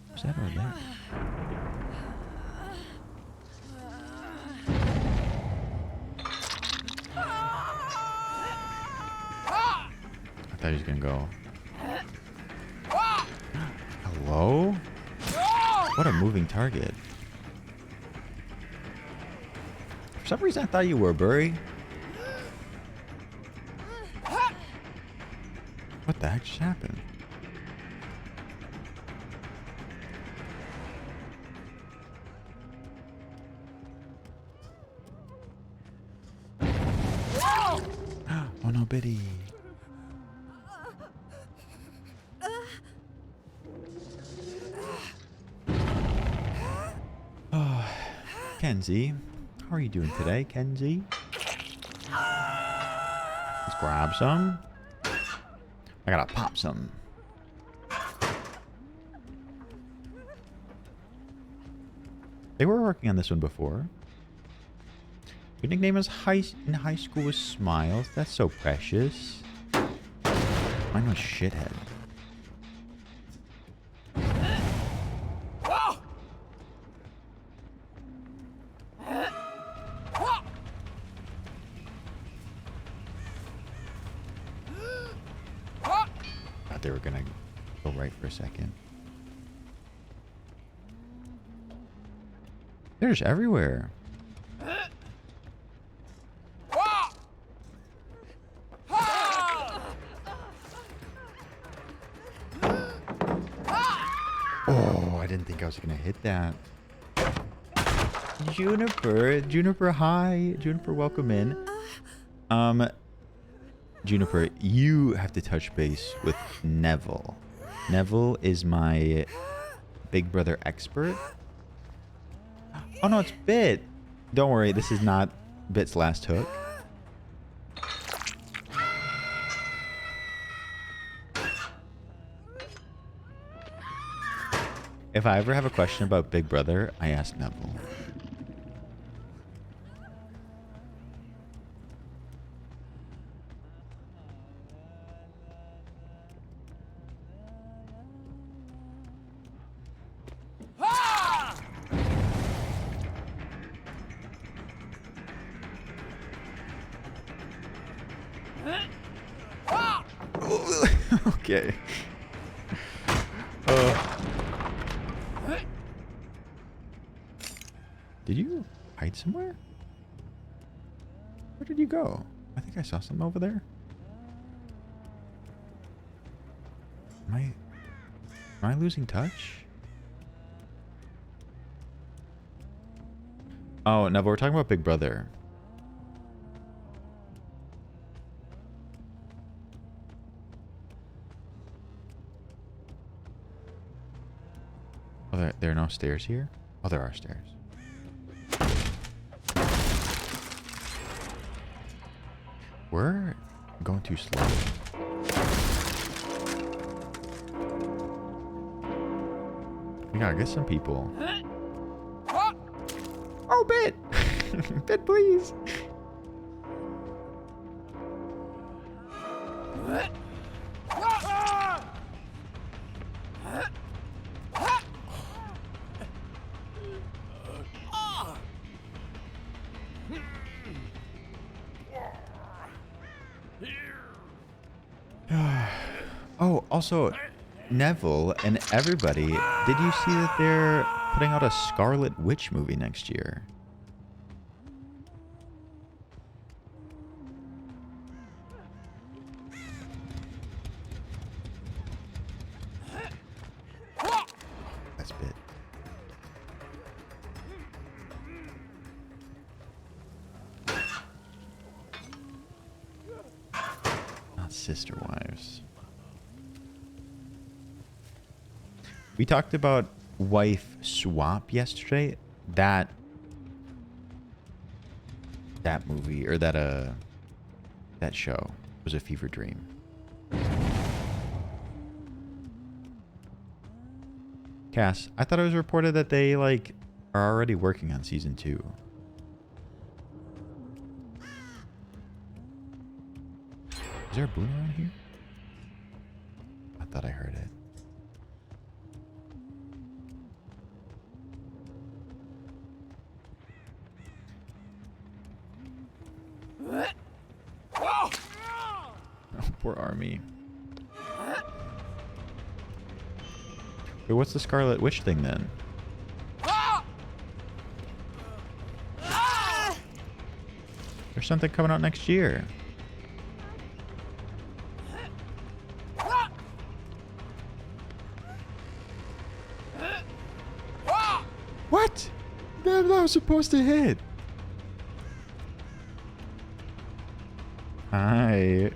S2: What's that over there? I thought he was gonna go. Hello? What a moving target. For some reason I thought you were buried. What the heck just happened? Oh no, Biddy. Oh, Kenzie. How are you doing today, Kenzie? Let's grab some. I gotta pop some. They were working on this one before. Your nickname in high school was Smiles. That's so precious. Mine was Shithead. Thought they were gonna go right for a second. They're just everywhere. Oh, I didn't think I was gonna hit that. Juniper, hi. Juniper, welcome in. Juniper, you have to touch base with Neville. Neville is my Big Brother expert. Oh no, it's Bit. Don't worry, this is not Bit's last hook. If I ever have a question about Big Brother, I ask Neville. Okay. Did you hide somewhere? Where did you go? I think I saw something over there. Am I losing touch? Oh, no, but we're talking about Big Brother. Oh, there are no stairs here? Oh, there are stairs. We're going too slow. We gotta get some people. Oh, Bit! Bit, please! Oh, also, Neville and everybody, did you see that they're putting out a Scarlet Witch movie next year? That's bit. Not sister wives. We talked about wife swap yesterday. That movie or that show was a fever dream. Cass, I thought it was reported that they like are already working on season 2. Is there a boon around here? I thought I heard it. Oh, poor Army. Wait, what's the Scarlet Witch thing then? There's something coming out next year. What? That was supposed to hit. Hi.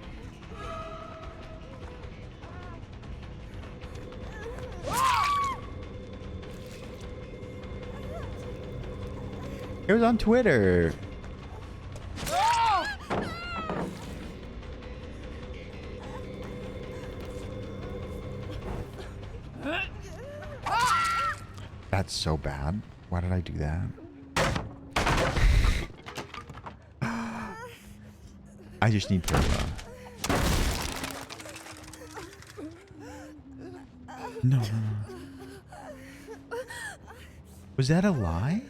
S2: It was on Twitter. That's so bad. Why did I do that? I just need perma. No. Was that a lie?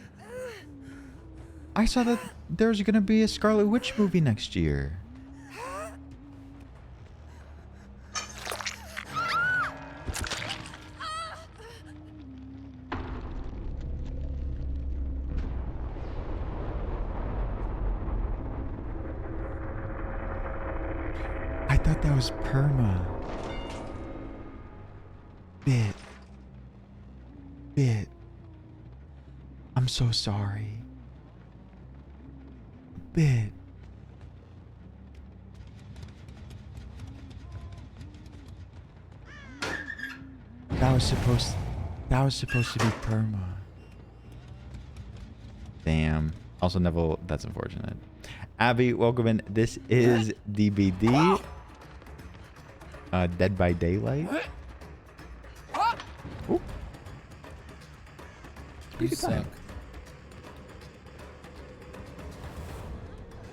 S2: I saw that there's gonna be a Scarlet Witch movie next year. I thought that was perma. Bit. I'm so sorry. Bit. That was supposed to be perma. Damn. Also, Neville, that's unfortunate. Abby, welcome in. This is DBD. Dead by Daylight. Ooh.
S7: You suck.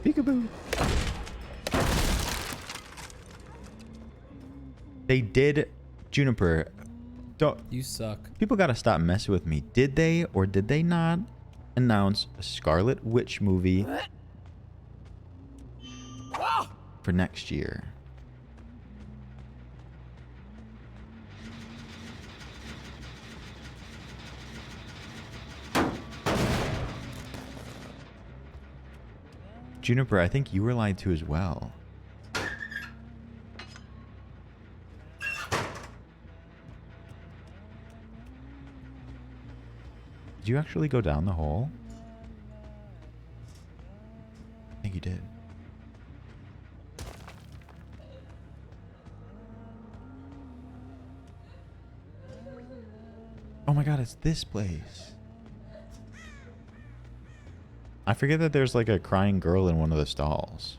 S2: Peekaboo. They did Juniper. Don't.
S7: You suck.
S2: People gotta stop messing with me. Did they or did they not announce a Scarlet Witch movie for next year? Juniper, I think you were lied to as well. Did you actually go down the hole? I think you did. Oh my god, it's this place. I forget that there's like a crying girl in one of the stalls.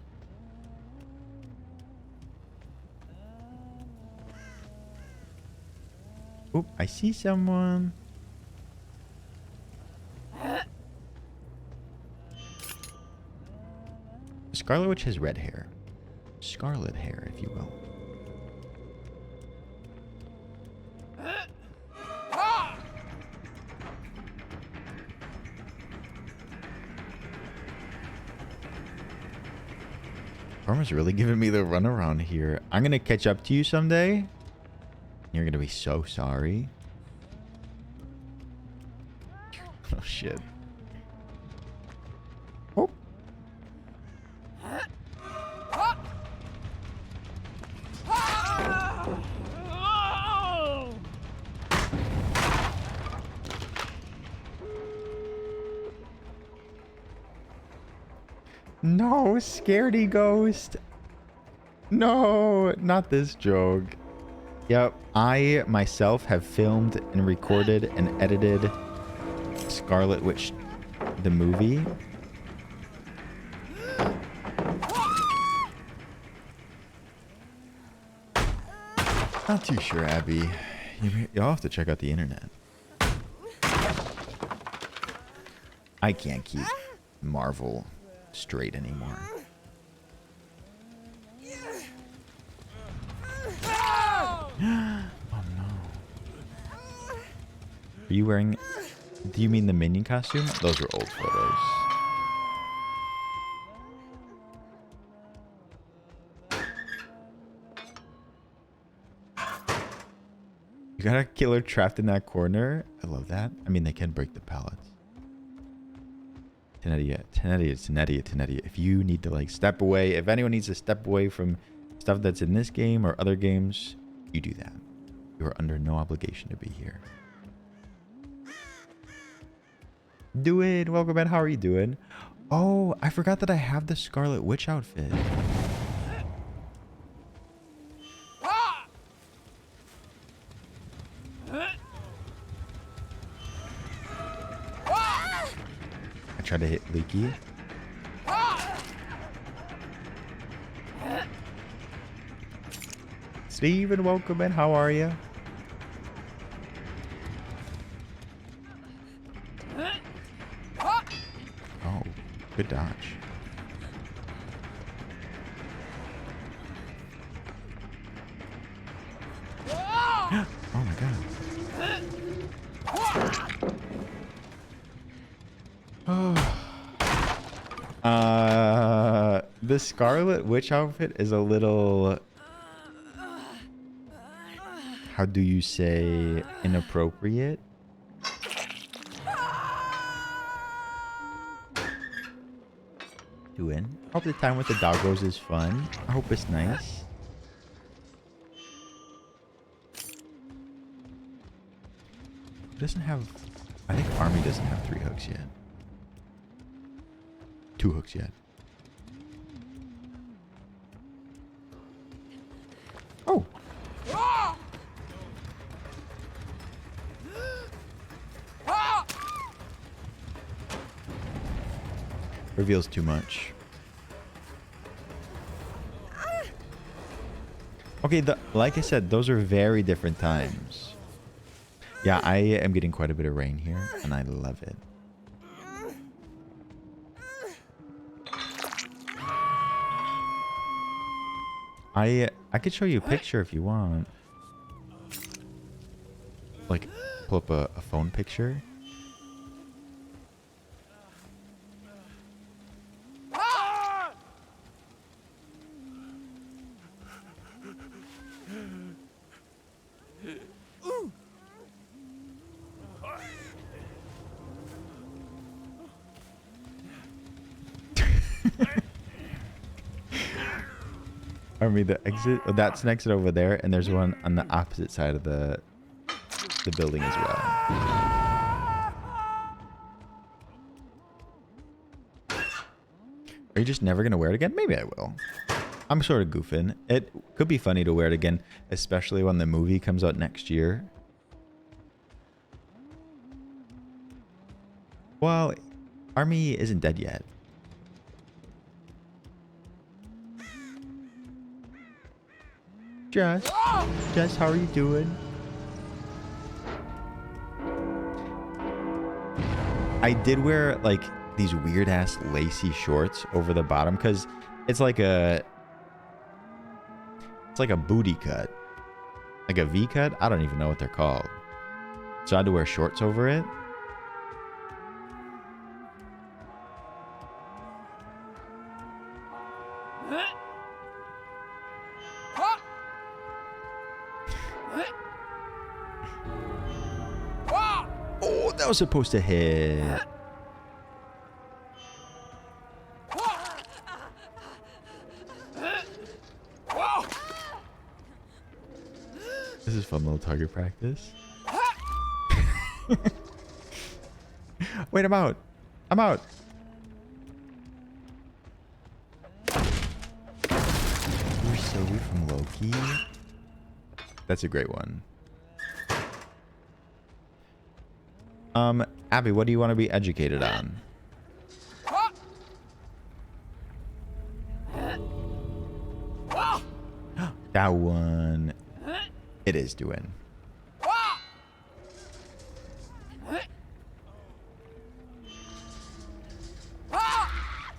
S2: Oop, I see someone. Scarlet Witch has red hair. Scarlet hair, if you will. Karma's really giving me the runaround here. I'm gonna catch up to you someday. You're gonna be so sorry. Oh shit. Oh. No, scaredy ghost. No, not this joke. Yep, I myself have filmed and recorded and edited Scarlet Witch, the movie. Not too sure, Abby. You'll have to check out the internet. I can't keep Marvel straight anymore. Oh no. Are you wearing... Do you mean the Minion costume? Those are old photos. You got a killer trapped in that corner. I love that. I mean, they can break the pallets. Tenedia. If you need to like step away, if anyone needs to step away from stuff that's in this game or other games, you do that. You are under no obligation to be here. Do it. Welcome in. How are you doing? Oh, I forgot that I have the Scarlet Witch outfit. I tried to hit Leaky. Steven, welcome in. How are you? Oh, good dodge. Oh my god. The Scarlet Witch outfit is a little, how do you say, inappropriate? Doing. Hope the time with the doggos is fun. I hope it's nice. It doesn't have, I think Army doesn't have 3 hooks yet. 2 hooks yet. Oh. Reveals too much. Okay, like I said, those are very different times. Yeah, I am getting quite a bit of rain here, and I love it. I could show you a picture if you want. Like, pull up a phone picture. Army, the exit. Oh, that's an exit over there, and there's one on the opposite side of the building as well. Are you just never gonna wear it again? Maybe I will. I'm sort of goofing. It could be funny to wear it again, especially when the movie comes out next year. Well, Army isn't dead yet. Jess, how are you doing? I did wear like these weird ass lacy shorts over the bottom because it's like a booty cut, like a V cut. I don't even know what they're called. So I had to wear shorts over it. that was supposed to hit. This is fun little target practice. Wait, I'm out. I'm out. We're so weak from Loki. That's a great one. Abby, what do you want to be educated on? That one, it is doing.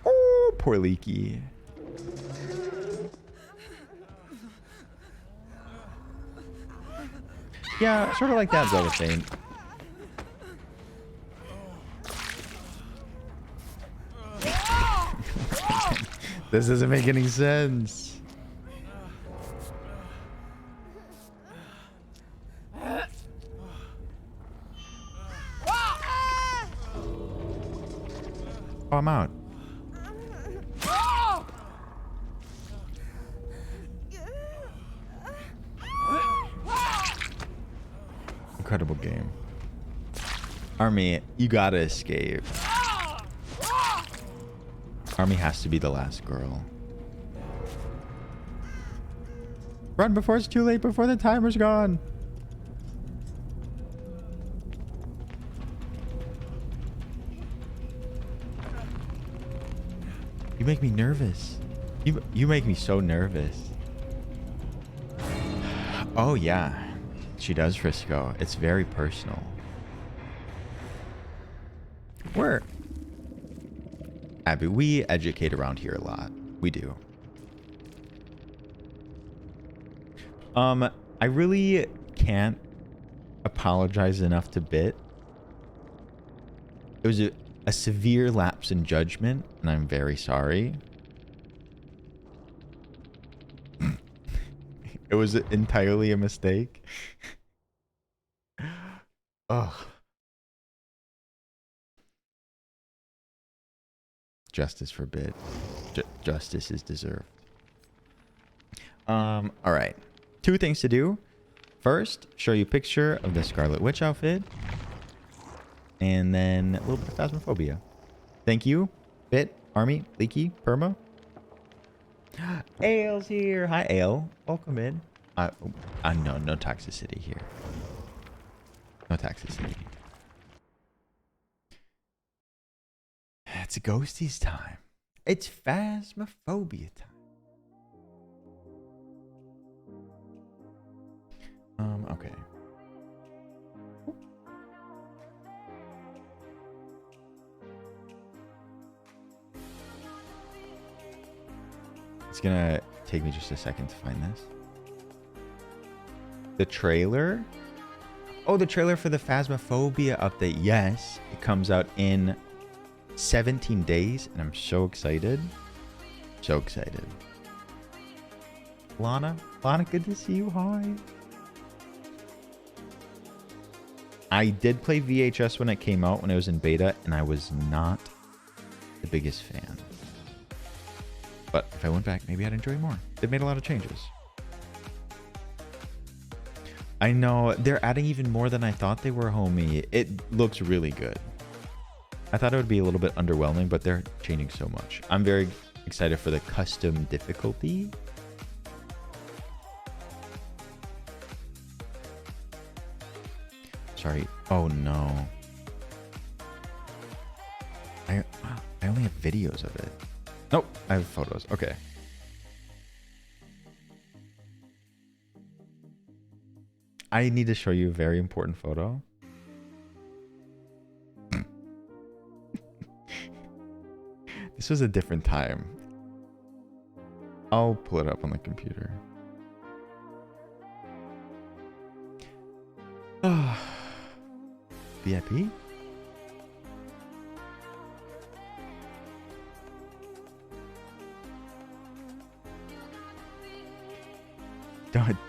S2: Oh, poor Leaky. Yeah, sort of like that, I was saying. This doesn't make any sense. Oh, I'm out. Incredible game. Army, you gotta escape. Army has to be the last girl. Run before it's too late, before the timer's gone. You make me nervous. You make me so nervous. Oh yeah. She does, Frisco. It's very personal. Where? Abby, we educate around here a lot. We do. I really can't apologize enough to Bit. It was a severe lapse in judgment, and I'm very sorry. It was entirely a mistake. Ugh. Justice for Bit. Justice is deserved. All right. 2 things to do. First, show you a picture of the Scarlet Witch outfit. And then a little bit of Phasmophobia. Thank you, Bit, Army, Leaky, Perma. Ale's here. Hi, Ale. Welcome in. No toxicity here. No toxicity. It's Ghosties time. It's Phasmophobia time. Okay. It's gonna take me just a second to find this. The trailer? Oh, the trailer for the Phasmophobia update. Yes, it comes out in 17 days, and I'm so excited. So excited. Lana, good to see you. Hi. I did play VHS when it came out, when it was in beta, and I was not the biggest fan. But if I went back, maybe I'd enjoy more. They've made a lot of changes. I know, they're adding even more than I thought they were, homie. It looks really good. I thought it would be a little bit underwhelming, but they're changing so much. I'm very excited for the custom difficulty. Sorry. Oh no. I only have videos of it. Nope, I have photos. Okay. I need to show you a very important photo. This was a different time. I'll pull it up on the computer. VIP?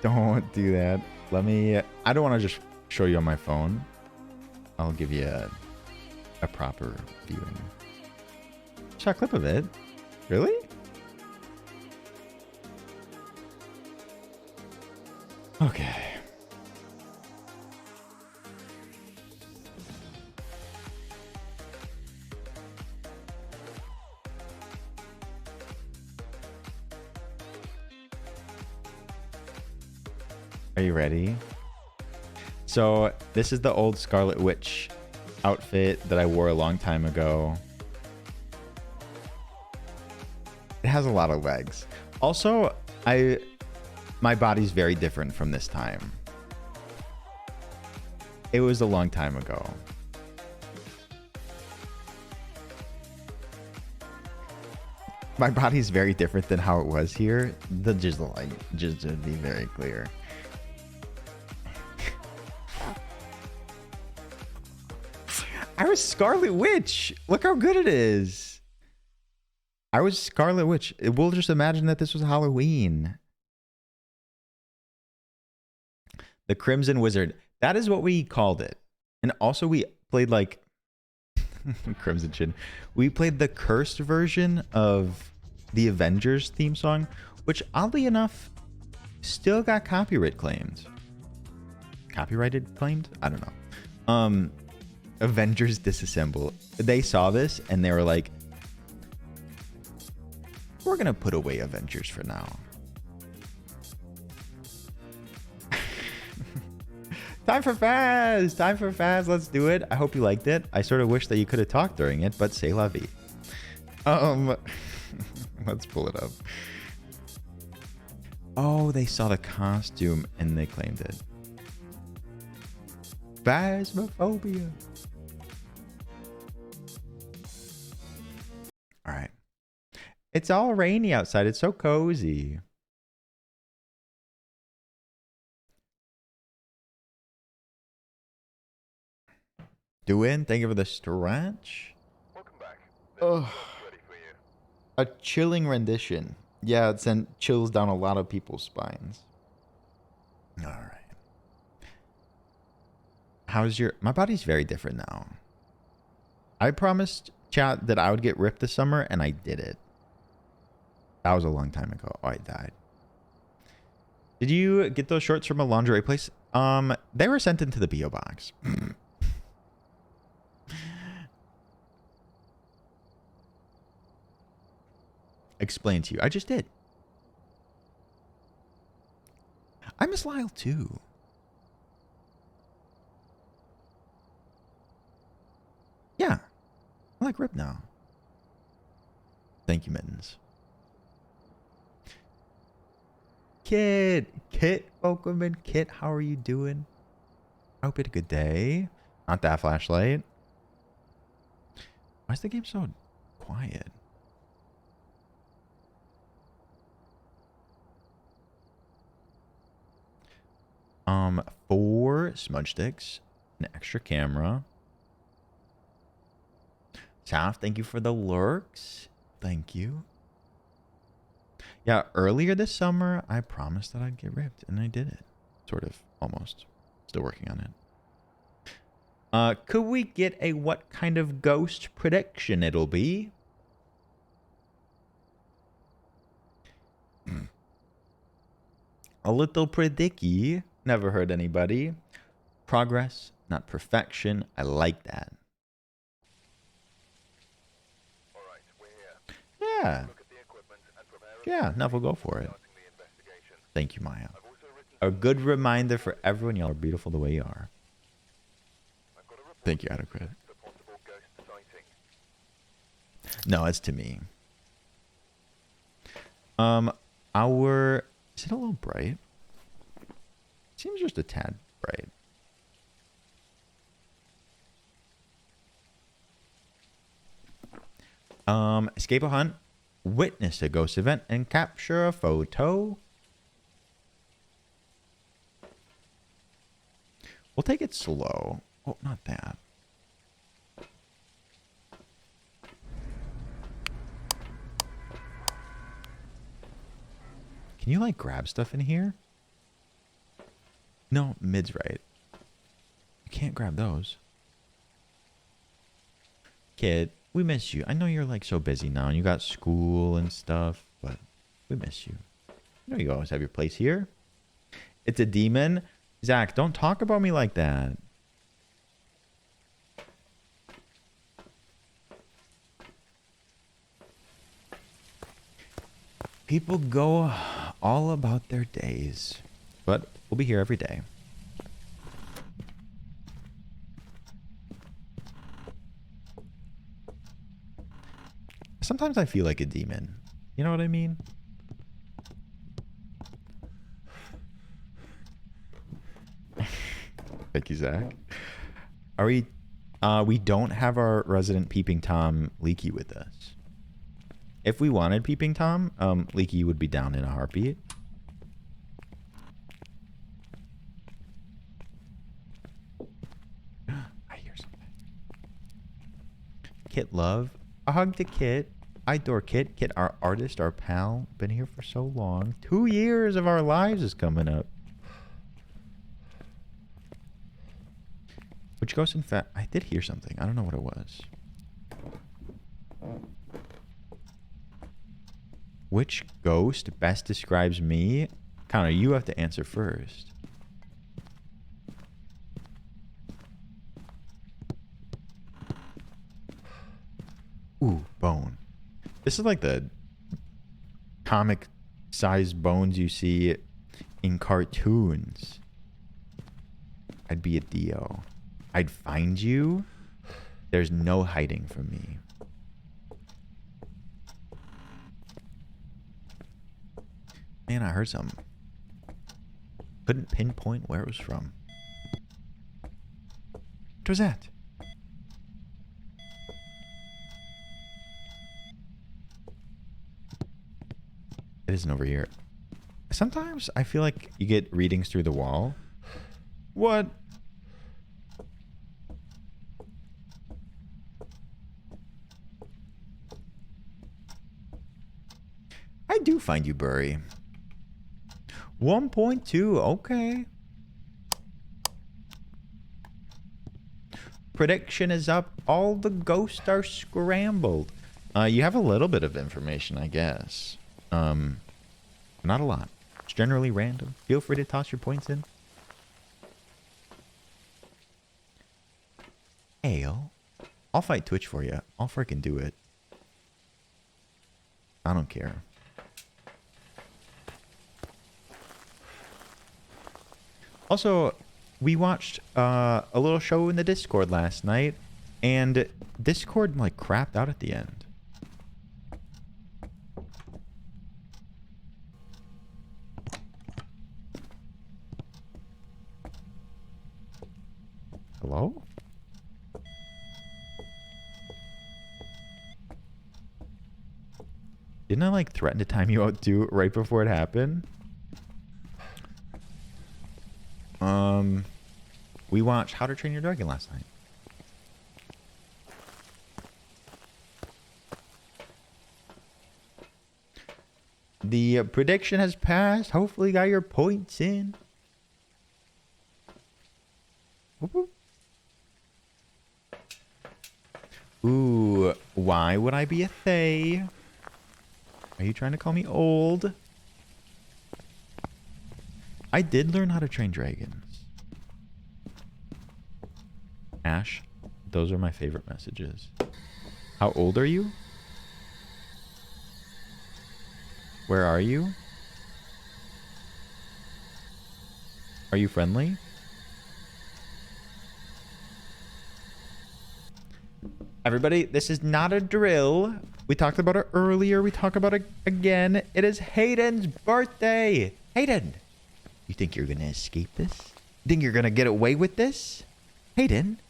S2: Don't do that. Let me... I don't want to just show you on my phone. I'll give you a proper viewing. Saw a clip of it. Really? Okay. Are you ready? So this is the old Scarlet Witch outfit that I wore a long time ago. It has a lot of legs. Also, my body's very different from this time. It was a long time ago. My body's very different than how it was here. Just to be very clear. I was Scarlet Witch. Look how good it is. I was Scarlet Witch. We'll just imagine that this was Halloween. The Crimson Wizard. That is what we called it. And also we played like Crimson Chin. We played the cursed version of the Avengers theme song, which oddly enough still got copyright claimed. Copyrighted claimed? I don't know. Avengers Disassemble. They saw this and they were like, we're gonna put away Avengers for now. Time for Phas! Time for Phas. Let's do it. I hope you liked it. I sort of wish that you could have talked during it, but c'est la vie. Let's pull it up. Oh, they saw the costume and they claimed it. Phasmophobia. All right. It's all rainy outside. It's so cozy. Doing, thank you for the stretch.
S6: Welcome back.
S2: Ugh.
S6: Ready for you.
S2: A chilling rendition. Yeah, it sent chills down a lot of people's spines. All right. How's your... My body's very different now. I promised chat that I would get ripped this summer, and I did it. That was a long time ago. Oh, I died. Did you get those shorts from a lingerie place? They were sent into the P.O. box. Explain to you. I just did. I miss Lyle too. Yeah. I like Rip now. Thank you, Mittens. Kit, welcome in. Kit, how are you doing? I hope you had a good day. Not that flashlight. Why is the game so quiet? Four smudge sticks, an extra camera. Taff, thank you for the lurks. Thank you. Yeah, earlier this summer, I promised that I'd get ripped, and I did it. Sort of, almost. Still working on it. Could we get a what kind of ghost prediction it'll be? A little predicky. Never heard anybody. Progress, not perfection. I like that.
S6: All right, we're here.
S2: Yeah.
S6: Look at the equipment and prepare
S2: Yeah, now we'll go for it.
S6: starting the investigation.
S2: Thank you, Maya.
S6: I've also written
S2: A good reminder for everyone. Y'all are beautiful the way you are.
S6: I've got a report
S2: Thank you, Adequate.
S6: for possible ghost sighting.
S2: No, it's to me. Is it a little bright? Seems just a tad bright. Escape a hunt, witness a ghost event, and capture a photo. We'll take it slow. Oh, not that. Can you, like, grab stuff in here? No, mid's right. You can't grab those. Kid, we miss you. I know you're like so busy now and you got school and stuff, but we miss you. You know you always have your place here. It's a demon. Zach, don't talk about me like that. People go all about their days, but we'll be here every day. Sometimes I feel like a demon. You know what I mean? Thank you, Zach. Are we... we don't have our resident Peeping Tom Leaky with us. If we wanted Peeping Tom, Leaky would be down in a heartbeat. I hear something. Kit Love. A hug to Kit. I adore Kit. Kit, our artist, our pal. Been here for so long. 2 years of our lives is coming up. Which ghost in fact... I did hear something. I don't know what it was. Which ghost best describes me? Connor, you have to answer first. Ooh, bone. This is like the comic sized bones you see in cartoons. I'd be a Dio. I'd find you. There's no hiding from me. Man, I heard something. Couldn't pinpoint where it was from. What was that? It isn't over here. Sometimes I feel like you get readings through the wall. What? I do find you, Burry. 1.2, okay. Prediction is up. All the ghosts are scrambled. You have a little bit of information, I guess. Not a lot. It's generally random. Feel free to toss your points in. Ale. I'll fight Twitch for you. I'll freaking do it. I don't care. Also, we watched a little show in the Discord last night, and Discord like crapped out at the end. Hello? Didn't I like threaten to time you out too right before it happened? We watched How to Train Your Dragon last night. The prediction has passed. Hopefully got your points in. Whoop, whoop. Ooh, why would I be a Fae? Are you trying to call me old? I did learn how to train dragons. Ash, those are my favorite messages. How old are you? Where are you? Are you friendly? Everybody, this is not a drill. We talked about it earlier. We talk about it again. It is Hayden's birthday. Hayden, you think you're going to escape this? You think you're going to get away with this? Hayden,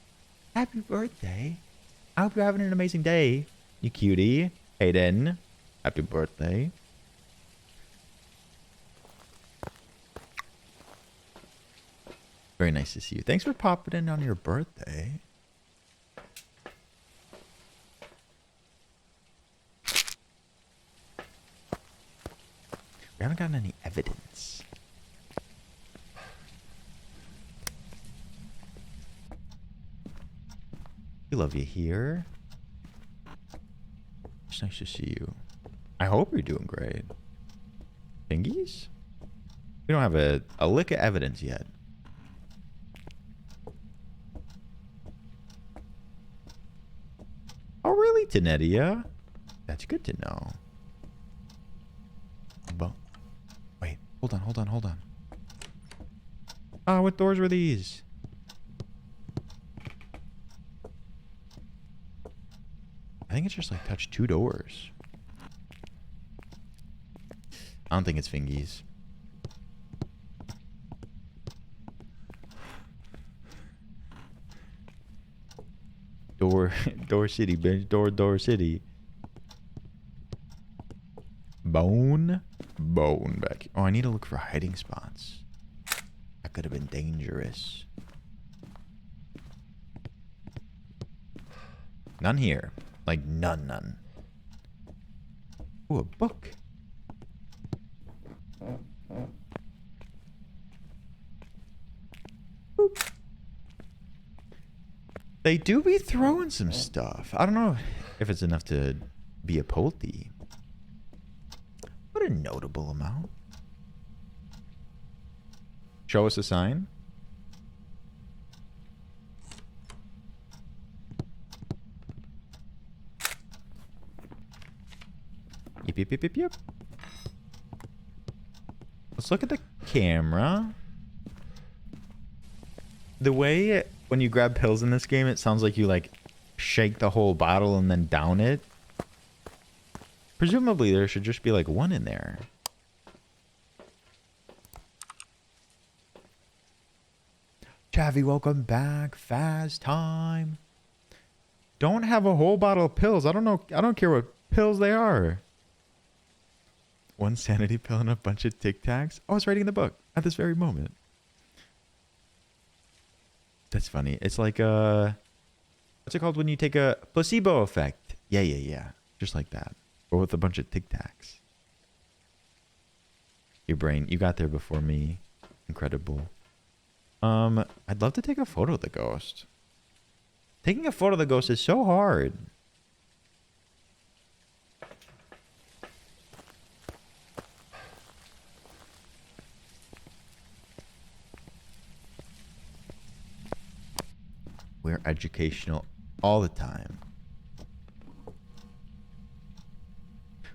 S2: happy birthday. I hope you're having an amazing day. You cutie. Hayden, happy birthday. Very nice to see you. Thanks for popping in on your birthday. We haven't gotten any evidence. We love you here. It's nice to see you. I hope you're doing great. Fingies? We don't have a lick of evidence yet. Oh, really, Tenedia? That's good to know. But wait, hold on. Ah, what doors were these? I think it's just like touch 2 doors. I don't think it's fingies. Door city, bitch. Door city. Bone back. Oh, I need to look for hiding spots. That could have been dangerous. None here. Like none. Ooh, a book. Boop. They do be throwing some stuff. I don't know if it's enough to be a polty. What a notable amount. Show us a sign. Yep. Let's look at the camera. The way when you grab pills in this game, it sounds like you like shake the whole bottle and then down it. Presumably there should just be like one in there. Chavi, welcome back. Fast time. Don't have a whole bottle of pills. I don't know. I don't care what pills they are. One sanity pill and a bunch of Tic Tacs. Oh, I was writing the book at this very moment. That's funny. It's like what's it called when you take a placebo effect? Yeah. Just like that. Or with a bunch of Tic Tacs. Your brain, you got there before me. Incredible. I'd love to take a photo of the ghost. Taking a photo of the ghost is so hard. We're educational all the time.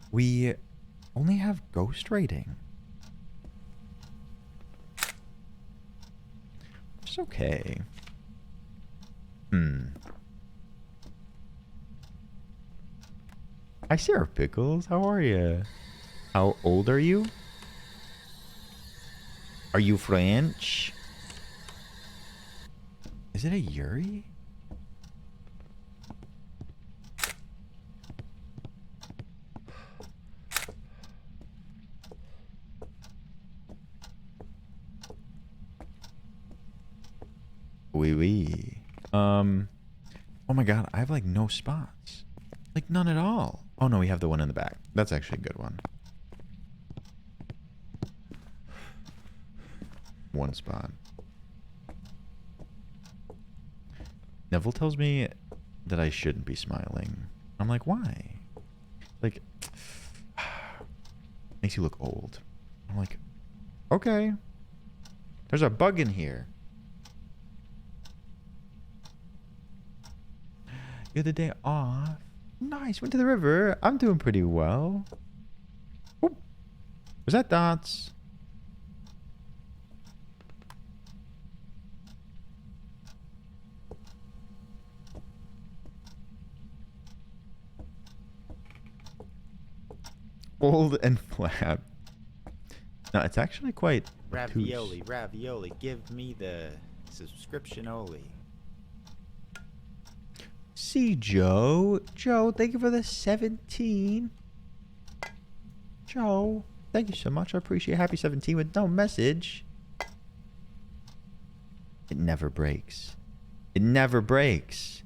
S2: We only have ghost rating. It's okay. Hi, Sarah Pickles. How are you? How old are you? Are you French? Is it a Yuri? Oui. Oh my god, I have like no spots. Like none at all. Oh no, we have the one in the back. That's actually a good one. One spot. Neville tells me that I shouldn't be smiling. I'm like, why? Like, makes you look old. I'm like, okay. There's a bug in here. You had the day off. Nice. Went to the river. I'm doing pretty well. Oop. Was that dots? Old and flat. No, it's actually quite
S1: Ravioli, give me the subscription only.
S2: See Joe, thank you for the 17. Joe, thank you so much. I appreciate it. Happy 17 with no message. It never breaks. It never breaks.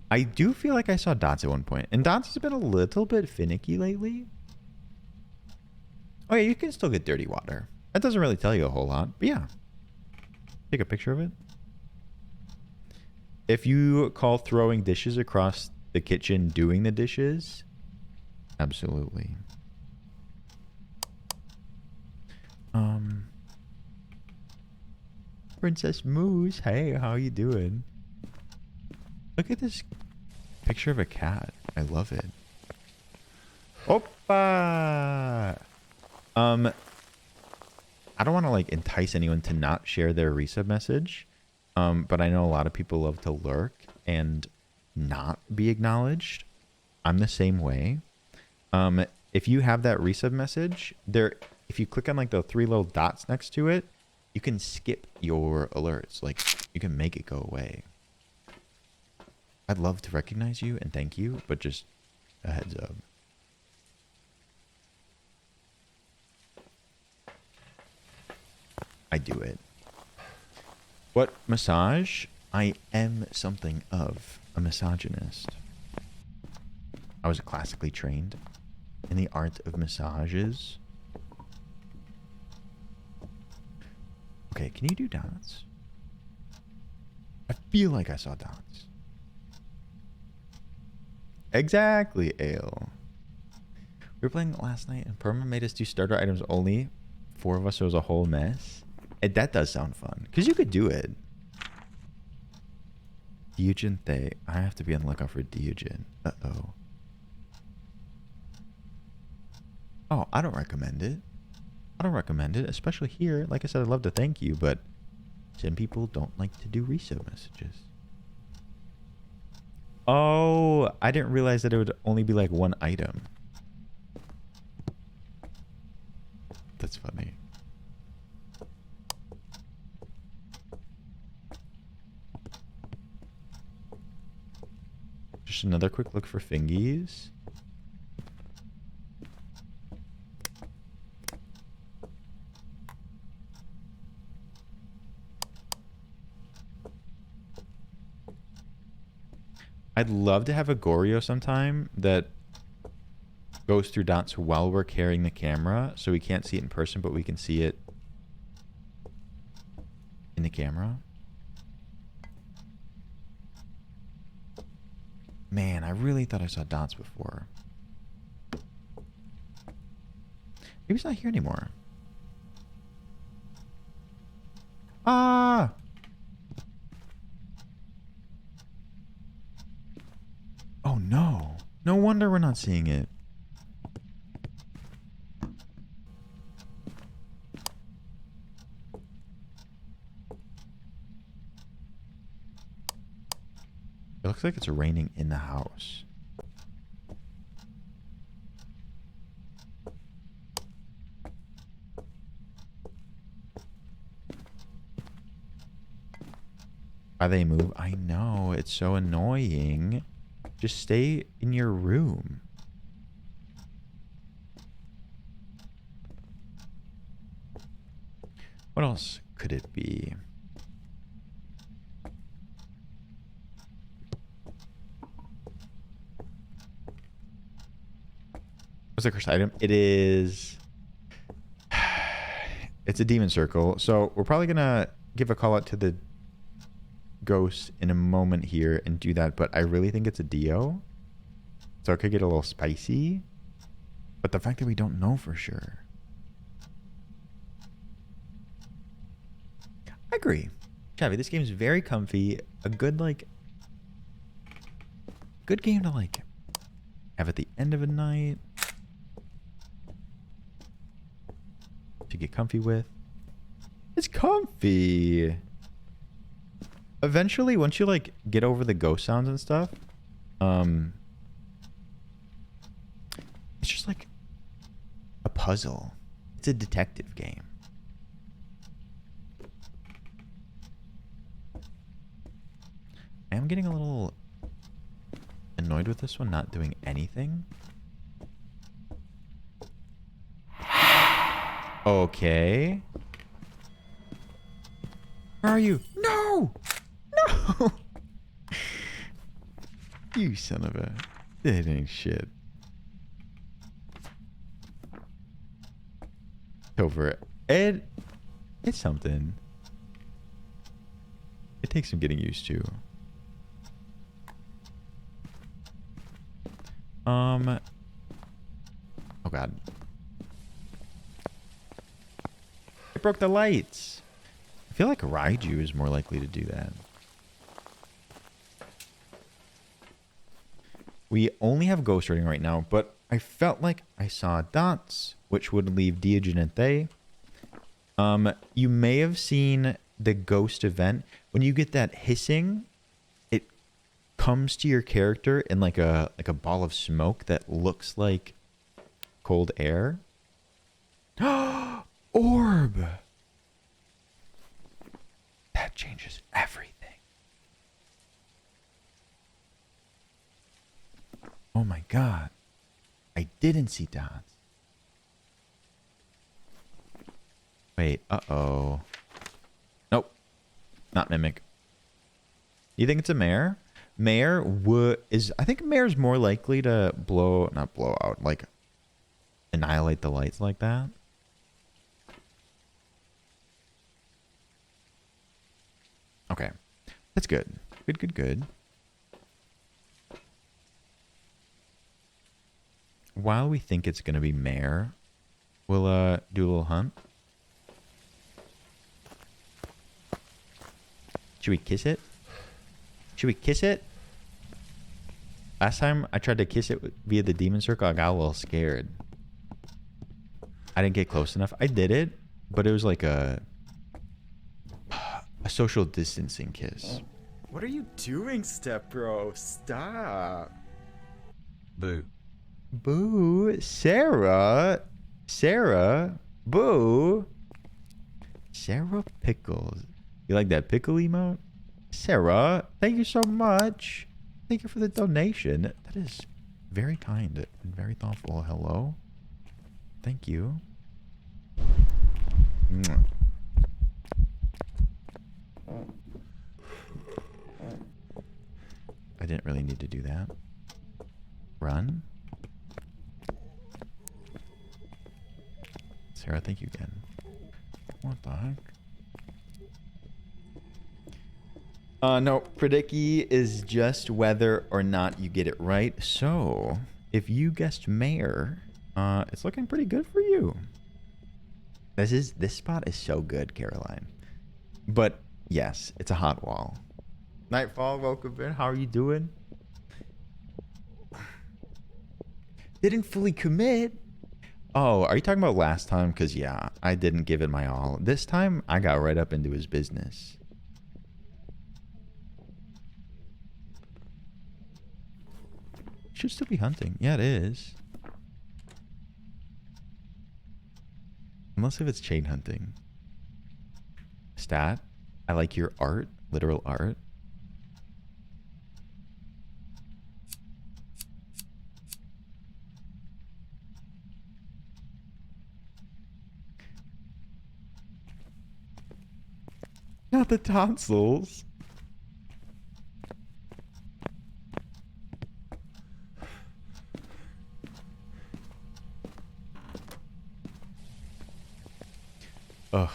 S2: I do feel like I saw dots at one point, and dots has been a little bit finicky lately. Oh yeah, you can still get dirty water. That doesn't really tell you a whole lot, but yeah. Take a picture of it. If you call throwing dishes across the kitchen doing the dishes, absolutely. Princess Moose, hey, how you doing? Look at this picture of a cat. I love it. Oppa! I don't want to like entice anyone to not share their resub message. But I know a lot of people love to lurk and not be acknowledged. I'm the same way. If you have that resub message, if you click on like the 3 little dots next to it, you can skip your alerts. Like you can make it go away. I'd love to recognize you and thank you, but just a heads up. I do it. What massage? I am something of a misogynist. I was classically trained in the art of massages. Okay, can you do dots? I feel like I saw dots. Exactly, Ale. We were playing last night and Perma made us do starter items only. 4 of us, so it was a whole mess. That does sound fun. Because you could do it. Diogen Thay. I have to be on the lookout for Diogen. Uh-oh. Oh, I don't recommend it. I don't recommend it, especially here. Like I said, I'd love to thank you, but some people don't like to do resale messages. Oh, I didn't realize that it would only be like 1 item. That's funny. Just another quick look for fingies. I'd love to have a Goryo sometime that goes through dots while we're carrying the camera, so we can't see it in person, but we can see it in the camera. Man, I really thought I saw dots before. Maybe he's not here anymore. Ah! Oh no. No wonder we're not seeing it. It looks like it's raining in the house. Why they move? I know. It's so annoying. Just stay in your room. What else could it be? What's the cursed item? It is... It's a demon circle. So we're probably going to give a call out to the ghost in a moment here and do that. But I really think it's a Dio. So it could get a little spicy. But the fact that we don't know for sure. I agree. Chavi, this game is very comfy. A good, like... Good game to, like, have at the end of a night. To get comfy with. It's comfy. Eventually, once you like get over the ghost sounds and stuff, it's just like a puzzle. It's a detective game. I am getting a little annoyed with this one not doing anything. Okay. Where are you? No! No! You son of a... It ain't shit. Over it. It's something. It takes some getting used to. Oh god. It broke the lights. I feel like Raiju is more likely to do that. We only have ghost rating right now, but I felt like I saw dots, which would leave Diogen and Thay. You may have seen the ghost event. When you get that hissing, it comes to your character in like a ball of smoke that looks like cold air. Orb! That changes everything. Oh my god. I didn't see dots. Wait, uh-oh. Nope. Not Mimic. You think it's a mare? Mare I think mare's more likely to not blow out, like annihilate the lights like that. Okay. That's good. Good. While we think it's going to be mare, we'll do a little hunt. Should we kiss it? Last time I tried to kiss it via the demon circle, I got a little scared. I didn't get close enough. I did it, but it was like a social distancing kiss.
S7: What are you doing, Step Bro? Stop.
S3: Boo.
S2: Boo. Sarah. Boo. Sarah Pickles. You like that pickle emote? Sarah, thank you so much. Thank you for the donation. That is very kind and very thoughtful. Hello. Thank you. Mwah. I didn't really need to do that. Run. Sarah, thank you again. What the heck? No, Predicky is just whether or not you get it right. So, if you guessed mayor, it's looking pretty good for you. This spot is so good, Caroline. But yes, it's a hot wall. Nightfall, welcome in. How are you doing? Didn't fully commit. Oh, are you talking about last time? Because yeah, I didn't give it my all. This time, I got right up into his business. Should still be hunting. Yeah, it is. Unless if it's chain hunting. Stat. I like your art. Literal art. Not the tonsils. Ugh.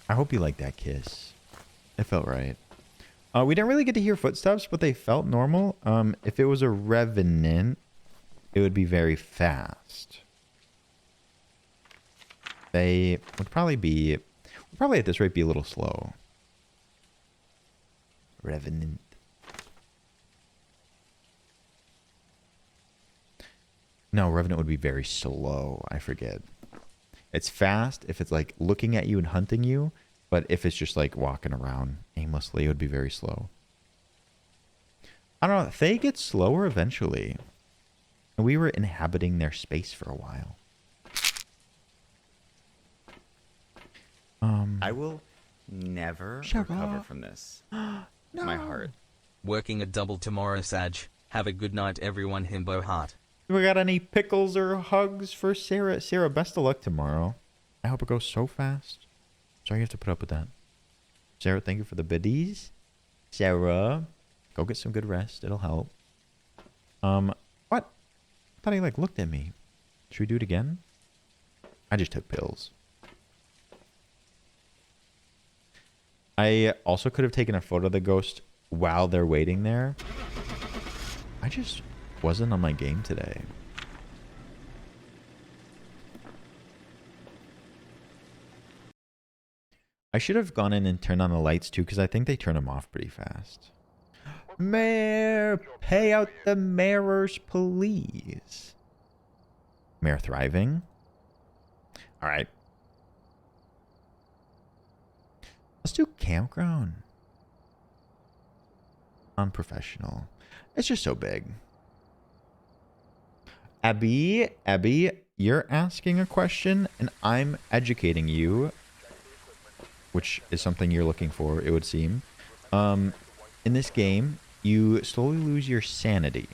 S2: I hope you like that kiss. It felt right. We didn't really get to hear footsteps, but they felt normal. If it was a revenant, it would be very fast. They would probably at this rate be a little slow. Revenant. No, Revenant would be very slow. I forget. It's fast if it's like looking at you and hunting you, but if it's just like walking around aimlessly, it would be very slow. I don't know. They get slower eventually. And we were inhabiting their space for a while.
S7: I will never
S2: Shut
S7: recover
S2: up.
S7: from this.
S2: No.
S7: My heart.
S3: Working a double tomorrow, Saj. Have a good night, everyone. Himbo heart.
S2: We got any pickles or hugs for Sarah? Sarah, best of luck tomorrow. I hope it goes so fast. Sorry you have to put up with that. Sarah, thank you for the biddies. Sarah, go get some good rest. It'll help. What? I thought he like looked at me. Should we do it again? I just took pills. I also could have taken a photo of the ghost while they're waiting there. I just wasn't on my game today. I should have gone in and turned on the lights too, because I think they turn them off pretty fast. Mayor, pay out the mirrors, please. Mayor thriving. All right. Let's do campground. Unprofessional. It's just so big. Abby, you're asking a question and I'm educating you, which is something you're looking for, it would seem. In this game, you slowly lose your sanity.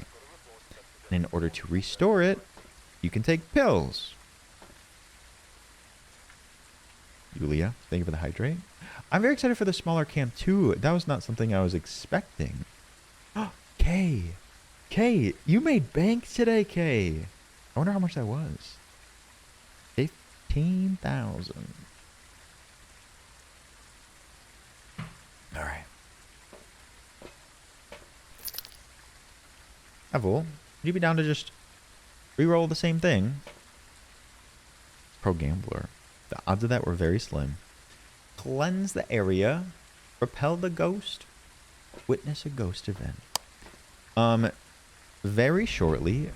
S2: And in order to restore it, you can take pills. Julia, thank you for the hydrate. I'm very excited for the smaller camp too. That was not something I was expecting. Kay, you made bank today, Kay. I wonder how much that was. 15,000. All right. Avil, would you be down to just re-roll the same thing? Pro gambler. The odds of that were very slim. Cleanse the area. Repel the ghost. Witness a ghost event. Very shortly,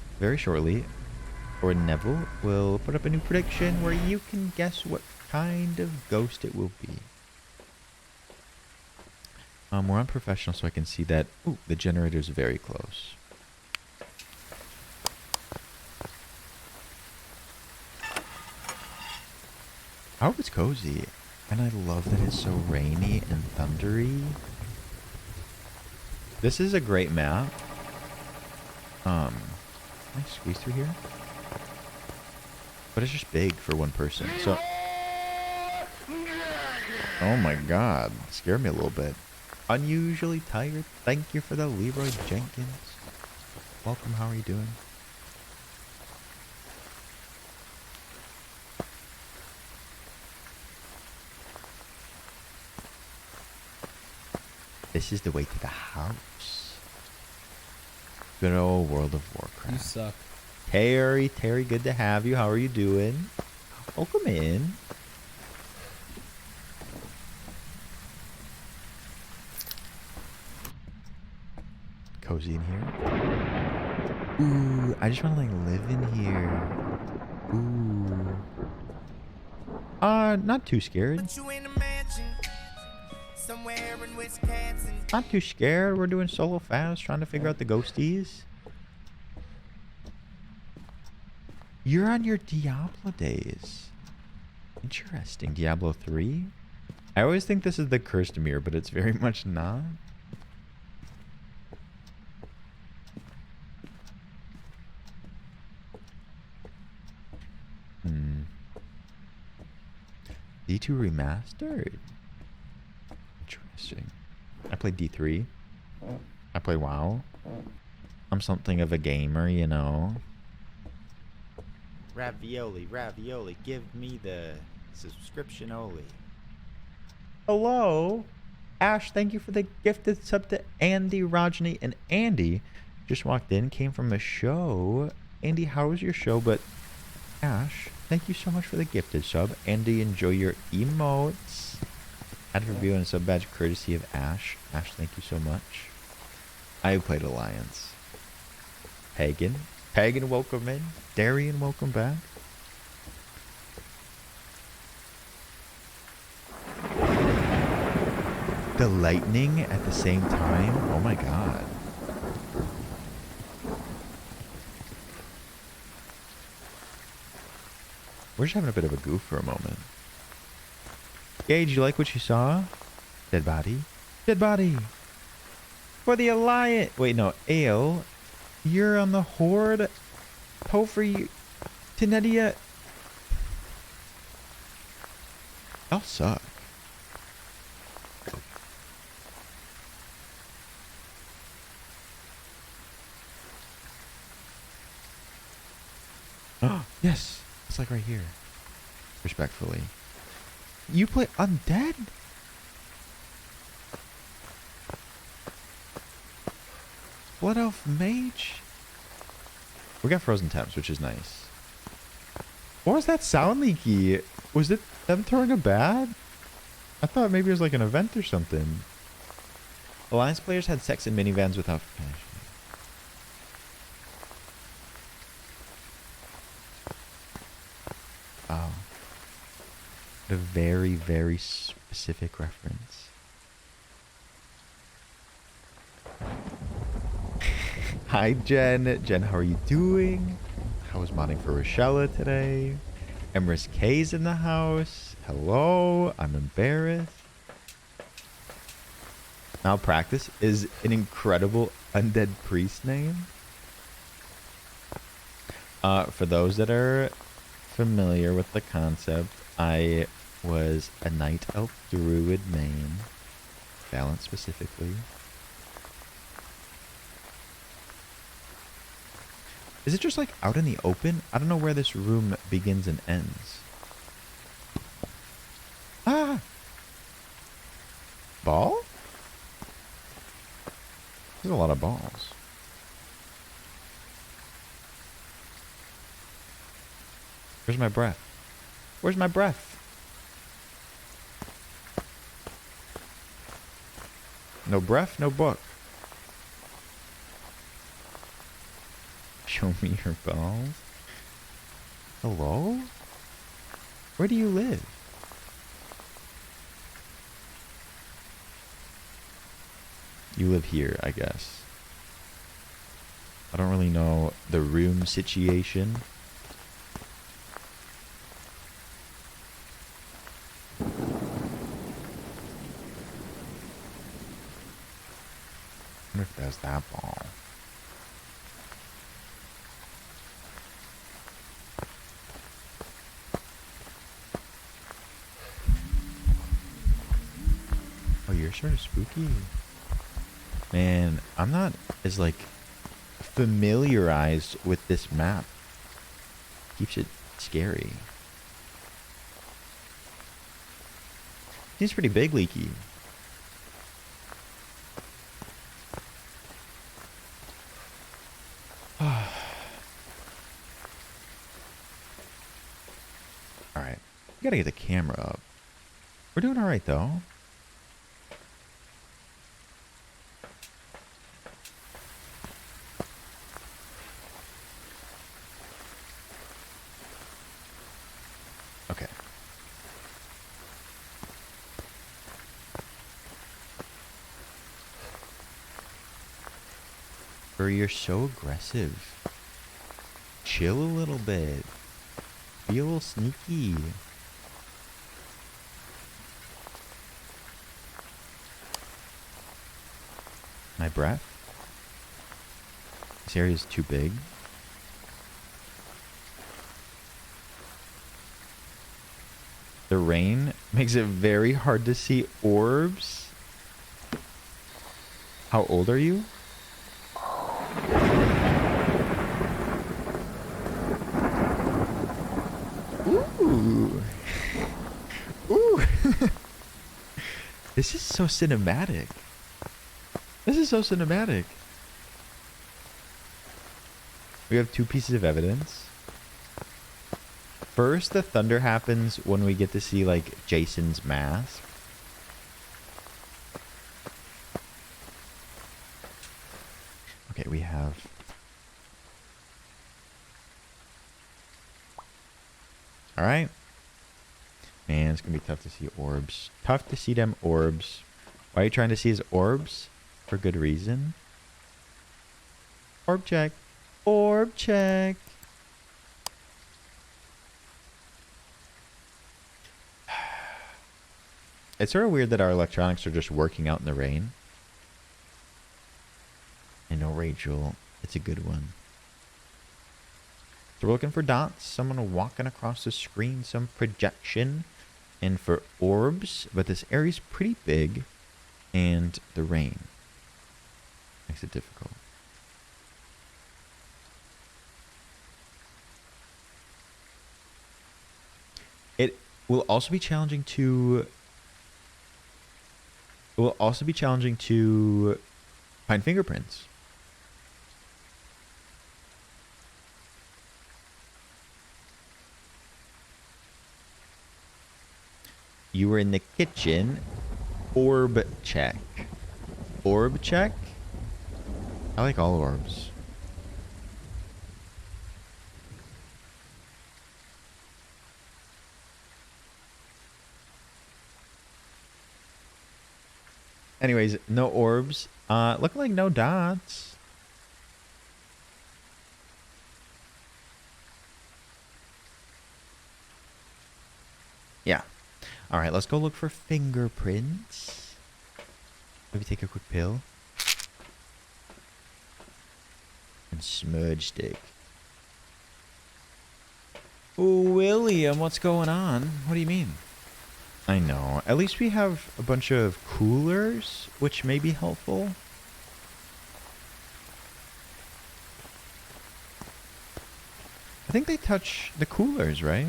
S2: or Neville will put up a new prediction where you can guess what kind of ghost it will be. We're on professional, so I can see that. Ooh, the generator's very close. I hope it's cozy. And I love that it's so rainy and thundery. This is a great map. Can I squeeze through here? But it's just big for one person. So, oh my god, scared me a little bit. Unusually tired. Thank you for the Leroy Jenkins. Welcome. How are you doing? This is the way to the house. Good old World of Warcraft.
S8: You suck.
S2: Terry, good to have you. How are you doing? Welcome in. Cozy in here. Ooh, I just want to like live in here. Ooh. Not too scared. Not too scared. We're doing solo fast, trying to figure out the ghosties. You're on your Diablo days. Interesting. Diablo 3? I always think this is the cursed mirror, but it's very much not. D2 remastered. Interesting. I played D3. I play WoW. I'm something of a gamer, you know.
S1: Ravioli, give me the subscription only.
S2: Hello. Ash, thank you for the gifted sub to Andy, Rajni, and Andy. Just walked in, came from a show. Andy, how was your show? But Ash, thank you so much for the gifted sub. Andy, enjoy your emotes. Add review and sub badge courtesy of Ash. Ash, thank you so much. I played Alliance. Pagan, welcome in. Darian, welcome back. The lightning at the same time? Oh my god. We're just having a bit of a goof for a moment. Gage, you like what you saw? Dead body. Dead body. For the Alliance. Wait, no. Ale. You're on the Horde. Topher. Tenedia. Y'all suck. Oh, yes. It's like right here. Respectfully. You play Undead? Blood Elf Mage. We got frozen temps, which is nice. What was that sound, Leaky? Was it them throwing a bat? I thought maybe it was like an event or something. Alliance players had sex in minivans without passion. Oh. A very, very specific reference. Hi, Jen. Jen, how are you doing? How was modding for Rochella today? Emrys K's in the house. Hello. I'm embarrassed. Malpractice is an incredible undead priest name. For those that are familiar with the concept, I was a night elf druid main. Balance specifically. Is it just like out in the open? I don't know where this room begins and ends. Ah! Ball? There's a lot of balls. Where's my breath? Where's my breath? No breath, no book. Show me your balls. Hello? Where do you live? You live here, I guess. I don't really know the room situation. I wonder if there's that ball. Oh, you're sort of spooky. Man, I'm not as like familiarized with this map. Keeps it scary. Seems pretty big, Leaky. Alright. We gotta get the camera up. We're doing alright though. Okay. Bro, you're so aggressive. Chill a little bit. Be a little sneaky. My breath? This area is too big. The rain makes it very hard to see orbs. How old are you? Ooh. Ooh. This is so cinematic. This is so cinematic. We have two pieces of evidence. First, the thunder happens when we get to see, like, Jason's mask. Okay, we have... Alright. Man, it's gonna be tough to see orbs. Tough to see them orbs. Why are you trying to see his orbs? For good reason. Orb check. Orb check. It's sort of weird that our electronics are just working out in the rain. I know, Rachel. It's a good one. So we're looking for dots. Someone walking across the screen. Some projection. And for orbs. But this area's pretty big. And the rain makes it difficult. It will also be challenging to... It will also be challenging to find fingerprints. You were in the kitchen. Orb check. Orb check? I like all orbs. Anyways, no orbs. Look like no dots. Yeah. All right, let's go look for fingerprints. Maybe take a quick pill. And smudge stick. Oh, William, what's going on? What do you mean? I know. At least we have a bunch of coolers, which may be helpful. I think they touch the coolers, right?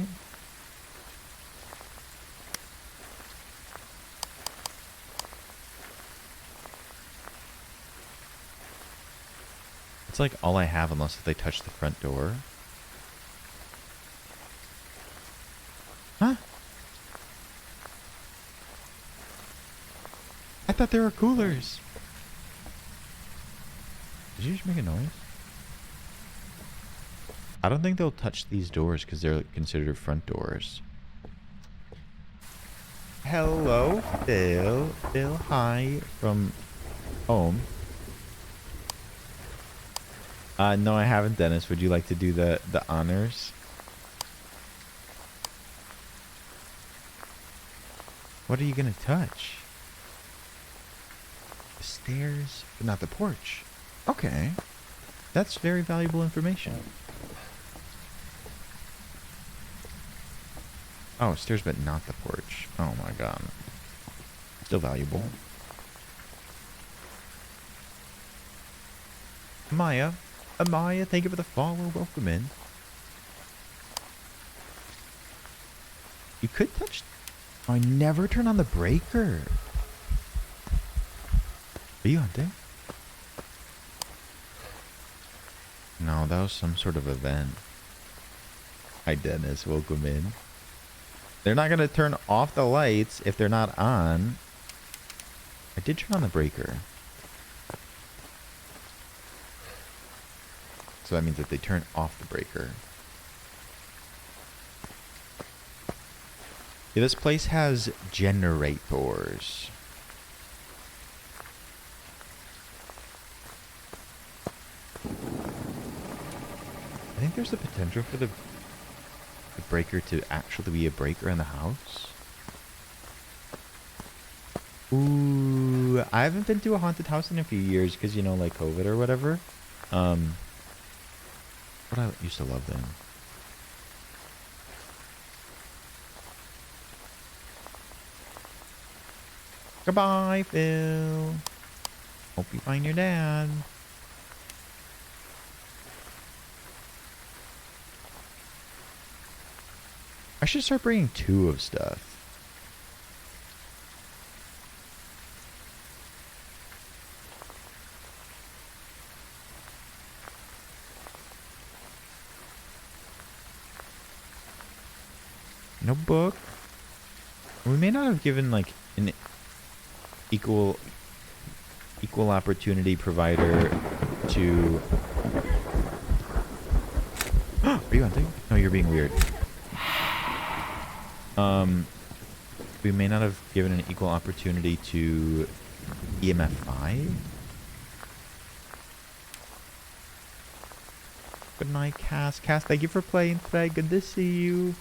S2: It's like all I have unless they touch the front door. Huh? I thought they were coolers. Did you just make a noise? I don't think they'll touch these doors because they're considered front doors. Hello, Phil. Phil, hi from home. No, I haven't, Dennis. Would you like to do the honors? What are you gonna touch? The stairs, but not the porch. Okay. That's very valuable information. Oh, stairs, but not the porch. Oh my god. Still valuable. Maya. Amaya, thank you for the follow. Welcome in. You could touch... Oh, I never turn on the breaker. Are you hunting? No, that was some sort of event. Hi, Dennis. Welcome in. They're not going to turn off the lights if they're not on. I did turn on the breaker. So that means that they turn off the breaker. Yeah, this place has generators. I think there's the potential for the breaker to actually be a breaker in the house. Ooh, I haven't been to a haunted house in a few years because, you know, like COVID or whatever. But I used to love them. Goodbye, Phil. Hope you find your dad. I should start bringing 2 of stuff. No book. We may not have given like an equal opportunity provider to... Are you hunting? No, you're being weird. We may not have given an equal opportunity to EMF 5. Good night, Cass. Cass, thank you for playing today. Good to see you.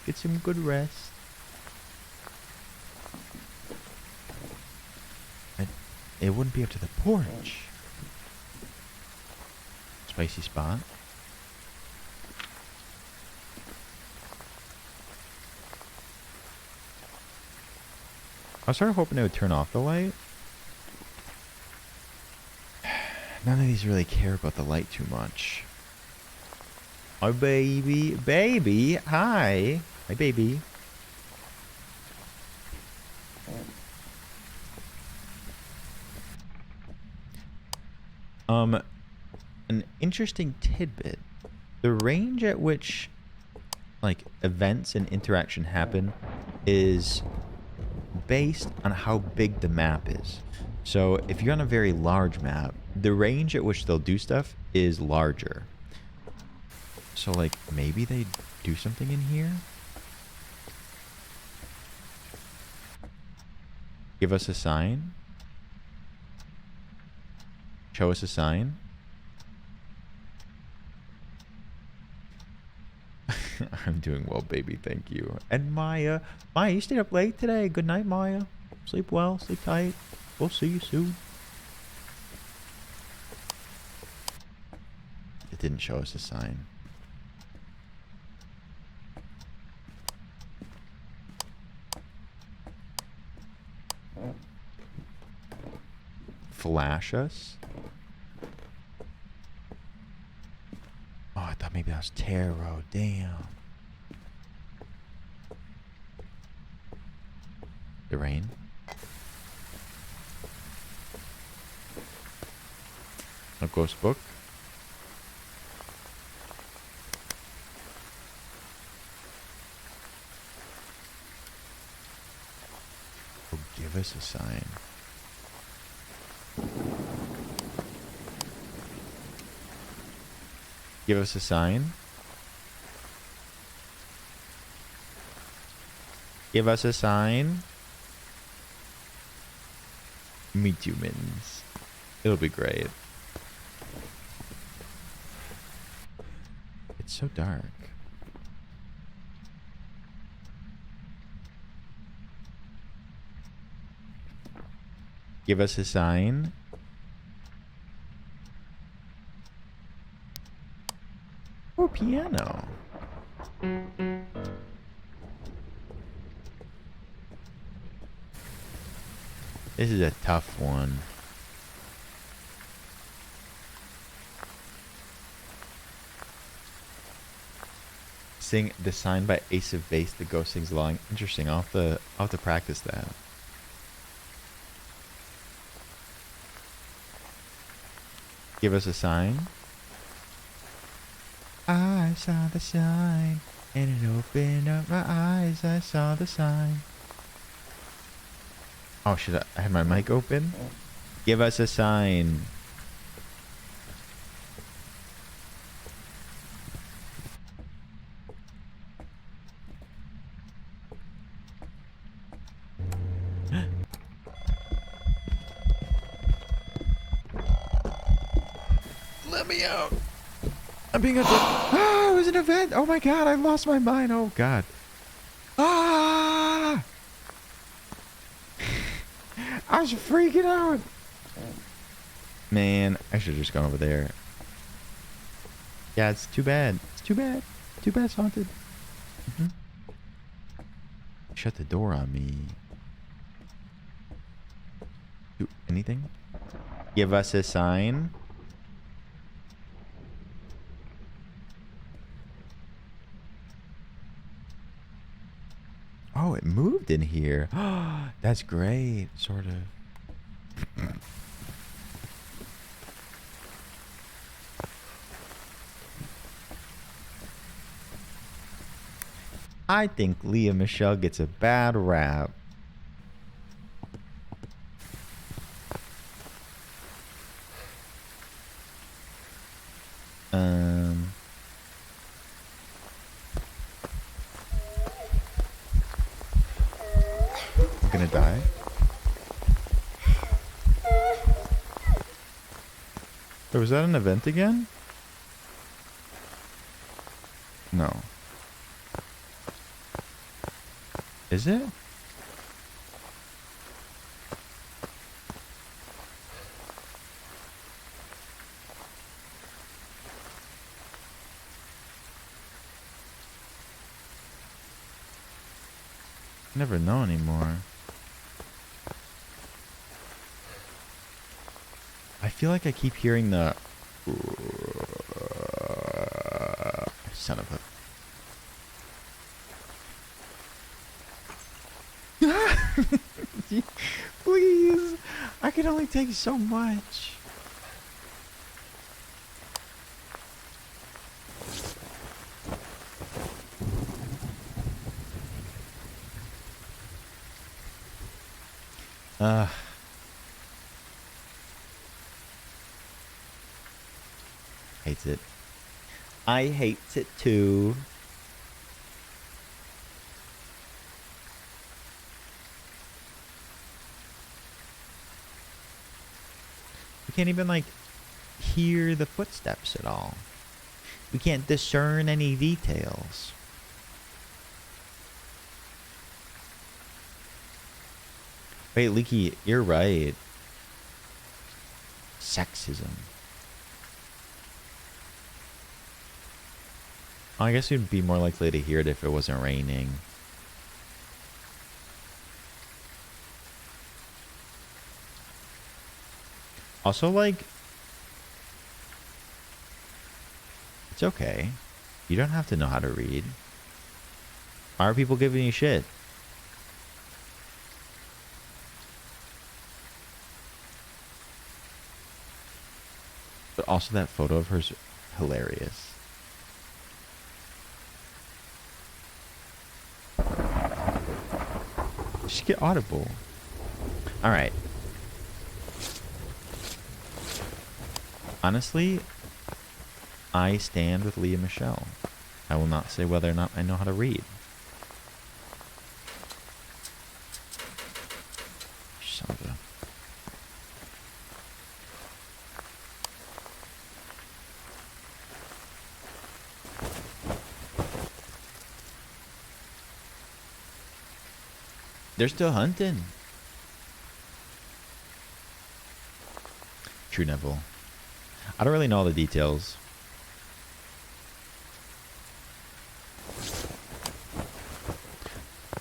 S2: Get some good rest. It wouldn't be up to the porch. Spicy spot. I was sort of hoping it would turn off the light. None of these really care about the light too much. Oh, baby. Baby. Hi. Hi, baby. An interesting tidbit. The range at which, like, events and interaction happen is based on how big the map is. So if you're on a very large map, the range at which they'll do stuff is larger. So like maybe they do something in here? Give us a sign? Show us a sign? I'm doing well, baby. Thank you. And Maya. Maya, you stayed up late today. Good night, Maya. Sleep well. Sleep tight. We'll see you soon. It didn't show us a sign. Flash us? Oh, I thought maybe that was tarot. Damn. The rain? A ghost book? Oh, give us a sign. Give us a sign. Give us a sign. Meet humans. It'll be great. It's so dark. Give us a sign. Or piano. This is a tough one. Sing the sign by Ace of Base, the ghost sings along. Interesting. I'll have to practice that. Give us a sign. I saw the sign, and it opened up my eyes. I saw the sign. Oh, should I had my mic open? Give us a sign. Let me out. I'm being ah, it was an event. Oh my god, I lost my mind. Oh god. Ah! I was freaking out. Man, I should have just gone over there. Yeah, it's too bad. It's too bad. Too bad it's haunted. Shut the door on me. Do anything? Give us a sign. Oh, it moved in here. That's great. Sort of. I think Leah Michelle gets a bad rap. I'm gonna die. So was that an event again? No. Is it? Never know anymore. I feel like I keep hearing the son of a please, I can only take so much. Hates it. I hates it too. We can't even like hear the footsteps at all. We can't discern any details. Wait, Leaky, you're right. Sexism. I guess you'd be more likely to hear it if it wasn't raining. Also, like, it's okay. You don't have to know how to read. Why are people giving you shit? But also that photo of her's hilarious. Just get audible. Alright. Honestly, I stand with Leah Michelle. I will not say whether or not I know how to read. Son of a... They're still hunting. True, Neville. I don't really know all the details.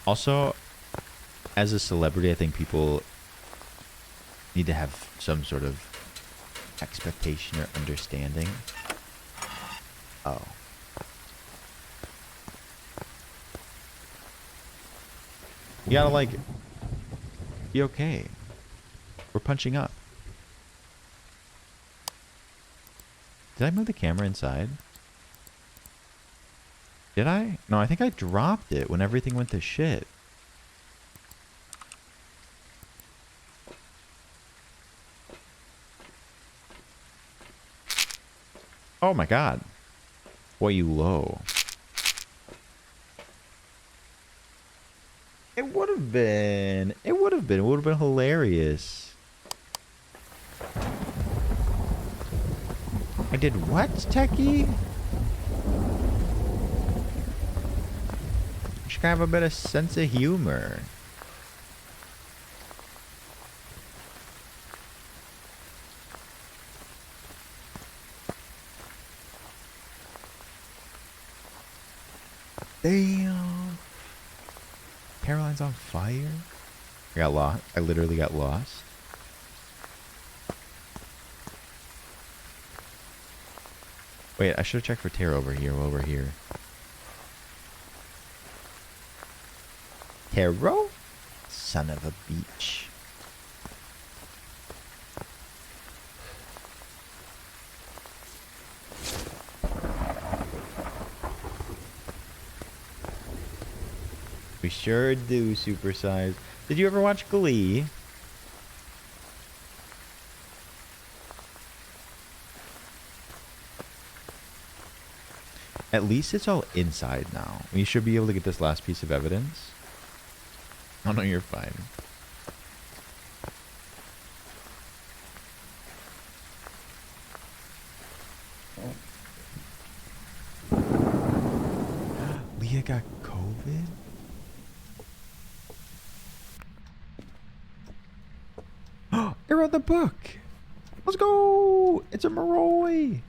S2: Also, as a celebrity, I think people need to have some sort of expectation or understanding. Oh. You gotta, like, be okay. We're punching up. Did I move the camera inside? Did I? No, I think I dropped it when everything went to shit. Oh my god. Boy, you low. It would have been. It would have been hilarious. I did what, Techie? You should have a bit of sense of humor. Damn. Caroline's on fire? I got lost. I literally got lost. Wait, I should have checked for Tara over here while we're here. Taro? Son of a beach. We sure do, supersize. Did you ever watch Glee? At least it's all inside now. We should be able to get this last piece of evidence. Oh no, you're fine. Leah got COVID? I wrote the book. Let's go. It's a Moroi.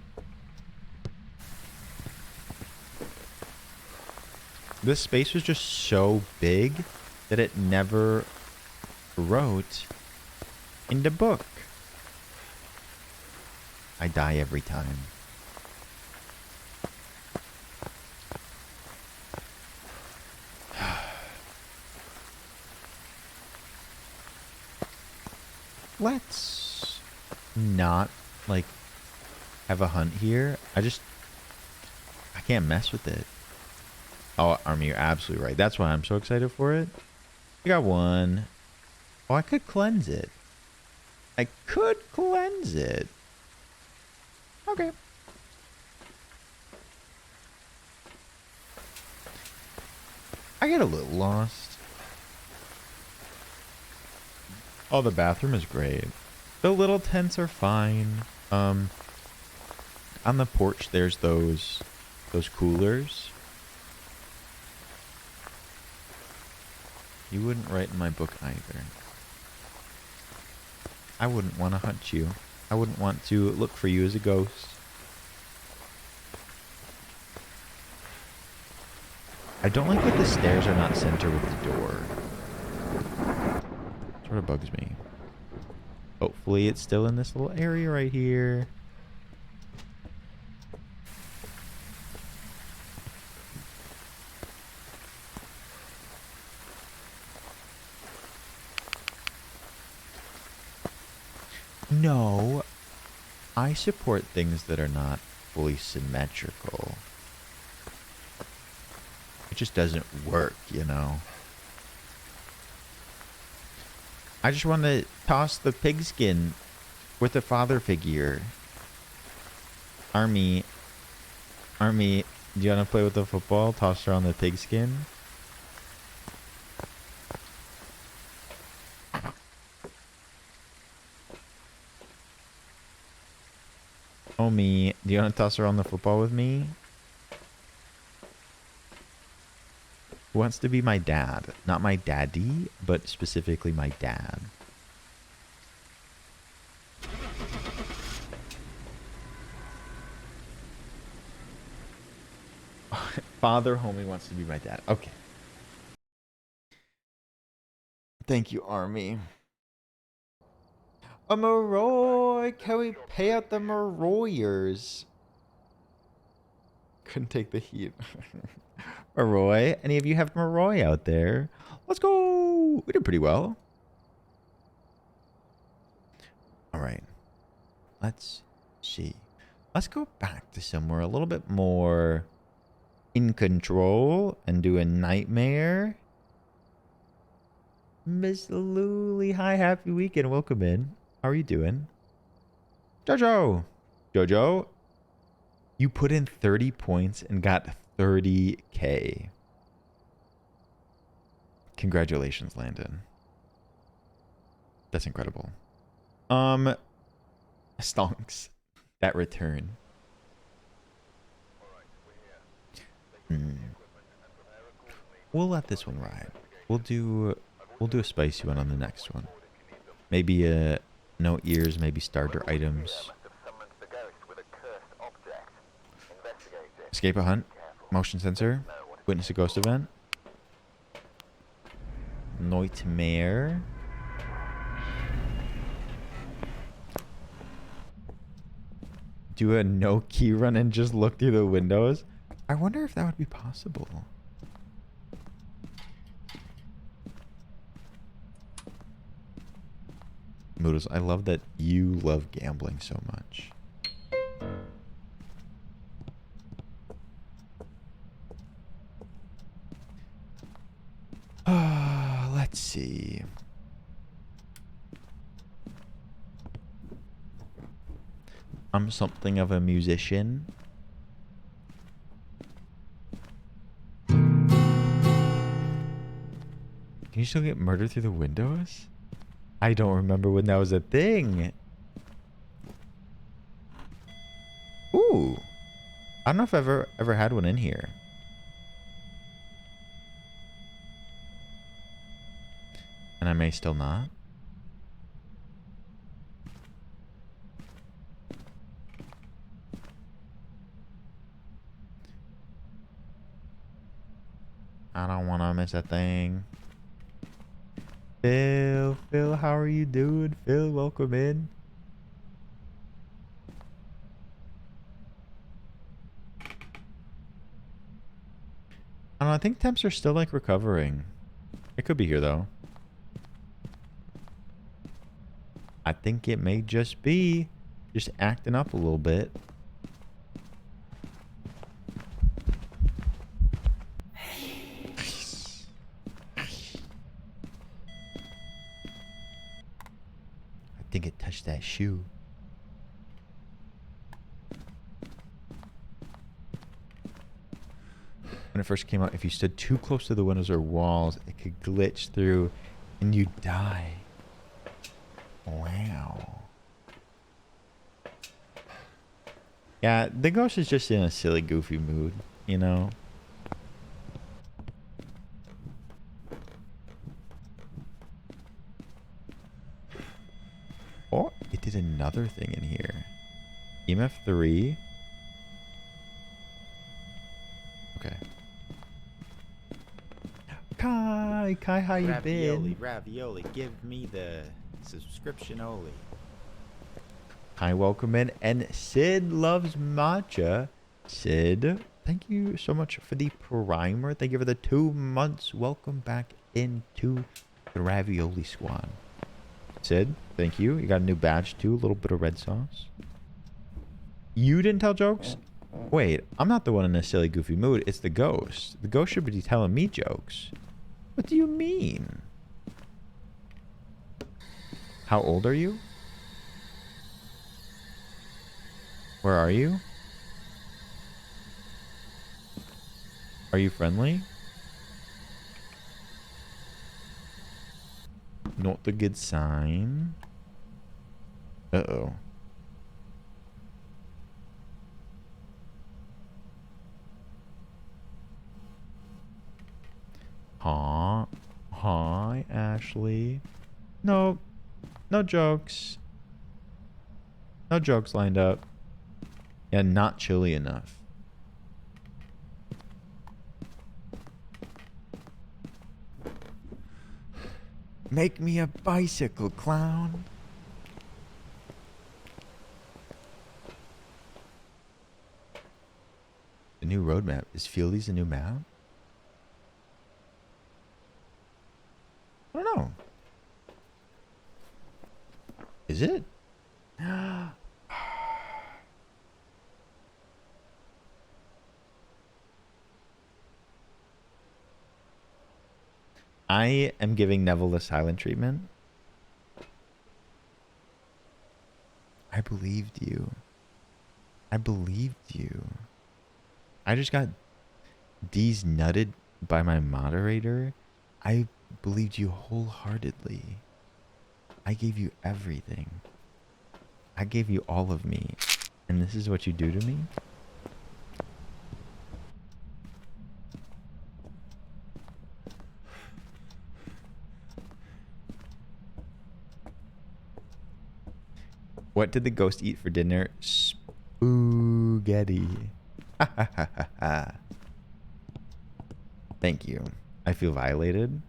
S2: This space was just so big that it never wrote in the book. I die every time. Let's not, like, have a hunt here. I can't mess with it. Oh, Army, you're absolutely right. That's why I'm so excited for it. We got one. Oh, I could cleanse it. I could cleanse it. Okay. I get a little lost. Oh, the bathroom is great. The little tents are fine. On the porch, there's those coolers. You wouldn't write in my book either. I wouldn't want to hunt you. I wouldn't want to look for you as a ghost. I don't like that the stairs are not center with the door. Sort of bugs me. Hopefully it's still in this little area right here. No, I support things that are not fully symmetrical. It just doesn't work, you know. I just want to toss the pigskin with a father figure. Army, do you want to play with the football? Toss her on the pigskin? Oh, me. Do you want to toss her on the football with me? Who wants to be my dad? Not my daddy, but specifically my dad. Father homie wants to be my dad. Okay. Thank you, Army. A Marroy! Can we pay out the Marroyers? Couldn't take the heat. Marroy, any of you have Marroy out there? Let's go! We did pretty well. Alright. Let's see. Let's go back to somewhere a little bit more in control and do a nightmare. Miss Luli, hi, happy weekend. Welcome in. How are you doing? Jojo! Jojo, you put in 30 points and got 30K. Congratulations, Landon. That's incredible. Stonks. That return. We'll let this one ride. We'll do a spicy one on the next one. Maybe no ears, maybe starter items. Escape a hunt. Motion sensor. Witness a ghost event. Nightmare. Do a no key run and just look through the windows. I wonder if that would be possible. Moodles, I love that you love gambling so much. Let's see. I'm something of a musician. Can you still get murdered through the windows? I don't remember when that was a thing. Ooh. I don't know if I've ever had one in here. And I may still not. I don't want to miss a thing. Phil, how are you doing? Phil, welcome in. I don't know, I think temps are still like recovering. It could be here though. I think it may just be just acting up a little bit. touch that shoe. When it first came out, if you stood too close to the windows or walls, it could glitch through and you'd die. Wow. Yeah, the ghost is just in a silly, goofy mood, you know? Oh, it did another thing in here. EMF 3. Okay. Kai, how you
S1: Ravioli,
S2: been?
S1: ravioli, give me the subscription only.
S2: Hi, welcome in. And Sid loves matcha. Sid, thank you so much for the primer. Thank you for the 2 months. Welcome back into the ravioli squad. Sid, thank you. You got a new badge too. A little bit of red sauce. You didn't tell jokes? Wait, I'm not the one in a silly, goofy mood. It's the ghost. The ghost should be telling me jokes. What do you mean? How old are you? Where are you? Are you friendly? Not a good sign. Uh-oh. Hi, Ashley. No jokes. No jokes lined up. Yeah, not chilly enough. Make me a bicycle, clown. The new roadmap. Is Fieldy's a new map? I don't know. Is it? I am giving Neville the silent treatment. I believed you. I believed you. I just got D's nutted by my moderator. I believed you wholeheartedly. I gave you everything. I gave you all of me. And this is what you do to me? What did the ghost eat for dinner? Spaghetti. Thank you. I feel violated.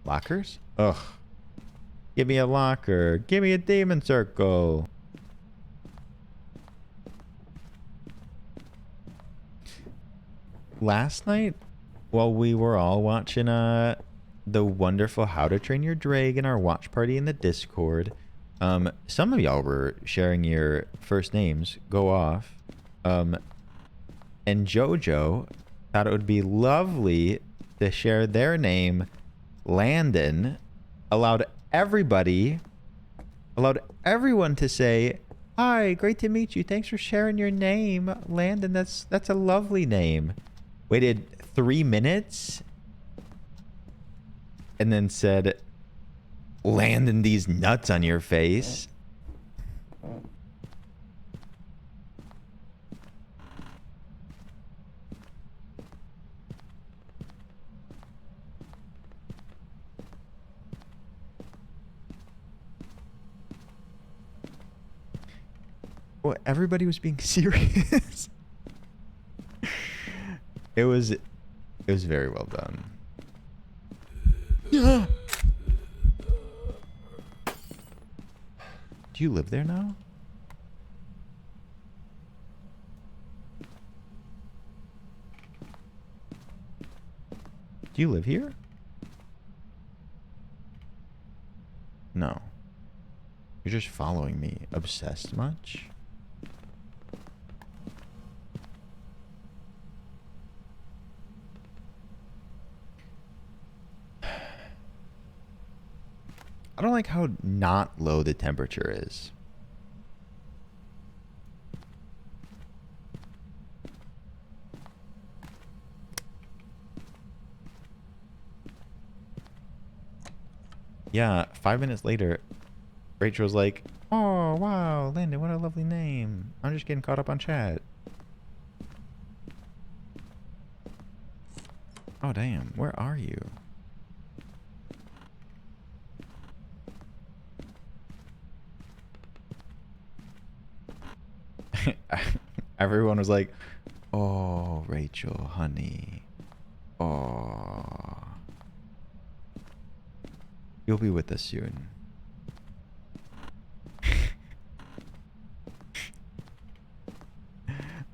S2: Lockers? Ugh. Give me a locker. Give me a demon circle. Last night, while we were all watching the wonderful How to Train Your Dragon, our watch party in the Discord, some of y'all were sharing your first names. Go off. And Jojo thought it would be lovely to share their name. Landon allowed everyone to say, "Hi, great to meet you. Thanks for sharing your name, Landon. That's a lovely name." Waited 3 minutes and then said, "Landon, these nuts on your face." Well, everybody was being serious. It was very well done. Yeah. Do you live there now? Do you live here? No. You're just following me. Obsessed much? I don't like how not low the temperature is. Yeah, 5 minutes later, Rachel's like, "Oh, wow, Landon, what a lovely name. I'm just getting caught up on chat." Oh, damn. Where are you? Everyone was like, "Oh, Rachel, honey. Oh. You'll be with us soon."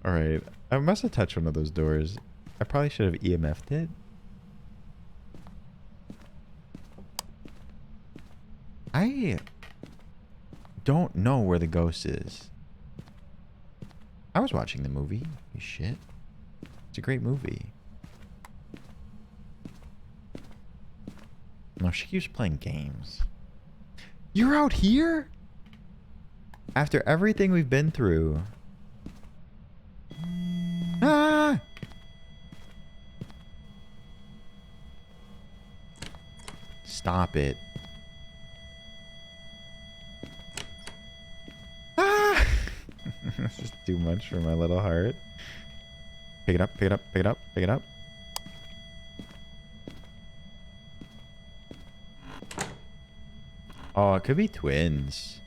S2: Alright. I must have touched one of those doors. I probably should have EMF'd it. I don't know where the ghost is. I was watching the movie. You shit. It's a great movie. No, she keeps playing games. You're out here? After everything we've been through. Ah! Stop it. Ah! This is too much for my little heart. Pick it up, pick it up, pick it up, pick it up. Oh, it could be twins.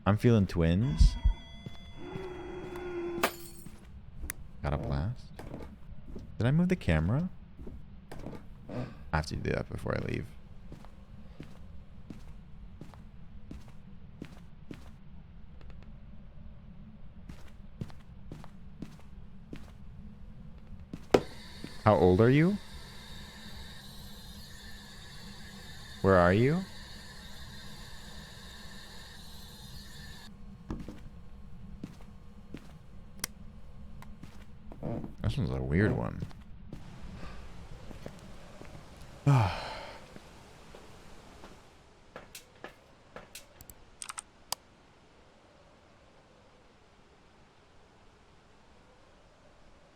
S2: I'm feeling twins. Got a blast. Did I move the camera? I have to do that before I leave. How old are you? Where are you? This one's a weird one.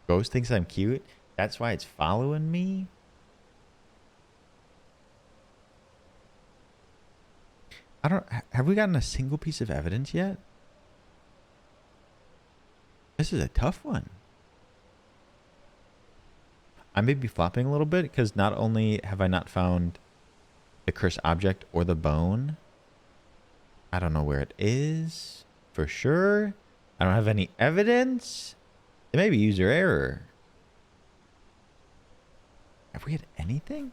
S2: Ghost thinks I'm cute. That's why it's following me. I don't. Have we gotten a single piece of evidence yet? This is a tough one. I may be flopping a little bit because not only have I not found the cursed object or the bone, I don't know where it is for sure. I don't have any evidence. It may be user error. Have we had anything?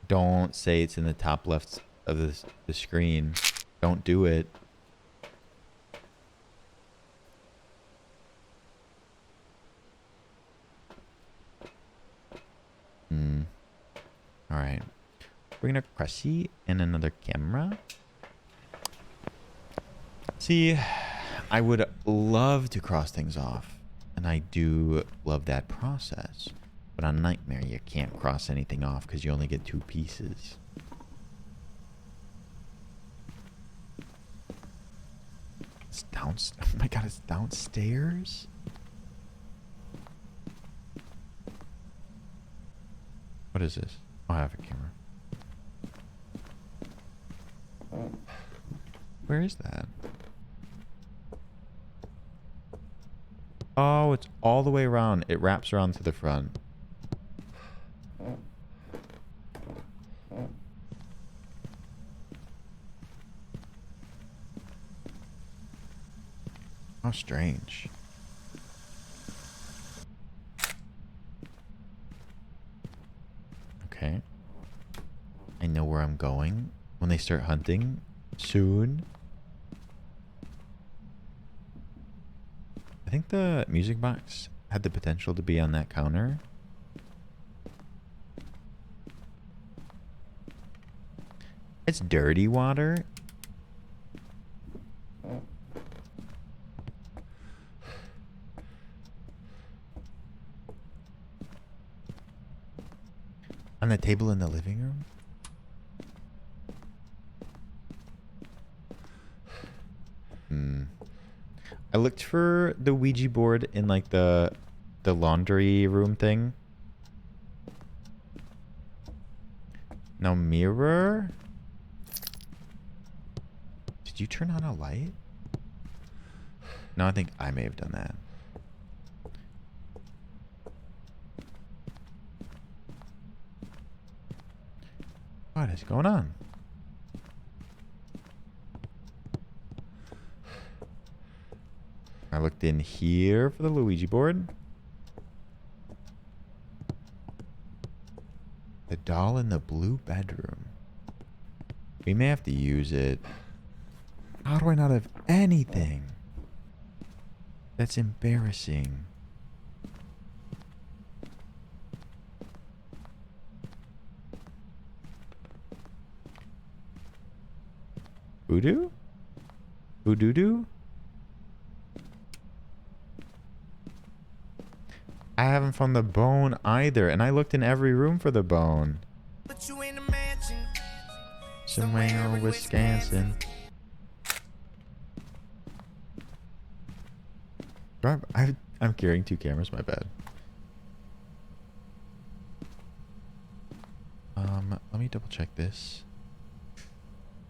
S2: Don't say it's in the top left of the screen. Don't do it. All right. We're gonna Cressy and another camera. See, I would love to cross things off, and I do love that process. But on Nightmare, you can't cross anything off because you only get 2 pieces. It's downstairs. Oh my god, it's downstairs? What is this? Oh, I have a camera. Where is that? Oh, it's all the way around. It wraps around to the front. How strange. Okay. I know where I'm going when they start hunting soon. I think the music box had the potential to be on that counter. It's dirty water. the table in the living room? I looked for the Ouija board in like the laundry room thing. Now mirror. Did you turn on a light? No, I think I may have done that. What is going on? I looked in here for the Luigi board. The doll in the blue bedroom. We may have to use it. How do I not have anything? That's embarrassing. Voodoo? Voodoo? I haven't found the bone either, and I looked in every room for the bone.
S8: Put you in a mansion
S2: Somewhere in Wisconsin. I'm carrying 2 cameras, my bad. Let me double check this.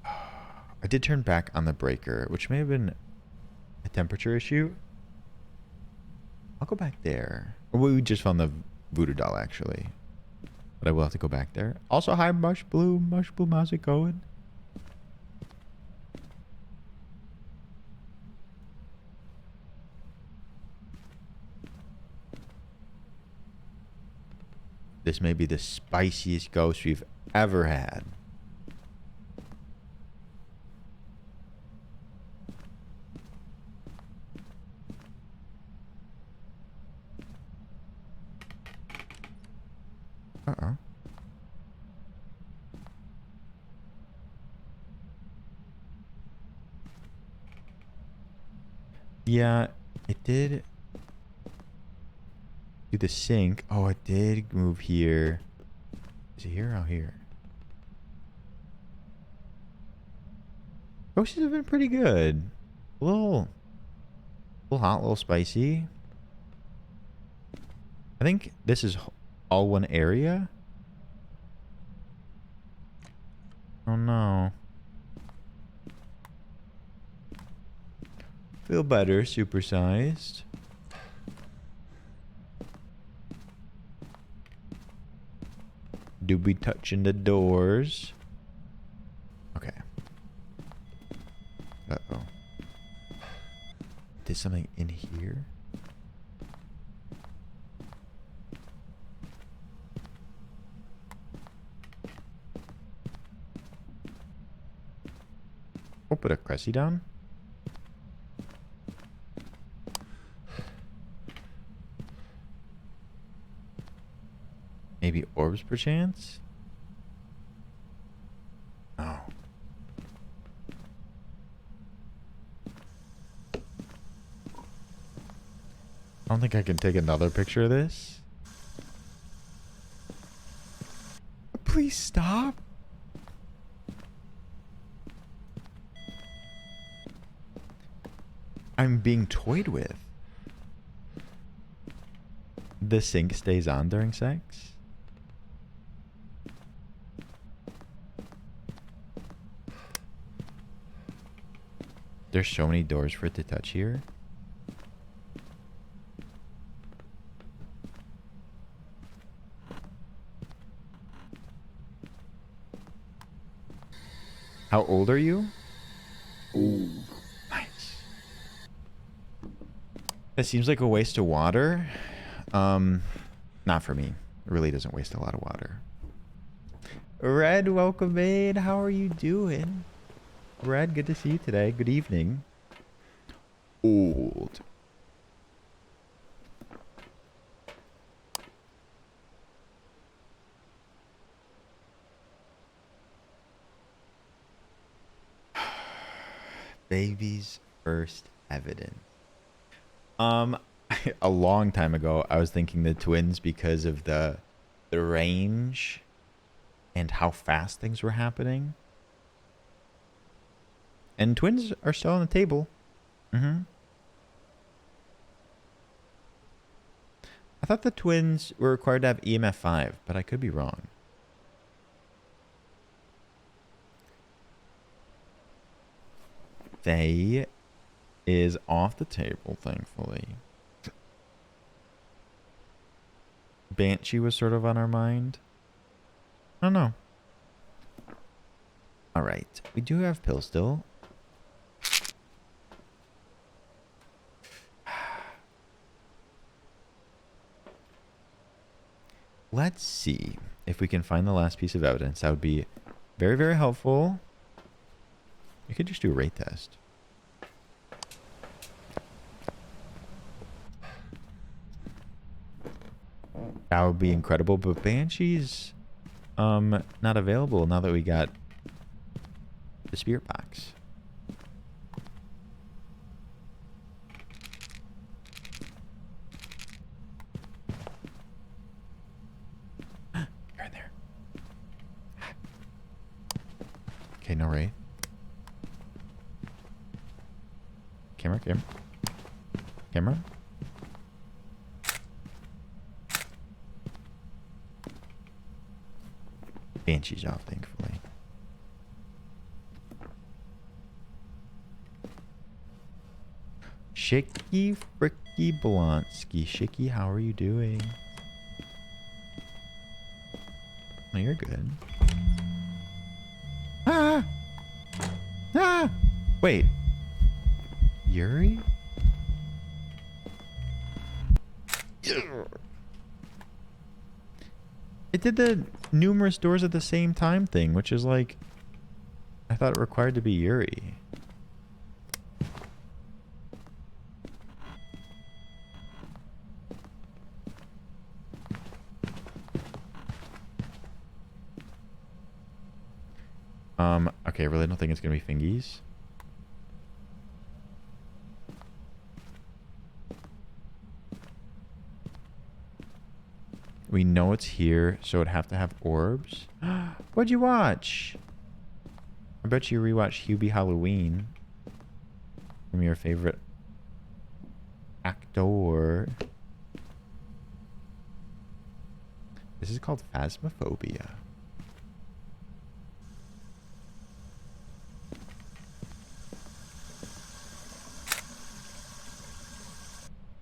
S2: I did turn back on the breaker, which may have been a temperature issue. I'll go back there. We just found the voodoo doll, actually. But I will have to go back there. Also, hi, Mush Blue. How's it going? This may be the spiciest ghost we've ever had. Uh-oh. Yeah, it did do the sink. Oh, it did move here. Is it here or here? Ghosts have been pretty good. A little hot, a little spicy. I think this is all one area. Oh no. Feel better, supersized. Do be touching the doors. Okay. Uh-oh. There's something in here. We'll put a Cressy down. Maybe orbs perchance? Oh. I don't think I can take another picture of this. Please stop. I'm being toyed with. The sink stays on during sex? There's so many doors for it to touch here. How old are you? Ooh, nice. That seems like a waste of water. Not for me. It really doesn't waste a lot of water. Red, welcome in. How are you doing? Red, good to see you today. Good evening. Old. Baby's first evidence. A long time ago, I was thinking the twins because of the range and how fast things were happening. And twins are still on the table. I thought the twins were required to have EMF 5, but I could be wrong. They is off the table, thankfully. Banshee was sort of on our mind. I don't know. All right. We do have pills still. Let's see if we can find the last piece of evidence. That would be very, very helpful. You could just do a rate test. That would be incredible, but Banshee's not available now that we got the spirit box. You're in there. Okay, no Ray. Camera. Banshee's off, thankfully. Shicky Fricky Blonsky. Shicky, how are you doing? Oh, you're good. Ah! Ah! Wait. Yuri? It did the numerous doors at the same time thing, which is like, I thought it required to be Yuri. Okay, I really don't think it's gonna be fingies. We know it's here, so it'd have to have orbs. What'd you watch? I bet you rewatched Hubie Halloween from your favorite actor. This is called Phasmophobia.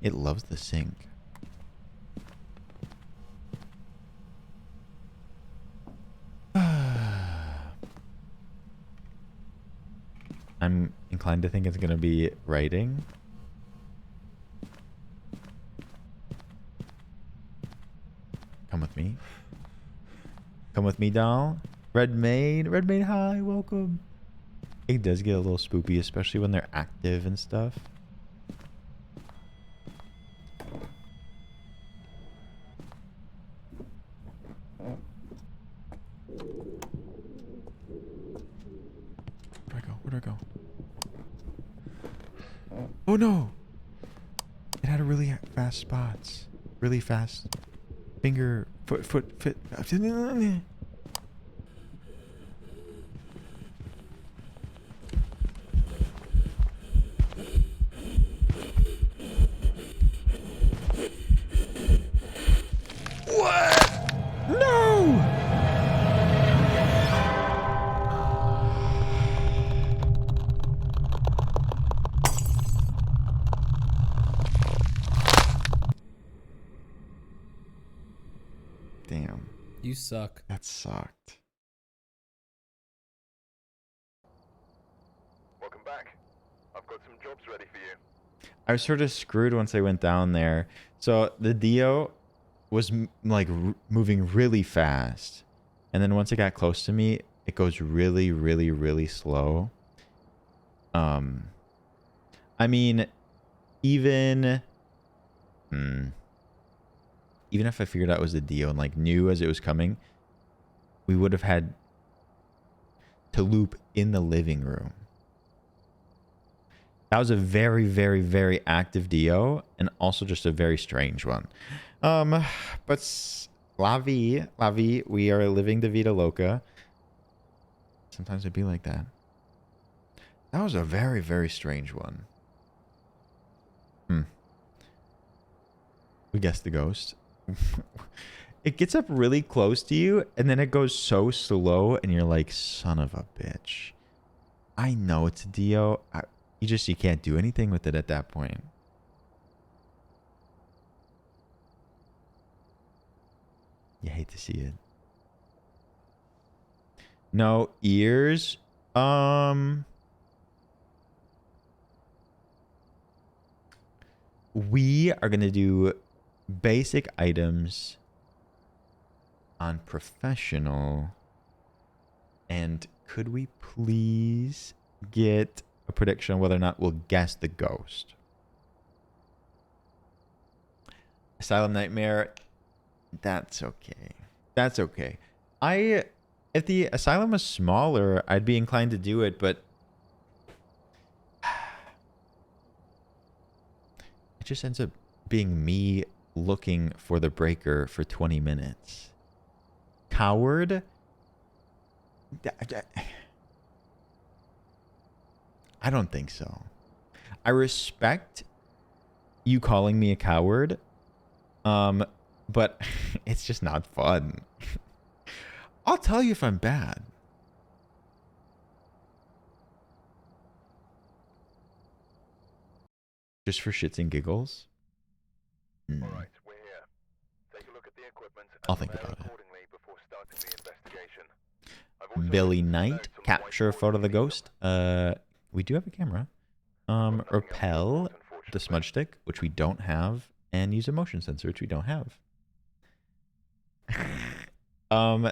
S2: It loves the sink. I'm inclined to think it's going to be writing. Come with me. Come with me, doll. Red Maid, hi, welcome. It does get a little spoopy, especially when they're active and stuff. Where'd I go? Oh no! It had a really fast spots. Really fast finger, foot. What? No! Damn.
S9: You suck.
S2: That sucked.
S6: Welcome back. I've got some jobs ready for you.
S2: I was sort of screwed once I went down there. So the Dio was moving really fast. And then once it got close to me, it goes really, really, really slow. I mean, even if I figured out it was the Dio and like knew as it was coming, we would have had to loop in the living room. That was a very, very, very active Dio and also just a very strange one. But La vie, la vie. We are living the vida loca. Sometimes it'd be like that. That was a very, very strange one. We guessed the ghost. It gets up really close to you, and then it goes so slow, and you're like, son of a bitch. I know it's a Dio. You can't do anything with it at that point. You hate to see it. No ears. We are going to do basic items on professional. And could we please get a prediction on whether or not we'll guess the ghost? Asylum Nightmare. That's okay. That's okay. If the asylum was smaller, I'd be inclined to do it, but it just ends up being me looking for the breaker for 20 minutes. Coward? I don't think so. I respect you calling me a coward, but it's just not fun. I'll tell you if I'm bad. Just for shits and giggles?
S6: All right, we're here. Take a look at the equipment and
S2: I'll think
S6: prepare
S2: about it.
S6: accordingly before starting the investigation. I've also
S2: Billy
S6: written some
S2: Knight,
S6: notes on the
S2: capture a
S6: whiteboard
S2: photo of the
S6: if you need
S2: ghost. We do have a camera. Repel the smudge stick, which we don't have, and use a motion sensor, which we don't have.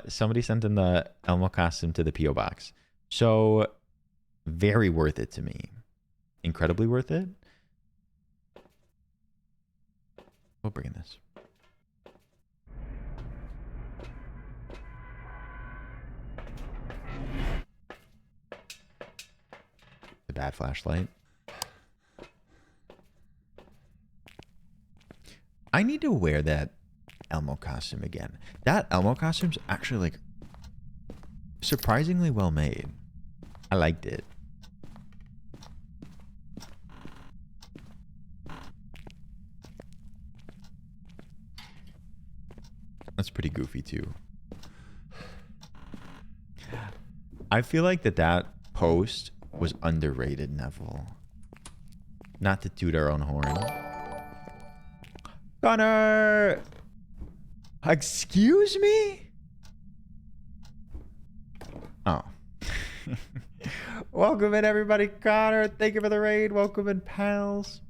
S2: Somebody sent in the Elmo costume to the P.O. box. So, very worth it to me. Incredibly worth it. We'll bring in this. The bad flashlight. I need to wear that Elmo costume again. That Elmo costume's actually like surprisingly well made. I liked it. That's pretty goofy too. I feel like that post was underrated, Neville. Not to toot our own horn. Connor! Excuse me? Oh. Welcome in, everybody. Connor, thank you for the raid. Welcome in, pals.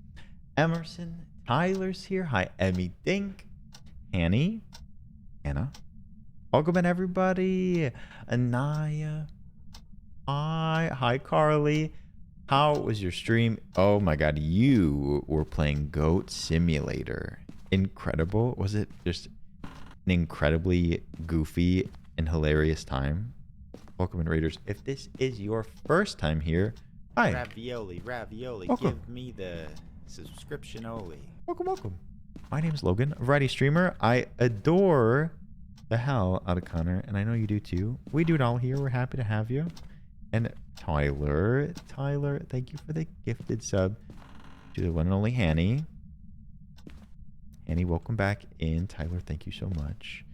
S2: Emerson, Tyler's here. Hi, Emmy Dink. Annie. Anna. Welcome in, everybody. Anaya. Hi, Carly. How was your stream? Oh my god, you were playing Goat Simulator. Incredible. Was it just an incredibly goofy and hilarious time? Welcome in, Raiders. If this is your first time here, hi.
S1: Ravioli,
S2: Welcome.
S1: give me the subscription only.
S2: Welcome. My name is Logan, a variety streamer. I adore the hell out of Connor, and I know you do too. We do it all here. We're happy to have you. And Tyler, thank you for the gifted sub to the one and only Hanny. Hanny, welcome back in. Tyler, thank you so much.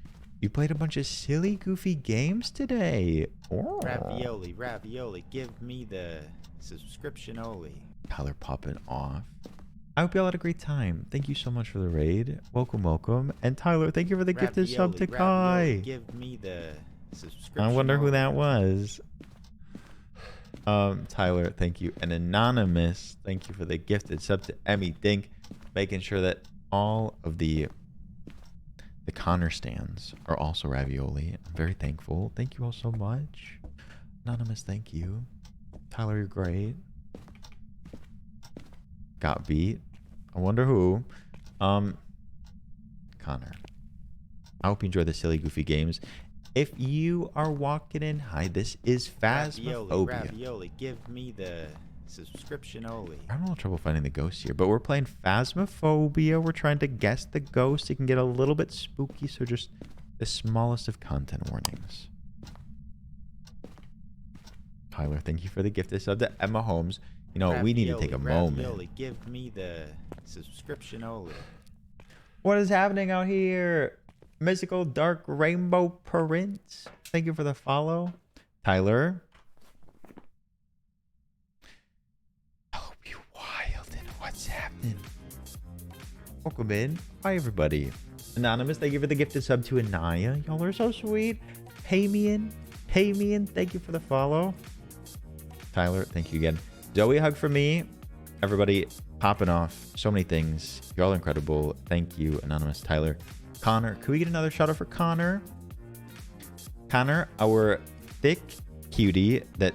S2: You played a bunch of silly, goofy games today. Oh.
S1: Ravioli, give me the subscription only.
S2: Tyler popping off. I hope you all had a great time. Thank you so much for the raid. Welcome. And Tyler, thank you for the gifted sub to Kai.
S1: Give me the subscription.
S2: I wonder who
S1: only.
S2: that was. Tyler, thank you. And Anonymous, thank you for the gifted sub to Emmy Dink, making sure that all of the Connor stands are also ravioli. I'm very thankful. Thank you all so much. Anonymous, thank you. Tyler, you're great. Got beat. I wonder who. Connor. I hope you enjoy the silly, goofy games. If you are walking in, hi, this is Phasmophobia.
S1: Ravioli, give me the subscription only.
S2: I'm having a little trouble finding the ghost here, but we're playing Phasmophobia. We're trying to guess the ghost. It can get a little bit spooky, so just The smallest of content warnings. Tyler, thank you for the gift of sub to Emma Holmes. You know, we need to take a moment.
S1: Ravioli, give me the subscription only.
S2: What is happening out here? Mystical Dark Rainbow Prince. Thank you for the follow. Tyler. Oh, you wild and what's happening? Welcome in. Hi, everybody. Anonymous, thank you for the gifted sub to Anaya. Y'all are so sweet. Hamian, thank you for the follow. Tyler, thank you again. Zoe, hug for me. Everybody popping off. So many things. You're all incredible. Thank you, Anonymous. Tyler. Connor, could we get another shout out for Connor? Connor, our thick cutie that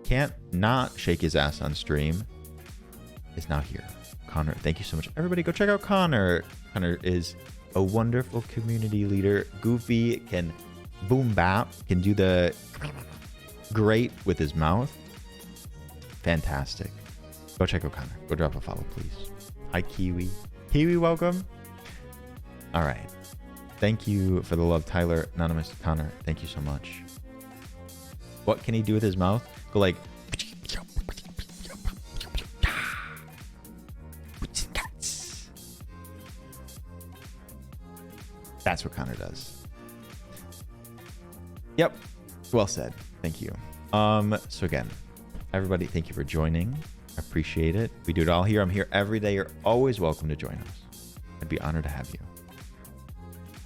S2: can't not shake his ass on stream, is now here. Connor, thank you so much. Everybody go check out Connor. Connor is a wonderful community leader. Goofy, can boom bap, can do the great with his mouth. Fantastic. Go check out Connor. Go drop a follow, please. Hi, Kiwi. Kiwi, welcome. All right. Thank you for the love, Tyler. Anonymous, Connor, thank you so much. What can he do with his mouth? Go like... That's what Connor does. Yep. Well said. Thank you. So again, everybody, thank you for joining. I appreciate it. We do it all here. I'm here every day. You're always welcome to join us. I'd be honored to have you.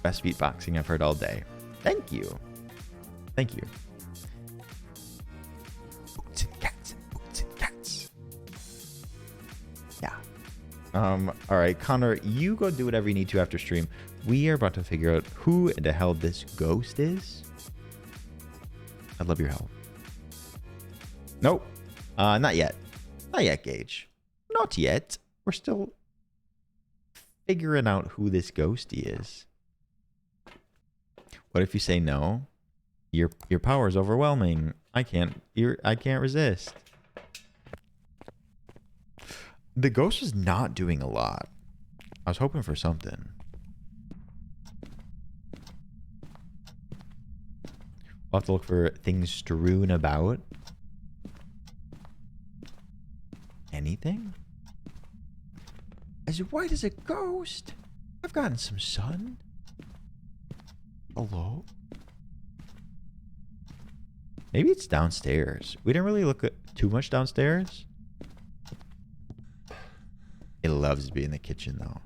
S2: Best beatboxing I've heard all day. Thank you. Thank you. Boots and cats. Boots and cats. Yeah. All right, Connor, you go do whatever you need to after stream. We are about to figure out who the hell this ghost is. I'd love your help. Nope. Not yet. Not yet, Gage. Not yet. We're still figuring out who this ghosty is. What if you say no? Your power is overwhelming. I can't resist. The ghost is not doing a lot. I was hoping for something. We'll have to look for things strewn about. Anything? As white as a ghost? I've gotten some sun. Hello? Maybe it's downstairs. We didn't really look at too much downstairs. It loves to be in the kitchen, though.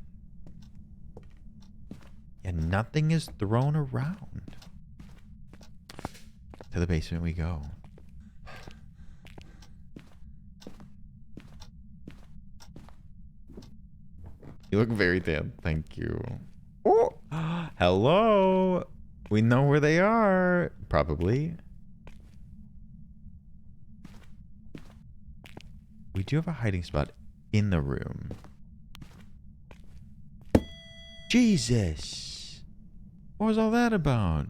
S2: And nothing is thrown around. To the basement we go. You look very thin. Thank you. Oh, hello. We know where they are. Probably. We do have a hiding spot in the room. Jesus. What was all that about?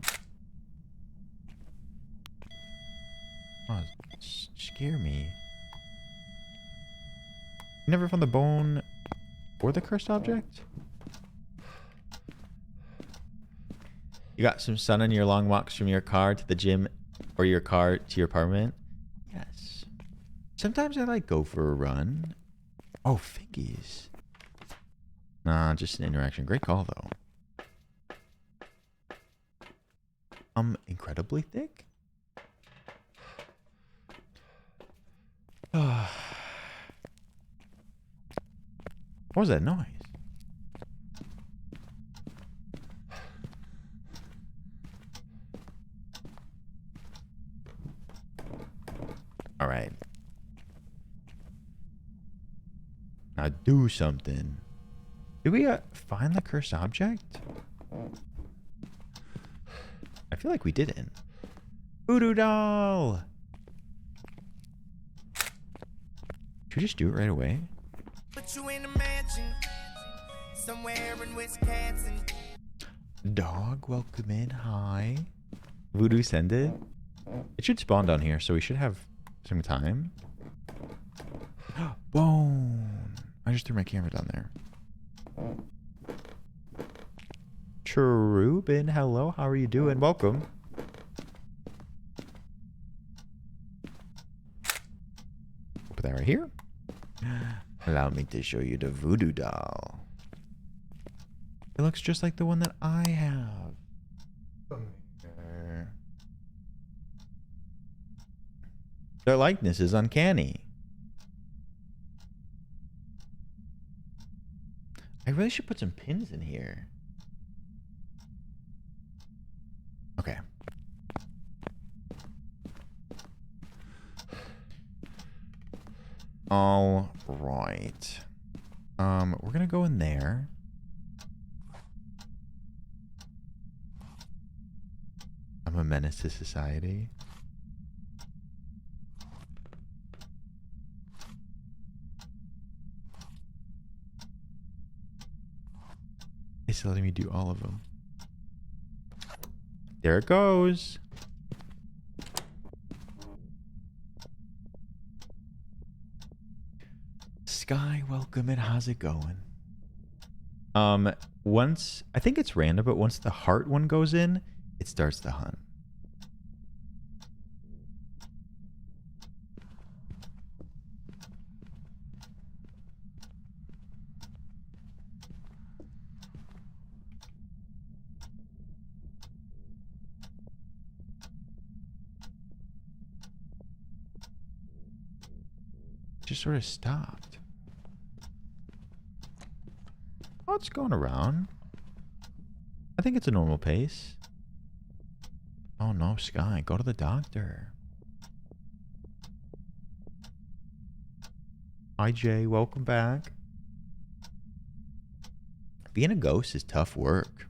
S2: Oh, scare me. You never found the bone or the cursed object? You got some sun on your long walks from your car to the gym or your car to your apartment? Yes. Sometimes I like go for a run. Oh, figgies. Nah, just an interaction. Great call, though. Incredibly thick? What was that noise? All right. Now do something. Did we find the cursed object? I feel like we didn't. Voodoo doll! Should we just do it right away?
S8: Put you in a mansion somewhere in Wisconsin.
S2: Dog, welcome in. Hi. Voodoo, send it. It should spawn down here, so we should have some time. Bone. I just threw my camera down there. Trubin, hello. How are you doing? Welcome. Put that right here. Allow me to show you the voodoo doll. It looks just like the one that I have. Their likeness is uncanny. I really should put some pins in here. Okay. All right. We're gonna go in there. I'm a menace to society. It's letting me do all of them. There it goes. Sky, welcome and how's it going? Once, I think it's random, but once the heart one goes in, it starts to hunt. Just sort of stopped. Oh, it's going around. I think it's a normal pace. Oh no, Sky, go to the doctor. Hi Jay, welcome back. Being a ghost is tough work.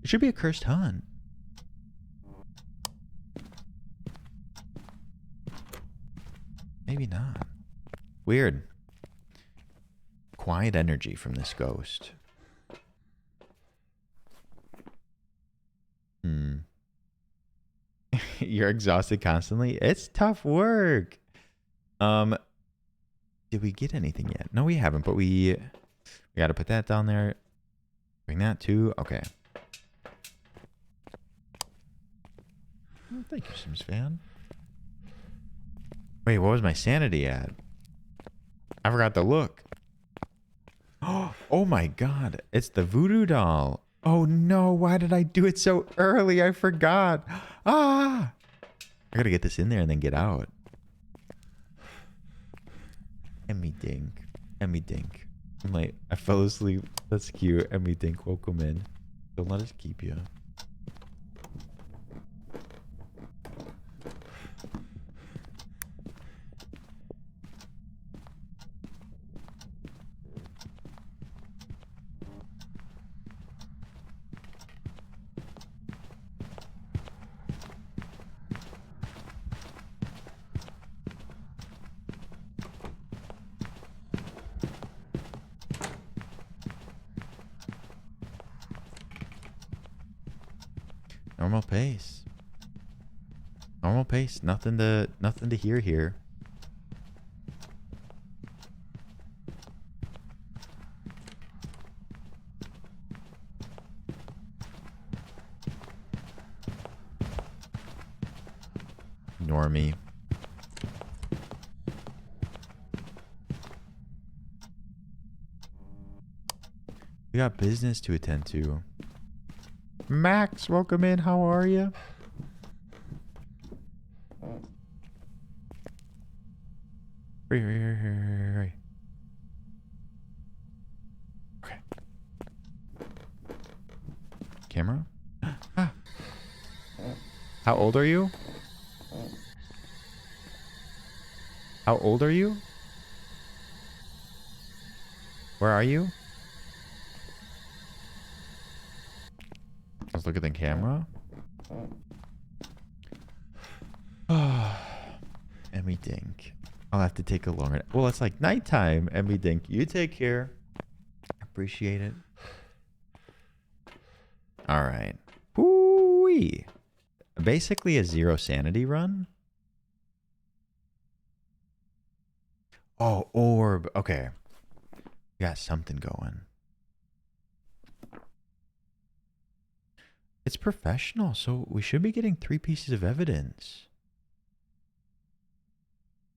S2: It should be a cursed hunt. Maybe not. Weird. Quiet energy from this ghost. You're exhausted constantly? It's tough work. Did we get anything yet? No, we haven't, but we got to put that down there. Bring that too. Okay. Oh, thank you, Sims fan. Wait, what was my sanity at? I forgot to look. Oh my god. It's the voodoo doll. Oh no, why did I do it so early? I forgot. Ah! I gotta get this in there and then get out. Emmy Dink. Emmy Dink. I'm like, I fell asleep. That's cute. Emmy Dink, welcome in. Don't let us keep you. Normal pace. Normal pace. Nothing to hear here. Normie. We got business to attend to. Max, welcome in. How are you? Hurry. Okay. Camera? Ah. How old are you? How old are you? Where are you? Let's look at the camera. Emmy Dink. I'll have to take a longer. Well, it's like nighttime. Emmy Dink. You take care. Appreciate it. All right. Woo-wee. Basically a zero sanity run. Oh, orb. Okay. We got something going. It's professional, so we should be getting 3 pieces of evidence.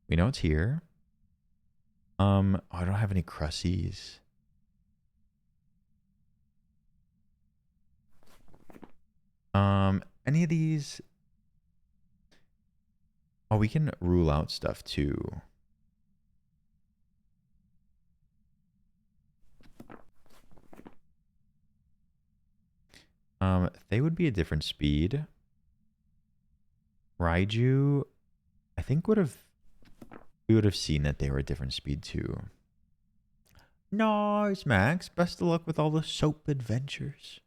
S2: We know it's here. Oh, I don't have any crussies. Any of these? Oh, we can rule out stuff too. They would be a different speed. Raiju, I think we would have seen that they were a different speed too. Nice, Max. Best of luck with all the soap adventures.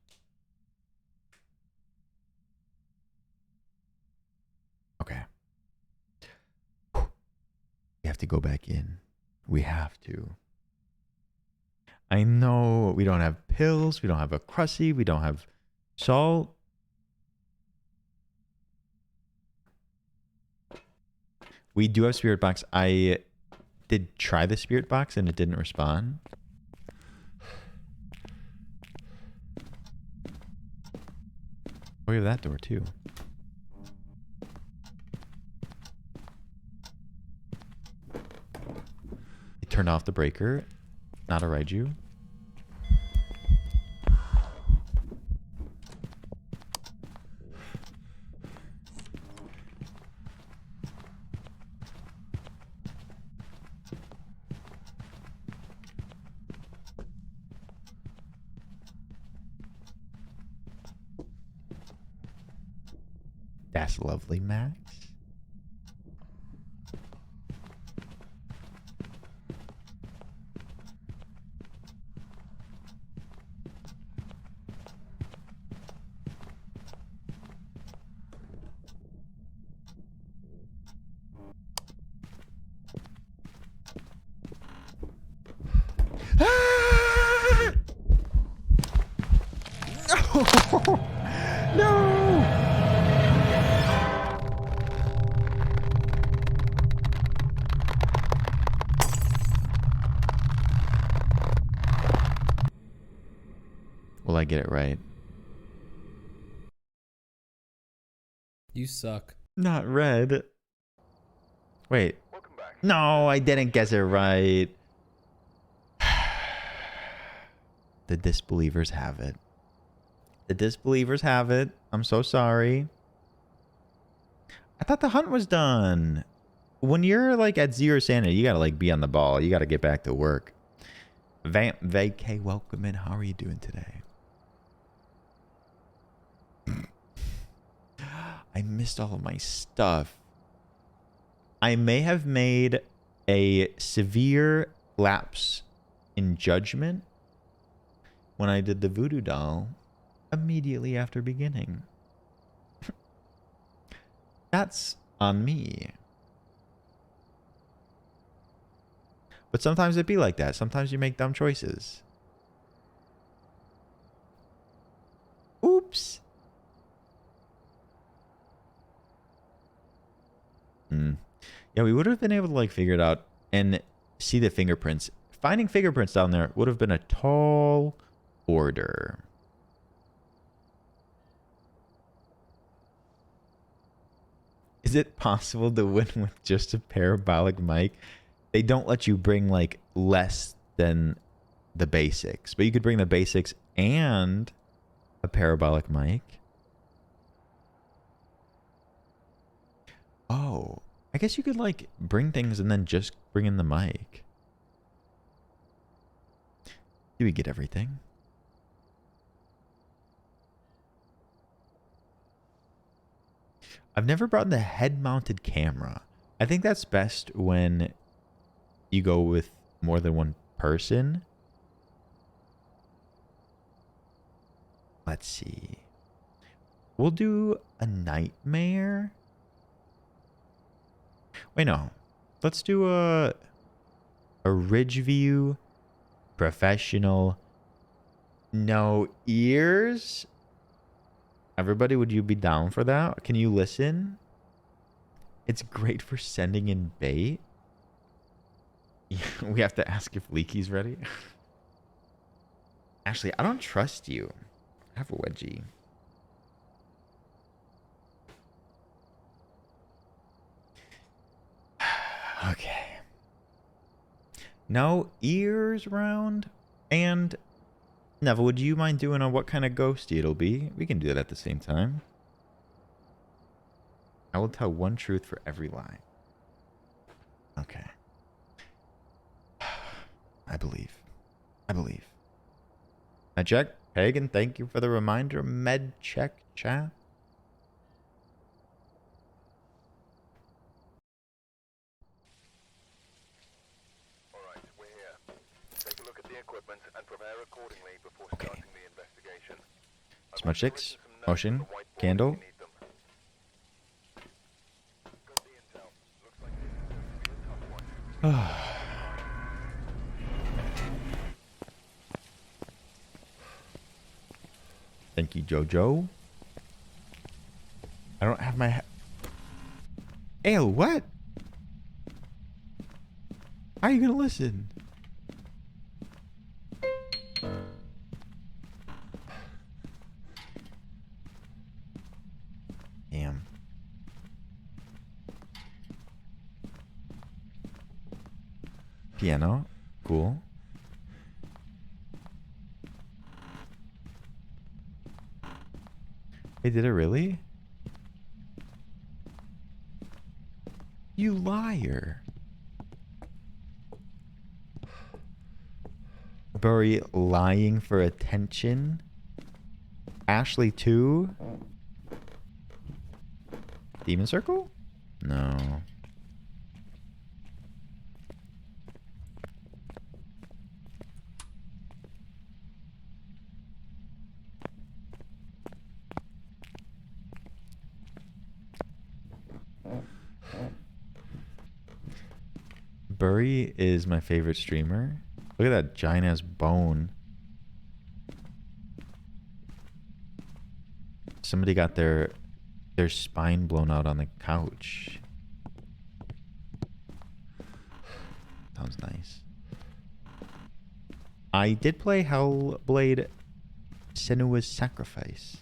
S2: Okay. We have to go back in. We have to. I know we don't have pills. We don't have a crusty. We don't have salt. We do have spirit box. I did try the spirit box and it didn't respond. Oh, we have that door too. It turned off the breaker. Not a Raiju. That's lovely, Max. Will I get it right?
S9: You suck.
S2: Not red. Wait. No, I didn't guess it right. The disbelievers have it. The disbelievers have it. I'm so sorry. I thought the hunt was done. When you're like at 0 sanity, you gotta like be on the ball. You gotta get back to work. Vamp VK, welcome in. How are you doing today? I missed all of my stuff. I may have made a severe lapse in judgment when I did the voodoo doll immediately after beginning. That's on me. But sometimes it be like that. Sometimes you make dumb choices. Oops. Yeah, we would have been able to like figure it out and see the fingerprints. Finding fingerprints down there would have been a tall order. Is it possible to win with just a parabolic mic? They don't let you bring like less than the basics, but you could bring the basics and a parabolic mic. Oh, I guess you could like bring things and then just bring in the mic. Do we get everything? I've never brought the head-mounted camera. I think that's best when you go with more than one person. Let's see. We'll do a nightmare. Wait, no. Let's do a ridge view, professional, no ears. Everybody, would you be down for that? Can you listen? It's great for sending in bait. We have to ask if Leaky's ready. Ashley, I don't trust you. I have a wedgie. Okay. No ears round. And Neville, would you mind doing on what kind of ghosty it'll be? We can do that at the same time. I will tell one truth for every lie. Okay. I believe. I believe. Med check. Hagen, thank you for the reminder. Med check chat.
S6: Alright, we're here. Take a look at the equipment and prepare accordingly before starting the investigation.
S2: Smudge 6. Motion. Candle.
S6: Got the intel. Looks like this is going to be a tough one.
S2: Thank you, Jojo. I don't have my... Ew, what? How are you going to listen? Damn. Piano. Cool. Hey, did it really? You liar. Burry lying for attention. Ashley 2. Demon Circle? No. Burry is my favorite streamer. Look at that giant ass bone. Somebody got their spine blown out on the couch. Sounds nice. I did play Hellblade Senua's Sacrifice.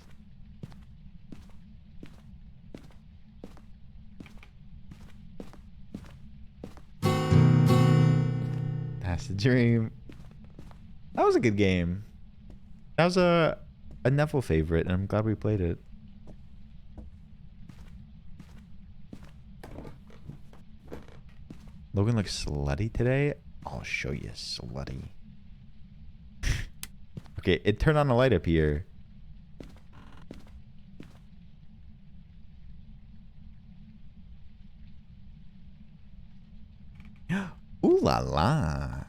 S2: That's the dream. That was a good game. That was a Neville favorite, and I'm glad we played it. Logan looks slutty today. I'll show you slutty. Okay, it turned on the light up here. Ooh la la.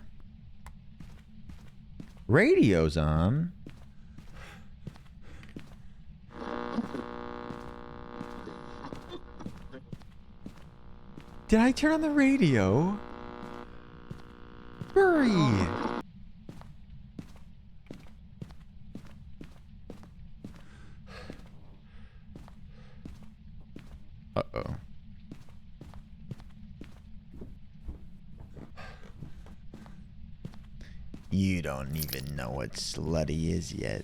S2: Radio's on. Did I turn on the radio? Hurry! Uh-oh. You don't even know what slutty is yet.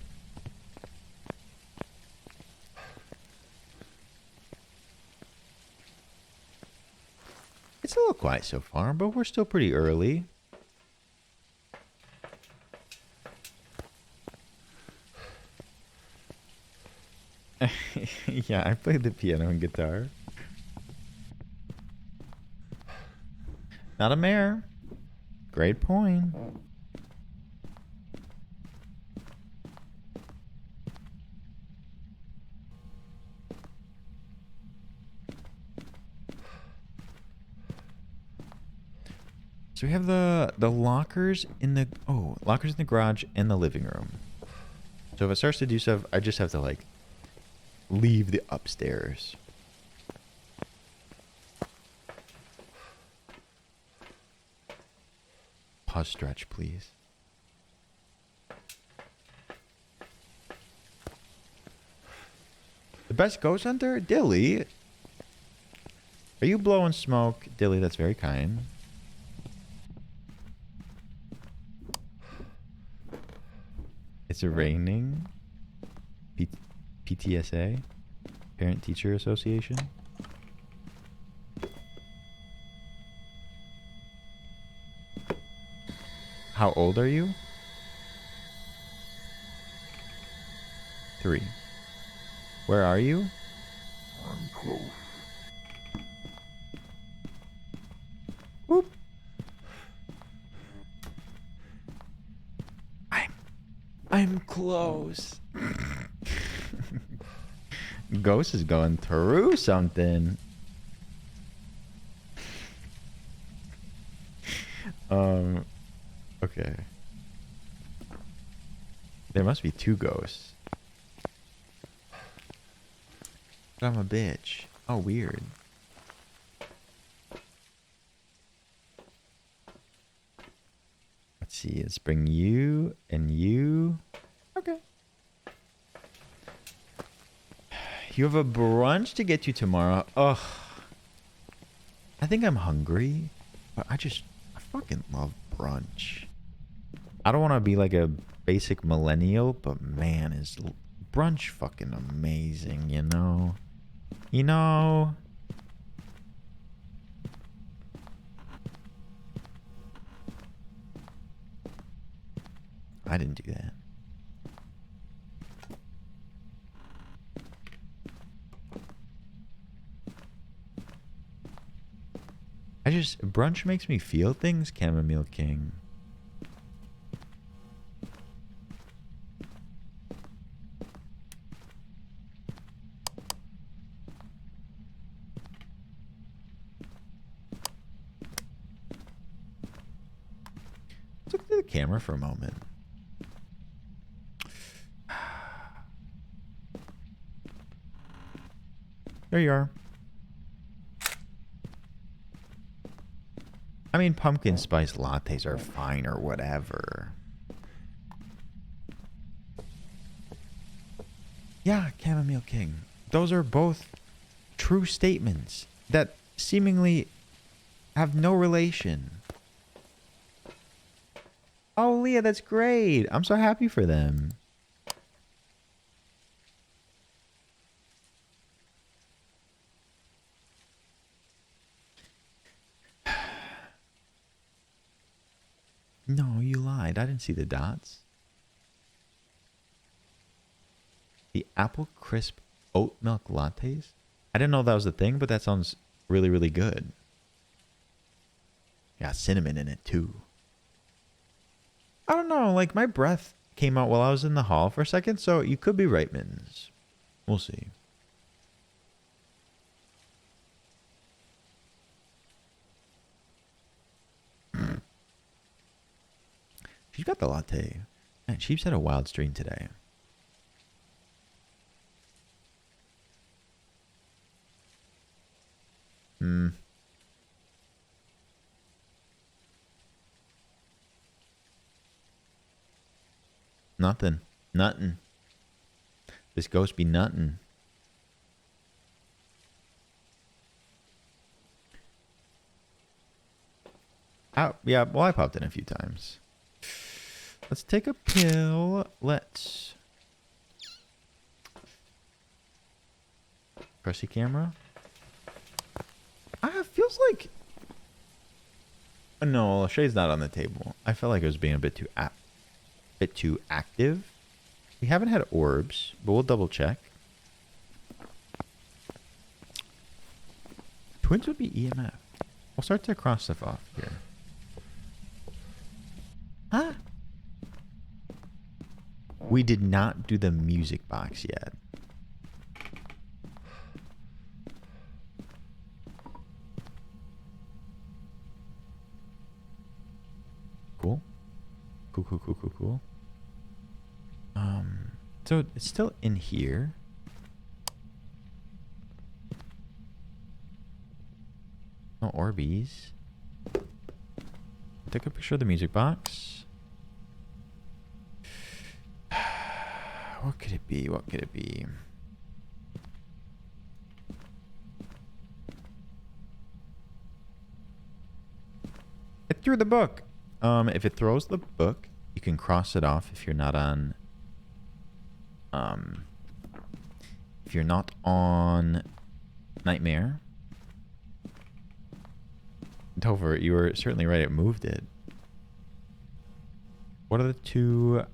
S2: It's a little quiet so far, but we're still pretty early. Yeah, I played the piano and guitar. Not a mare. Great point. So we have the lockers in the lockers in the garage and the living room. So if it starts to do stuff, I just have to like leave the upstairs. Pause stretch, please. The best ghost hunter? Dilly. Are you blowing smoke? Dilly, that's very kind. It's raining. PTSA, Parent Teacher Association. How old are you? 3. Where are you? I'm close. Whoop. I'm close. Ghost is going through something. Okay. There must be 2 ghosts. But I'm a bitch. Oh, weird. Let's see. Let's bring you and you. Okay. You have a brunch to get to tomorrow. Ugh. I think I'm hungry. But I fucking love brunch. I don't want to be like a basic millennial, but man, is brunch fucking amazing, you know? You know? I didn't do that. Brunch makes me feel things, Chamomile King. Let's look through the camera for a moment. There you are. I mean, pumpkin spice lattes are fine or whatever. Yeah, Chamomile King. Those are both true statements that seemingly have no relation. Oh, Leah, that's great. I'm so happy for them. No, you lied. I didn't see the dots. The apple crisp oat milk lattes? I didn't know that was a thing, but that sounds really, really good. Got cinnamon in it, too. I don't know. Like, my breath came out while I was in the hall for a second, so you could be right, Mittens. We'll see. She's got the latte. Man, Sheep's had a wild stream today. Nothing. Nothing. This ghost be nothing. Oh, yeah, well, I popped in a few times. Let's take a pill. Let's press the camera. Feels like no, Shay's not on the table. I felt like it was being a bit too active. We haven't had orbs, but we'll double check. Twins would be EMF. We'll start to cross stuff off here. Huh? We did not do the music box yet. Cool. Cool. So it's still in here. No Orbeez. Take a picture of the music box. What could it be? What could it be? It threw the book. If it throws the book, you can cross it off if you're not on If you're not on Nightmare, Topher, you were certainly right. It moved it. What are the two?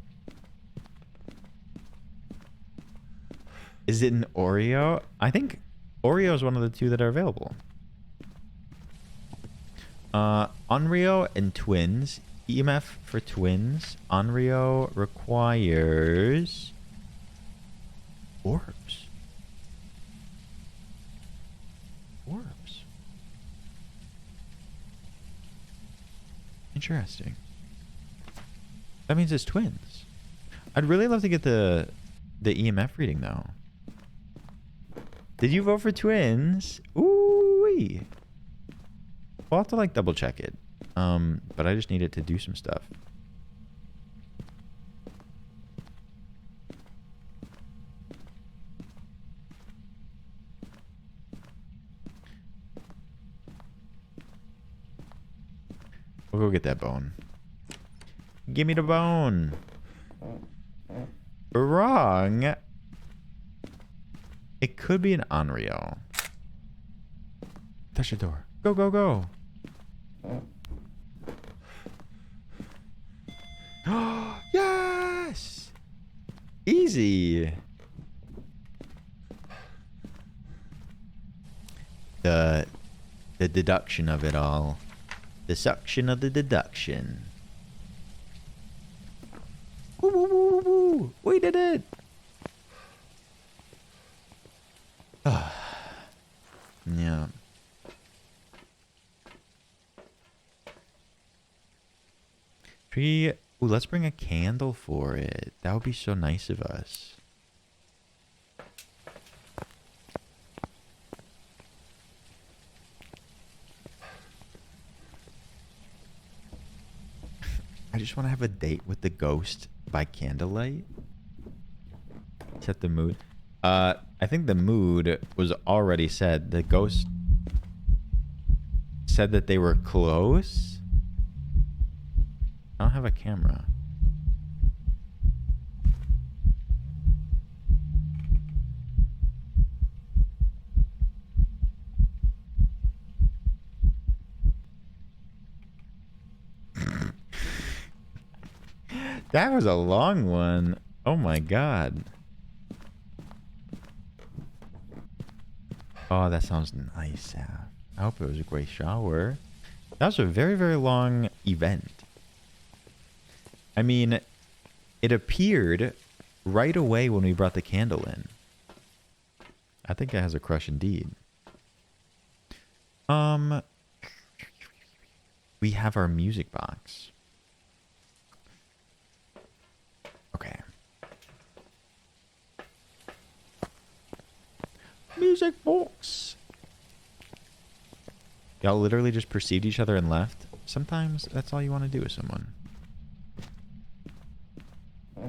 S2: Is it an Oreo? I think Oreo is one of the two that are available. Onryo and Twins. EMF for Twins. Onryo requires orbs. Orbs. Interesting. That means it's Twins. I'd really love to get the EMF reading though. Did you vote for Twins? Ooh-wee. We'll have to like double check it. But I just need it to do some stuff. We'll go get that bone. Give me the bone. Wrong. It could be an Onryo. Touch the door. Go, go, go. Yes! Easy. The deduction of it all. The suction of the deduction. Woo, woo, woo, woo, woo. We did it! Yeah. Ooh, let's bring a candle for it. That would be so nice of us. I just want to have a date with the ghost by candlelight. Set the mood. I think the mood was already said. The ghost said that they were close. I don't have a camera. That was a long one. Oh my god. Oh, that sounds nice. I hope it was a great shower. That was a very, very long event. I mean, it appeared right away when we brought the candle in. I think it has a crush indeed. We have our music box. Okay. Music box. Y'all literally just perceived each other and left. Sometimes that's all you want to do with someone.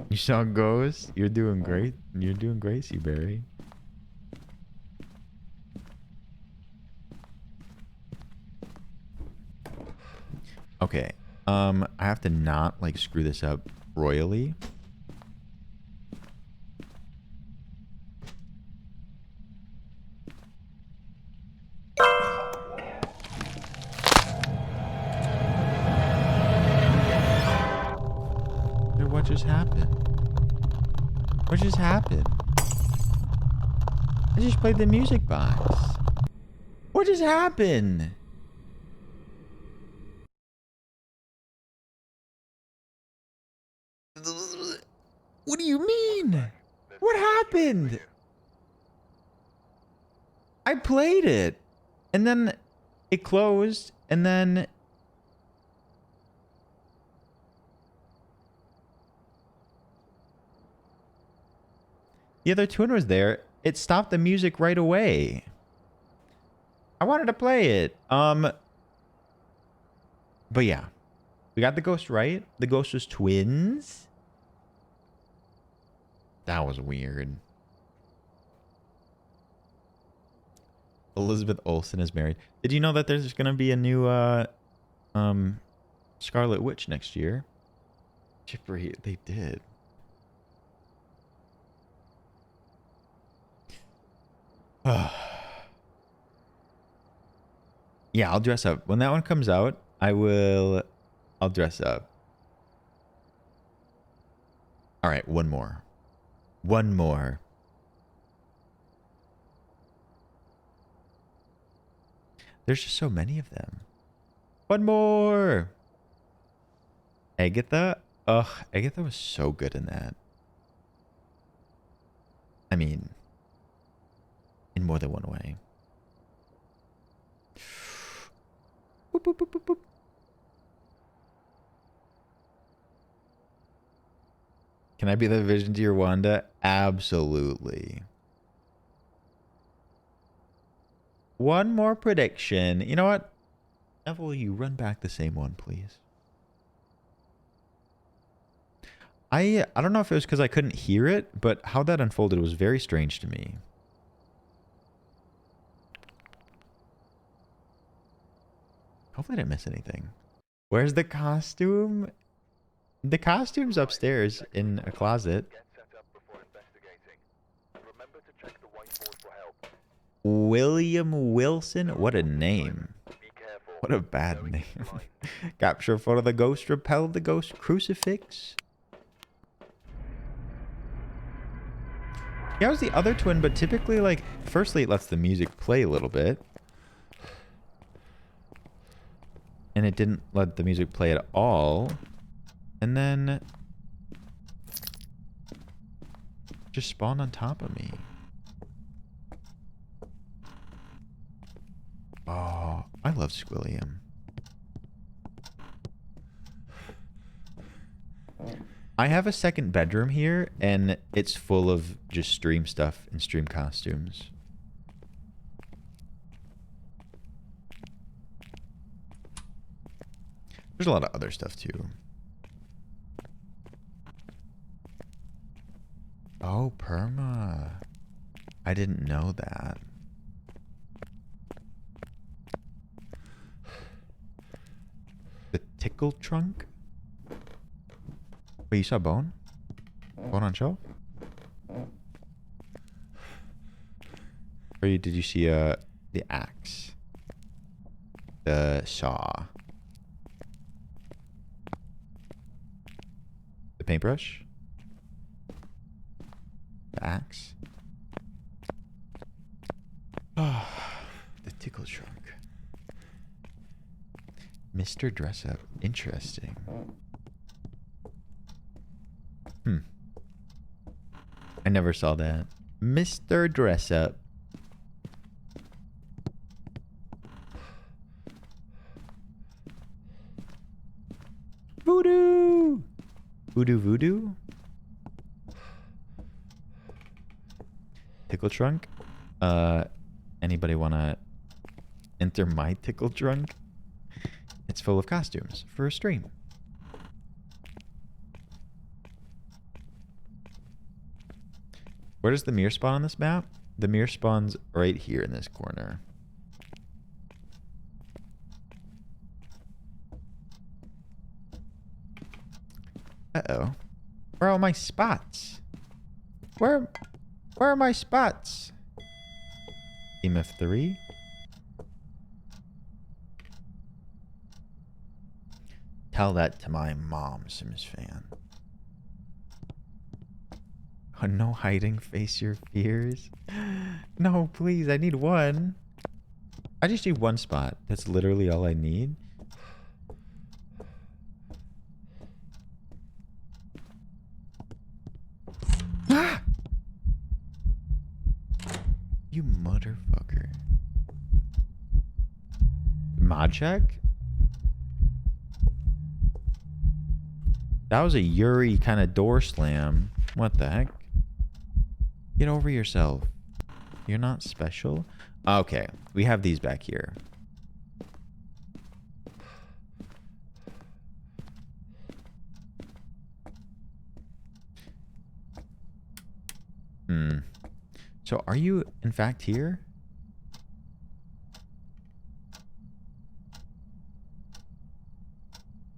S2: You saw ghosts? You're doing great. You're doing great, Seaberry. Okay. I have to not like screw this up royally. What just happened? What just happened? I just played the music box. What just happened? What do you mean? What happened? I played it. And then it closed. And then... the other twin was there. It stopped the music right away. I wanted to play it. But yeah. We got the ghost right. The ghost was twins. That was weird. Elizabeth Olsen is married. Did you know that there's going to be a new Scarlet Witch next year? Chippery, they did. Yeah, I'll dress up. When that one comes out, I'll dress up. All right, one more. One more. There's just so many of them. One more. Agatha? Ugh, Agatha was so good in that. I mean, in more than one way. Boop, boop, boop, boop, boop. Can I be the vision to your Wanda? Absolutely. One more prediction. You know what? Neville, you run back the same one, please. I don't know if it was because I couldn't hear it, but how that unfolded was very strange to me. Hopefully I didn't miss anything. Where's the costume? The costume's upstairs in a closet. William Wilson? What a name. What a bad name. Capture a photo of the ghost, repel the ghost, crucifix. Yeah, it was the other twin, but typically, like, firstly, it lets the music play a little bit. And it didn't let the music play at all. And then just spawned on top of me. Oh, I love Squilliam. I have a second bedroom here, and it's full of just stream stuff and stream costumes. There's a lot of other stuff, too. Oh, perma. I didn't know that. The tickle trunk? Wait, you saw bone? Bone on shelf? Or did you see the axe? The saw? The paintbrush? The axe? Oh, the tickle trunk. Mr. Dress Up. Interesting. I never saw that. Mr. Dress Up. Voodoo! Voodoo voodoo? Tickle trunk? Anybody wanna enter my tickle trunk? It's full of costumes for a stream. Where does the mirror spawn on this map? The mirror spawns right here in this corner. Uh-oh. Where are all my spots? Where are my spots? Team of 3? Tell that to my mom, Sims fan. Oh, no hiding, face your fears. No, please, I need one. I just need one spot. That's literally all I need. Ah! You motherfucker. Mod check? That was a Yuri kind of door slam. What the heck? Get over yourself. You're not special? Okay, we have these back here. So are you in fact here?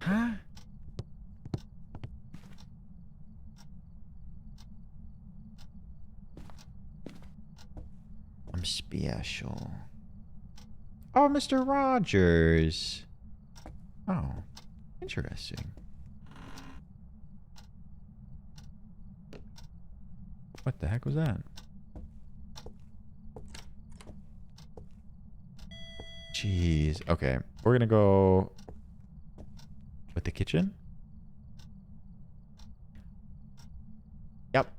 S2: Huh? I'm I'm special. Oh, Mr. Rogers. Oh, interesting. What the heck was that? Jeez. Okay, we're gonna go with the kitchen. Yep.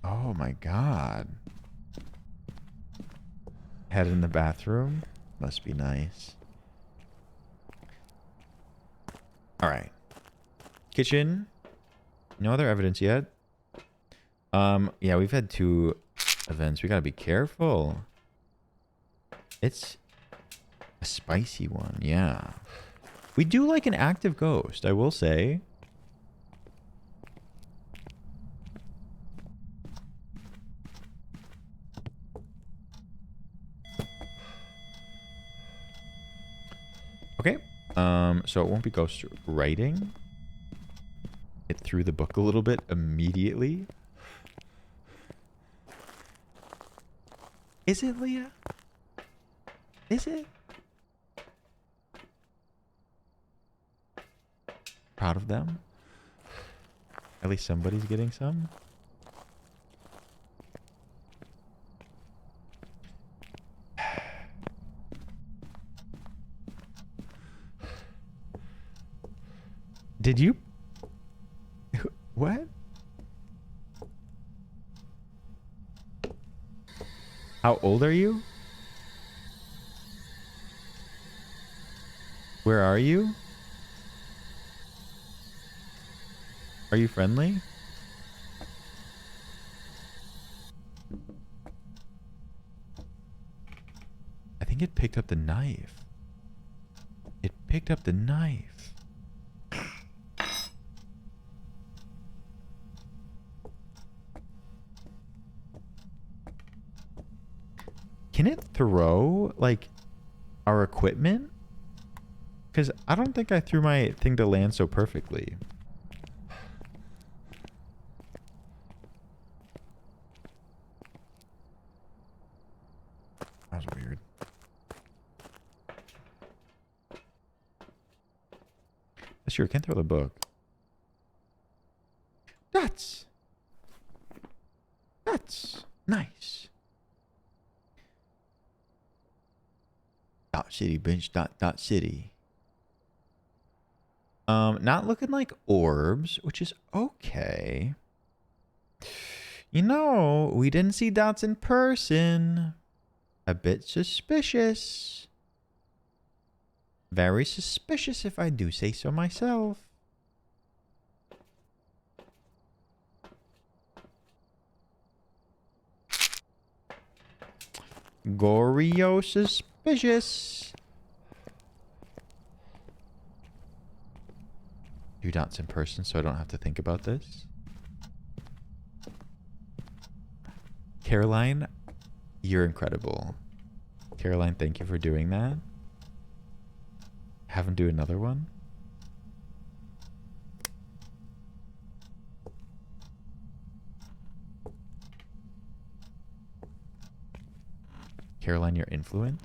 S2: Oh my god. Head in the bathroom. Must be nice. Alright. Kitchen. No other evidence yet. Yeah, we've had 2 events. We gotta be careful. It's a spicy one, yeah. We do like an active ghost, I will say. Okay. So it won't be ghost writing. It threw the book a little bit immediately. Is it, Leah? Is it? Proud of them. At least somebody's getting some. Did you? What? How old are you? Where are you? Are you friendly? I think it picked up the knife. It picked up the knife. Can it throw, like, our equipment? Because I don't think I threw my thing to land so perfectly. That was weird. Sure, can throw the book. That's nice. Dot city bench dot city. Not looking like orbs, which is okay. You know, we didn't see dots in person. A bit suspicious. Very suspicious if I do say so myself. Goryo suspicious. 2 dots in person so I don't have to think about this. Caroline, you're incredible. Caroline, thank you for doing that. Have him do another one. Caroline, your influence.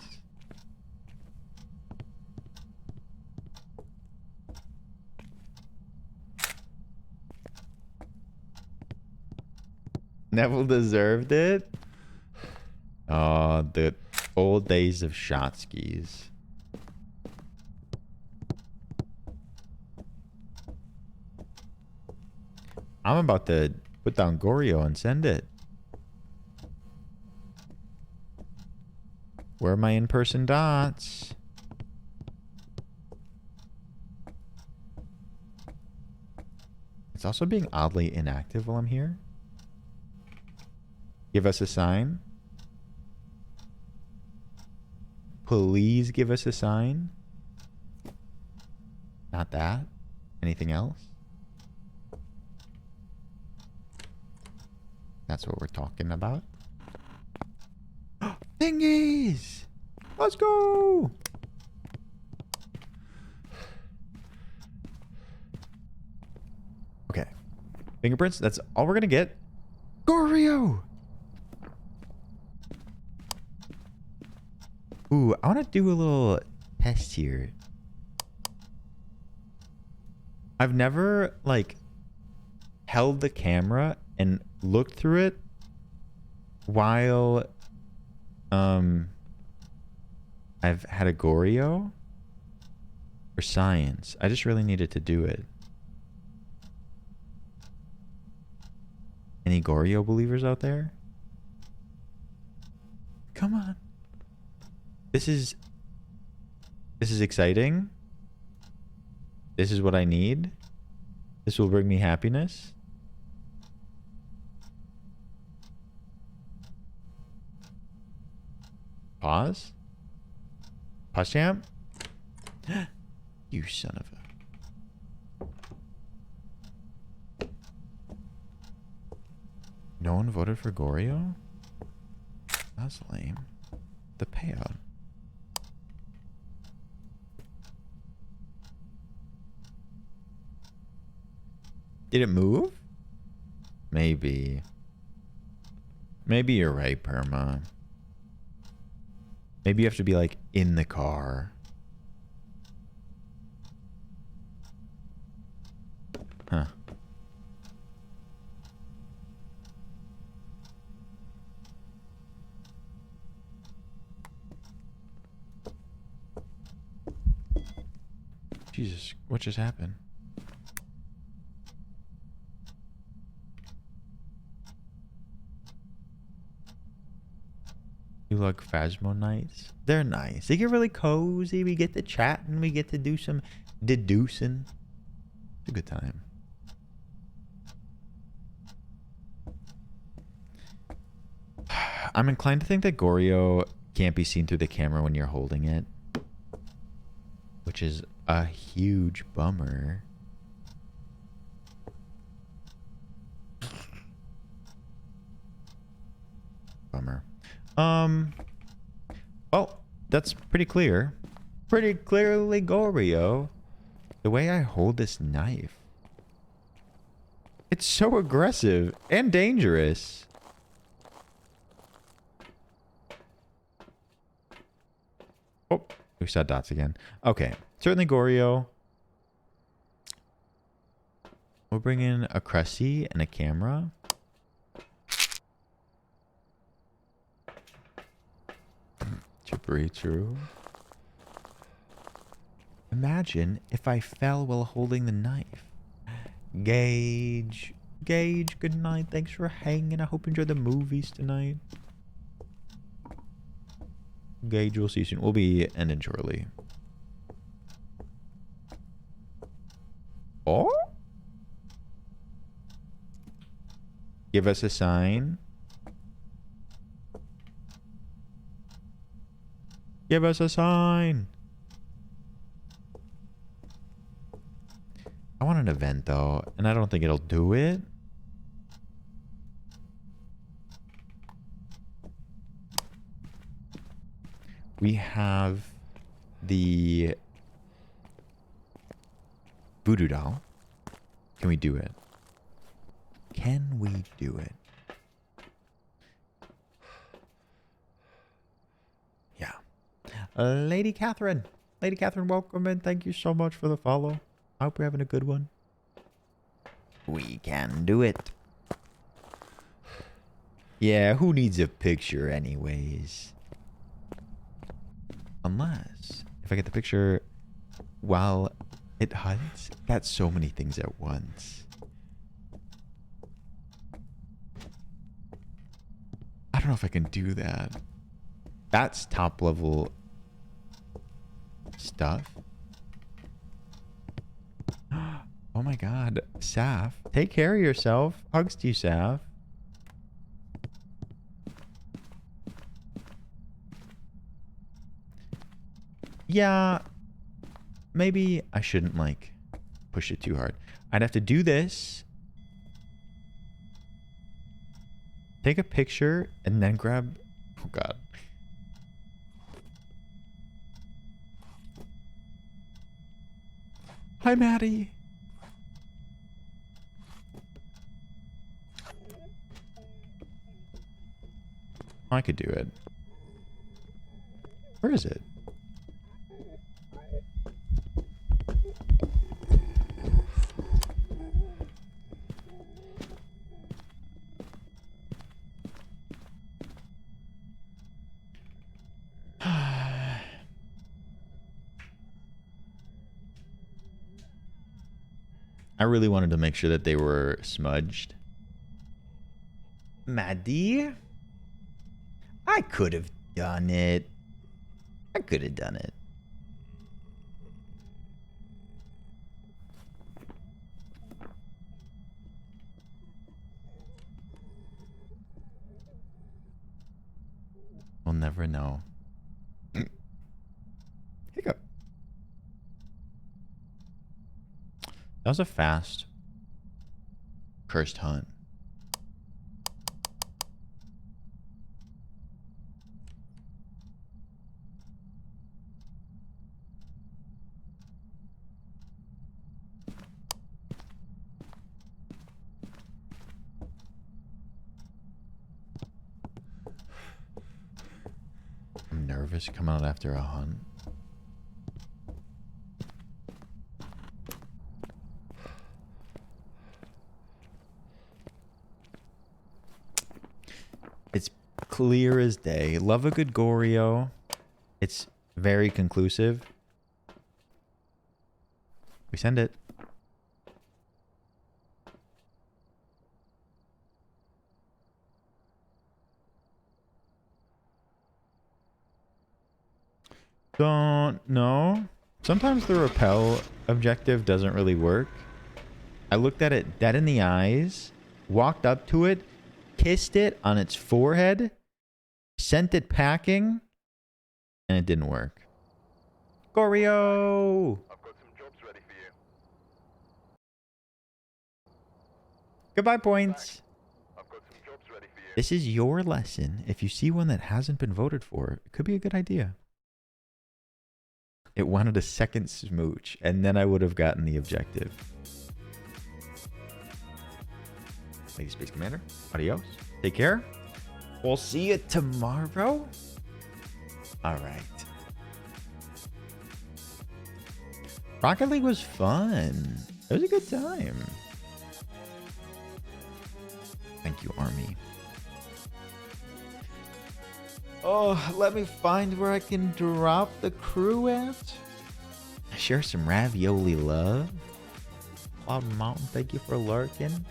S2: Neville deserved it. Oh, the old days of shot skis. I'm about to put down Goryo and send it. Where are my in-person dots? It's also being oddly inactive while I'm here. Give us a sign. Please give us a sign. Not that. Anything else? That's what we're talking about. Thingies! Let's go! Okay. Fingerprints, that's all we're gonna get. Goryo! Ooh, I want to do a little test here. I've never, like, held the camera and looked through it while, I've had a Goryo for science. I just really needed to do it. Any Goryo believers out there? Come on. This is exciting. This is what I need. This will bring me happiness. Pause. Pause champ. You son of a... No one voted for Goryo? That's lame. The payout. Did it move? Maybe. Maybe you're right, Perma. Maybe you have to be, like, in the car. Huh. Jesus, what just happened? You like Phasmo nights? They're nice. They get really cozy. We get to chat and we get to do some deducing. It's a good time. I'm inclined to think that Goryo can't be seen through the camera when you're holding it, which is a huge bummer. Bummer. Well, that's pretty clear. Pretty clearly Goryo. The way I hold this knife. It's so aggressive and dangerous. Oh, we saw dots again. Okay, certainly Goryo. We'll bring in a Cressy and a camera. True. Imagine if I fell while holding the knife. Gage, good night. Thanks for hanging. I hope you enjoy the movies tonight. Gage, we'll see you soon. We'll be ending shortly. Oh? Give us a sign. Give us a sign. I want an event though, and I don't think it'll do it. We have the voodoo doll. Can we do it? Can we do it? Yeah. Lady Catherine. Lady Catherine, welcome and thank you so much for the follow. I hope you're having a good one. We can do it. Yeah, who needs a picture anyways? Unless, if I get the picture while it hunts, that's so many things at once. I don't know if I can do that. That's top level stuff. Oh my god. Saf, take care of yourself. Hugs to you, Saf. Yeah, maybe I shouldn't like push it too hard. I'd have to do this, take a picture, and then grab... Oh god. Hi, Maddie. I could do it. Where is it? I really wanted to make sure that they were smudged. Maddie? I could have done it. I could have done it. We'll never know. Hiccup. That was a fast cursed hunt. I'm nervous coming out after a hunt. It's clear as day. Love a good Goryo. It's very conclusive. We send it. Don't know. Sometimes the repel objective doesn't really work. I looked at it dead in the eyes, walked up to it, kissed it on its forehead, sent it packing, and it didn't work. Goryo!
S6: I've got some jobs ready for you.
S2: Goodbye, points.
S6: I've got some jobs ready for you.
S2: This is your lesson. If you see one that hasn't been voted for, it could be a good idea. It wanted a second smooch, and then I would have gotten the objective. Thank you, Space Commander. Adios. Take care. We'll see you tomorrow. All right. Rocket League was fun. It was a good time. Thank you, Army. Oh, let me find where I can drop the crew at. Share some ravioli love. Cloud Mountain, thank you for lurking.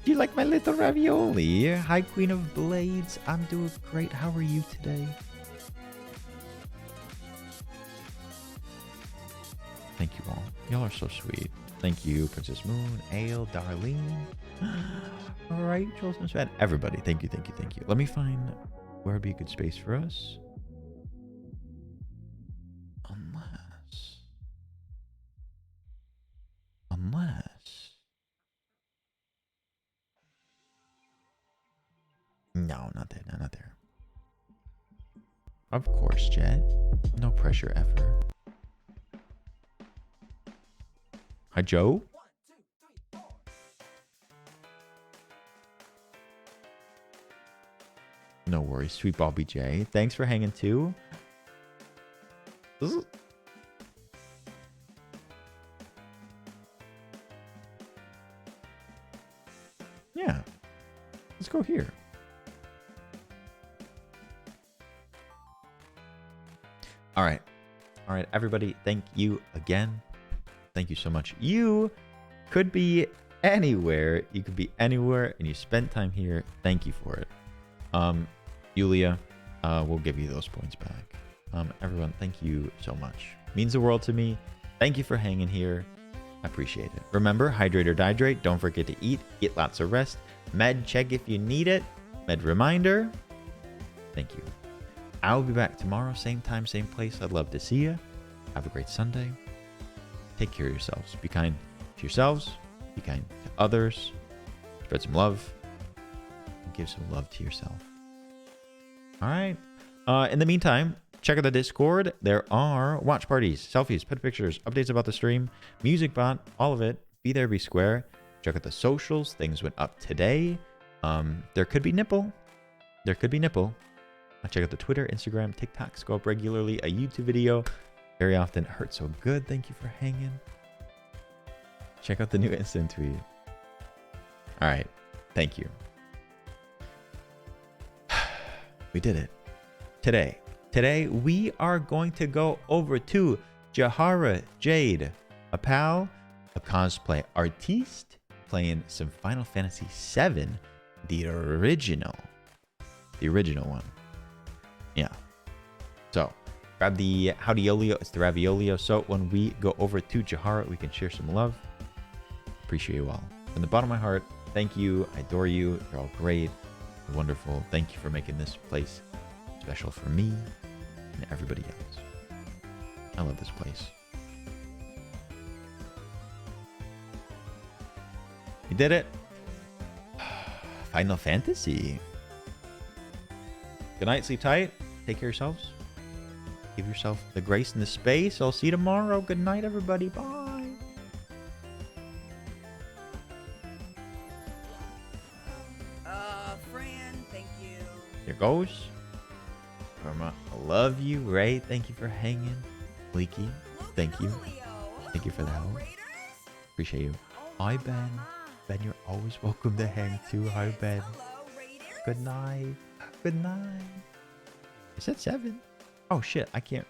S2: Do you like my little ravioli? Hi, Queen of Blades. I'm doing great. How are you today? Thank you all. Y'all are so sweet. Thank you, Princess Moon, Ale, Darlene. Rachel, everybody. Thank you, thank you, thank you. Let me find where would be a good space for us. Unless. No, not there. No, not there. Of course, Jet. No pressure ever. Hi, Joe. No worries, sweet ball BJ. Thanks for hanging too. Yeah. Let's go here. All right. All right, everybody. Thank you again. Thank you so much. You could be anywhere. You could be anywhere and you spent time here. Thank you for it. Yulia, we'll give you those points back. Everyone, thank you so much. Means the world to me. Thank you for hanging here. I appreciate it. Remember, hydrate or dihydrate. Don't forget to eat. Get lots of rest. Med check if you need it. Med reminder. Thank you. I'll be back tomorrow. Same time, same place. I'd love to see you. Have a great Sunday. Take care of yourselves. Be kind to yourselves. Be kind to others. Spread some love. And give some love to yourself. All right. In the meantime, check out the Discord. There are watch parties, selfies, pet pictures, updates about the stream, music bot, all of it. Be there, be square. Check out the socials. Things went up today. There could be nipple. There could be nipple. Check out the Twitter, Instagram, TikToks go up regularly. A YouTube video very often. Hurt so good. Thank you for hanging. Check out the new instant tweet. All right. Thank you. We did it. Today we are going to go over to Jahara Jade, a pal, a cosplay artiste, playing some Final Fantasy VII, the original one. Yeah. So grab the Howdyolio. It's the Raviolio. So when we go over to Jahara, we can share some love. Appreciate you all. From the bottom of my heart, thank you. I adore you. You're all great. You're wonderful. Thank you for making this place special for me and everybody else. I love this place. You did it. Final Fantasy. Good night. Sleep tight. Take care of yourselves. Give yourself the grace and the space. I'll see you tomorrow. Good night, everybody. Bye.
S8: Friend, thank you.
S2: Here goes. Karma, I love you. Ray, thank you for hanging. Leaky, thank you. Thank you for the help. Appreciate you. Hi, Ben. Ben, you're always welcome to hang too. Hi, Ben. Good night. Good night. I said 7. Oh, shit. I can't.